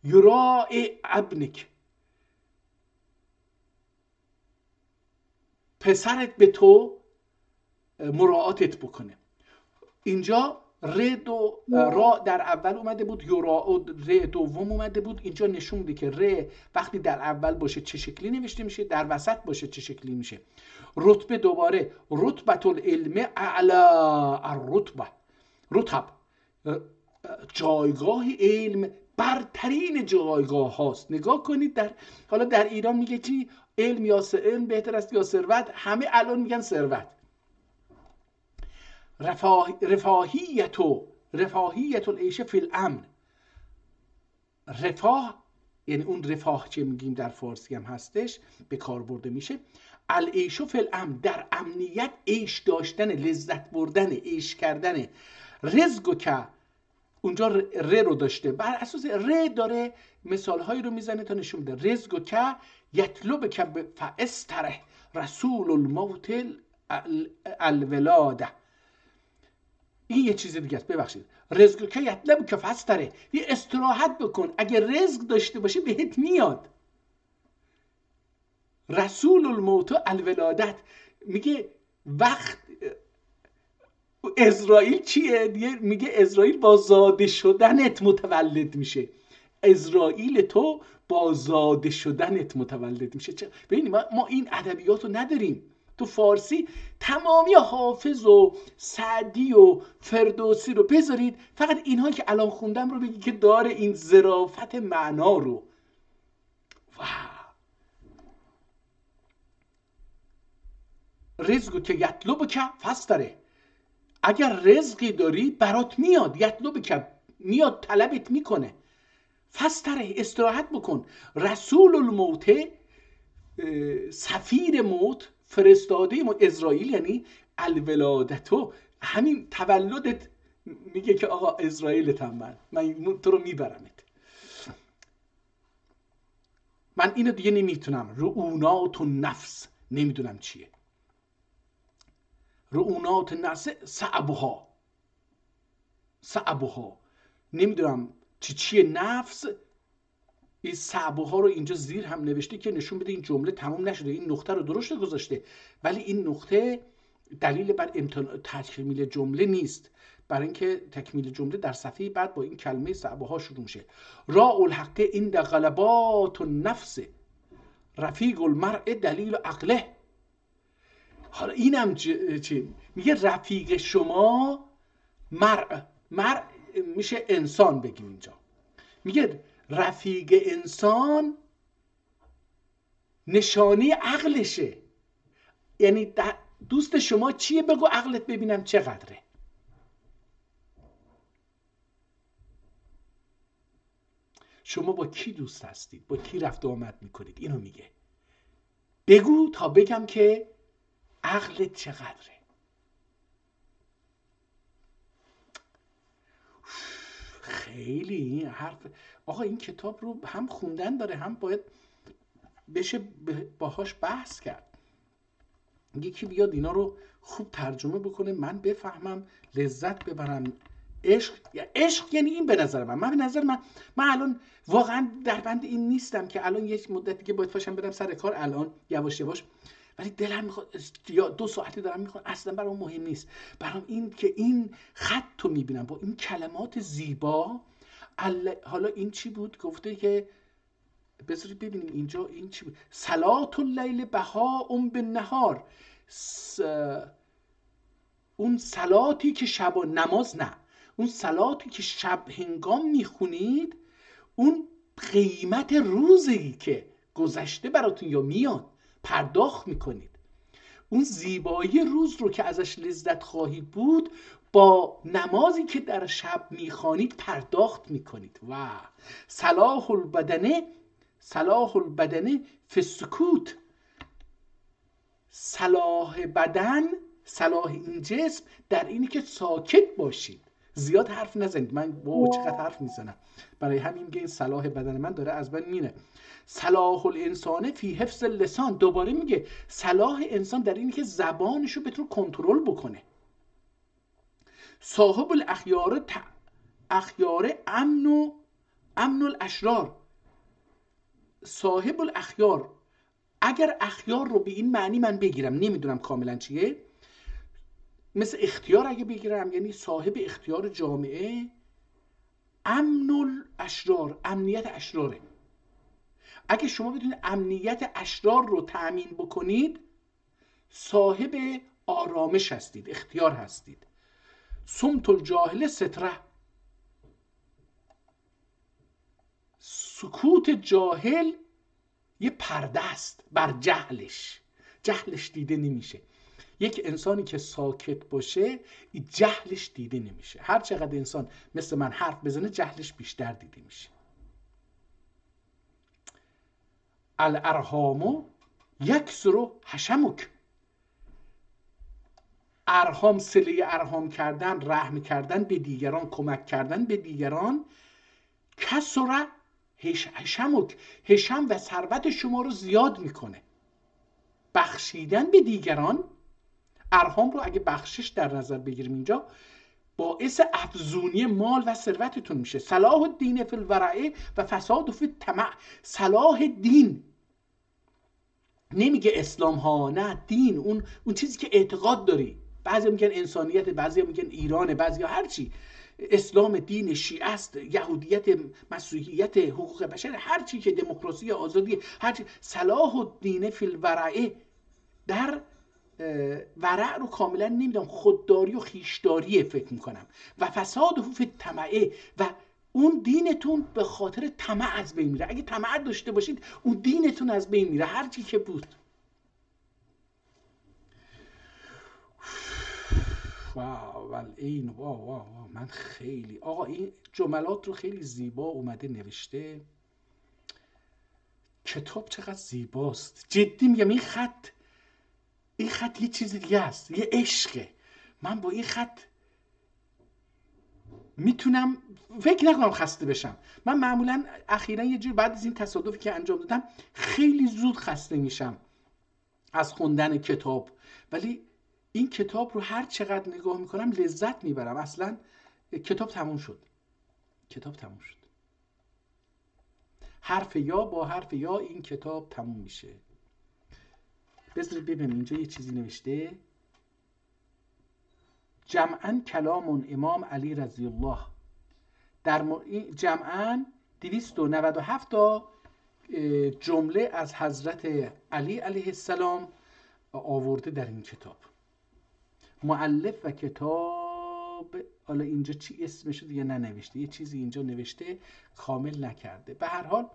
یراء ابنک پسرت به تو مراعاتت بکنه. اینجا را در اول اومده بود، یراء ر دوم اومده بود. اینجا نشون میده که ر وقتی در اول باشه چه شکلی نوشته میشه، در وسط باشه چه شکلی میشه. رتبه دوباره رتبت العلم اعلی الرتبه، رتب جایگاه علم برترین جایگاه هاست. نگاه کنید حالا در ایران میگه چی؟ علم یا علم بهتر است یا ثروت؟ همه الان میگن ثروت. رفاهیت العیش فی الامن، رفاه یعنی اون رفاه که میگیم در فارسی هم هستش به کار برده میشه. العیش فی الامن، در امنیت عیش داشتن، لذت بردن، عیش کردن. رزقو که اونجا ر رو داشته، بر اساس ر داره مثال هایی رو میزنه تا نشون بده. رزقو که یطلب که فاستره رسول الموت الولاده. این یه چیز دیگه است، ببخشید. رزق که یطلب که فاستره، یه استراحت بکن، اگه رزق داشته باشه بهت میاد. رسول الموت الولادت، میگه وقت اسرائیل چیه؟ میگه اسرائیل با زاده شدنت متولد میشه. اسرائیل تو با زاده شدنت متولد میشه. ببینید ما این ادبیات رو نداریم. تو فارسی تمامی حافظ و سعدی و فردوسی رو بذارید، فقط اینها که الان خوندم رو بگید که داره این ظرافت معنا رو. رزقو که یطلب که فستره، اگر رزقی داری برات میاد، یطلب که میاد طلبت میکنه، فستره استراحت بکن. رسول الموت، سفیر موت، فرستاده موت، اسرائیل یعنی الولادتو، همین تولدت میگه که آقا اسرائیلتم، من تو رو میبرمت. من اینو دیگه نمیتونم. رعونات النفس نمیدونم چیه. رعونات النفس صعبها نمیدونم چیه نفس. این صعبها رو اینجا زیر هم نوشته که نشون بده این جمله تمام نشده. این نقطه رو درست گذاشته ولی این نقطه دلیل بر تکمیل جمله نیست، برای اینکه تکمیل جمله در صفحه بعد با این کلمه صعبها شروع میشه. راء الحق عند غلبات النفس، رفیق المرء دلیل عقله. حالا اینم چی میگه؟ رفیق شما مرء میشه انسان بگیم اینجا. میگه رفیق انسان نشانه عقلشه، یعنی دوست شما چیه؟ بگو عقلت ببینم چقدره. شما با کی دوست هستید؟ با کی رفت و آمد میکنید؟ اینو میگه بگو تا بگم که عقلت چقدره. خیلی این حرف آقا، این کتاب رو هم خوندن داره، هم باید بشه باهاش بحث کرد. یکی بیاد اینا رو خوب ترجمه بکنه، من بفهمم، لذت ببرم. عشق یعنی این. به نظر من الان واقعا در بند این نیستم که الان یک مدتی که باید پاشم برم سر کار الان یواش یواش، ولی دلم میخواد یا 2 ساعتی دارم میخوام، اصلا برام مهم نیست. برام این که این خط رو میبینم با این کلمات زیبا. حالا این چی بود؟ گفته که بذارید ببینیم اینجا این چی بود. صلات اللیل بهاء بالنهار، اون صلاتی که شب و نماز نه، اون صلاتی که شب هنگام میخونید، اون قیمت روزی که گذشته براتون یا میاد پرداخت میکنید. اون زیبایی روز رو که ازش لذت خواهید بود با نمازی که در شب میخوانید پرداخت میکنید. و صلاح البدن فی السکوت، صلاح بدن، صلاح این جسم در اینی که ساکت باشید، زیاد حرف نزنید. من با چقدر حرف میزنم، برای همین میگه این صلاح بدن من داره از بین میره. صلاح الانسان فی حفظ اللسان، دوباره میگه صلاح انسان در اینی که زبانش رو بتونه کنترل بکنه. صاحب الاخیار امن الاشرار، صاحب الاخیار، اگر اخیار رو به این معنی من بگیرم، نمیدونم کاملا چیه، مثل اختیار اگه بگیرم یعنی صاحب اختیار جامعه، امن الاشرار، امنیت اشراره. اگه شما بدونید امنیت اشرار رو تأمین بکنید، صاحب آرامش هستید، اختیار هستید. صمت الجاهل ستره، سکوت جاهل یه پرده است بر جهلش دیده نمیشه. یک انسانی که ساکت باشه جهلش دیده نمیشه. هر چقدر انسان مثل من حرف بزنه جهلش بیشتر دیده میشه. الارحام یکسر حشمک، ارحام، صله ارحام کردن، رحم کردن به دیگران، کمک کردن به دیگران، کسر حشمک، حشم و ثروت شما رو زیاد میکنه. بخشیدن به دیگران، ارحام رو اگه بخشش در نظر بگیریم اینجا، باعث افزونی مال و ثروتتون میشه. صلاح الدین فی الورع و فساد فی الطمع، صلاح دین نمیگه اسلام ها، نه دین، اون چیزی که اعتقاد داری. بعضی میگن انسانیت، بعضی میگن ایرانه، بعضی هر چی، اسلام دین شیعه است، یهودیت، مسیحیت، حقوق بشر، هر چی که دموکراسی، آزادی، هر چی. صلاح الدین فی الورع، در ورع رو کاملا نمیدونم، خودداری و خیشداری فکر میکنم. و فساد فی الطمع، و اون دینتون به خاطر طمع از بین میره. اگه طمع داشته باشید اون دینتون از بین میره، هر چی که بود. واو والعین واو واو واو. من خیلی آقا این جملات رو خیلی زیبا اومده نوشته. کتاب چقدر زیباست، جدی میگم. این خط یه چیز دیگه است، یه عشقه. من با این خط میتونم فکر نکنم خسته بشم. من معمولا اخیرا یه جور بعد از این تصادفی که انجام دادم خیلی زود خسته میشم از خوندن کتاب، ولی این کتاب رو هر چقدر نگاه میکنم لذت میبرم. اصلا کتاب تموم شد. کتاب تموم شد. حرف یا با حرف یا این کتاب تموم میشه. بذارید ببینیم اینجا یه چیزی نوشته. جمعاً کلام امام علی رضی الله. در جمعاً 297 تا جمله از حضرت علی علیه السلام آورده در این کتاب. مؤلف و کتاب، حالا اینجا چی اسمشو دیگه ننوشته، یه چیزی اینجا نوشته کامل نکرده. به هر حال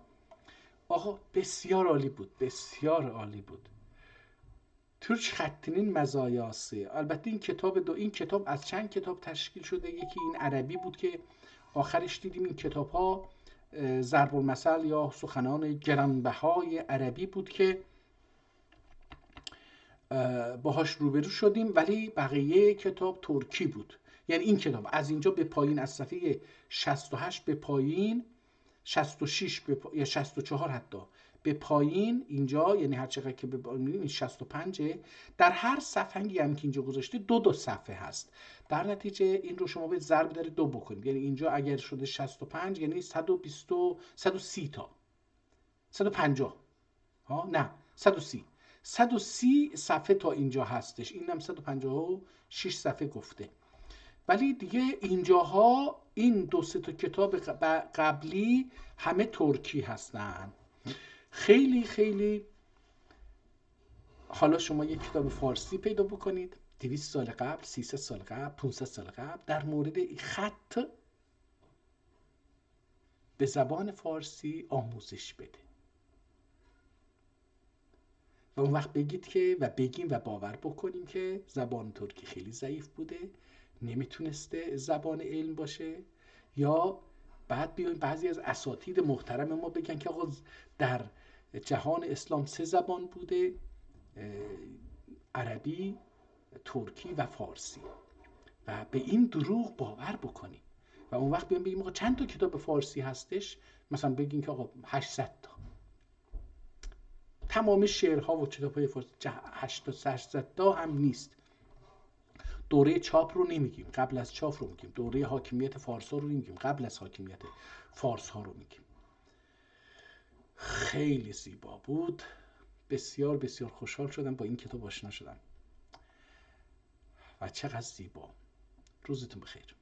آقا بسیار عالی بود، بسیار عالی بود. ترک خطینین مزایاسی. البته این کتاب از چند کتاب تشکیل شده. یکی این عربی بود که آخرش دیدیم این کتاب ها ضرب المثل یا سخنان گرانبهای عربی بود که باهاش روبرو شدیم، ولی بقیه کتاب ترکی بود. یعنی این کتاب از اینجا به پایین، از صفحه 68 به پایین، 66 یا 64 حتی به پایین اینجا، یعنی هر چقدر که به پایین 65 در هر صفحه‌ای هم که اینجا گذاشته دو صفحه هست. در نتیجه این رو شما به ضرب در 2 بکنید. یعنی اینجا اگر شده 65 یعنی 130 تا 150 ها نه 130 صفحه تا اینجا هستش. اینم 156 صفحه گفته. ولی دیگه اینجاها این 2-3 تا کتاب قبلی همه ترکی هستن. خیلی خیلی حالا شما یک کتاب فارسی پیدا بکنید 200 سال قبل، 300 سال قبل، 500 سال قبل در مورد خط به زبان فارسی آموزش بده و اون وقت بگید که و بگیم و باور بکنیم که زبان ترکی خیلی ضعیف بوده، نمیتونسته زبان علم باشه. یا بعد بیایم بعضی از اساتید محترم ما بگن که آقا در جهان اسلام 3 زبان بوده، عربی، ترکی و فارسی، و به این دروغ باور بکنیم و اون وقت بیایم بگیم آقا چند تا کتاب فارسی هستش، مثلا بگیم که آقا 800 تا. تمام شعرها و کتاب‌های فارسی 800 تا هم نیست. دوره چاپ رو نمیگیم، قبل از چاپ رو میگیم. دوره حاکمیت فارس‌ها رو نمیگیم، قبل از حاکمیت فارس‌ها رو میگیم. خیلی زیبا بود. بسیار بسیار خوشحال شدم با این کتاب آشنا شدم و چقدر زیبا. روزتون بخیر.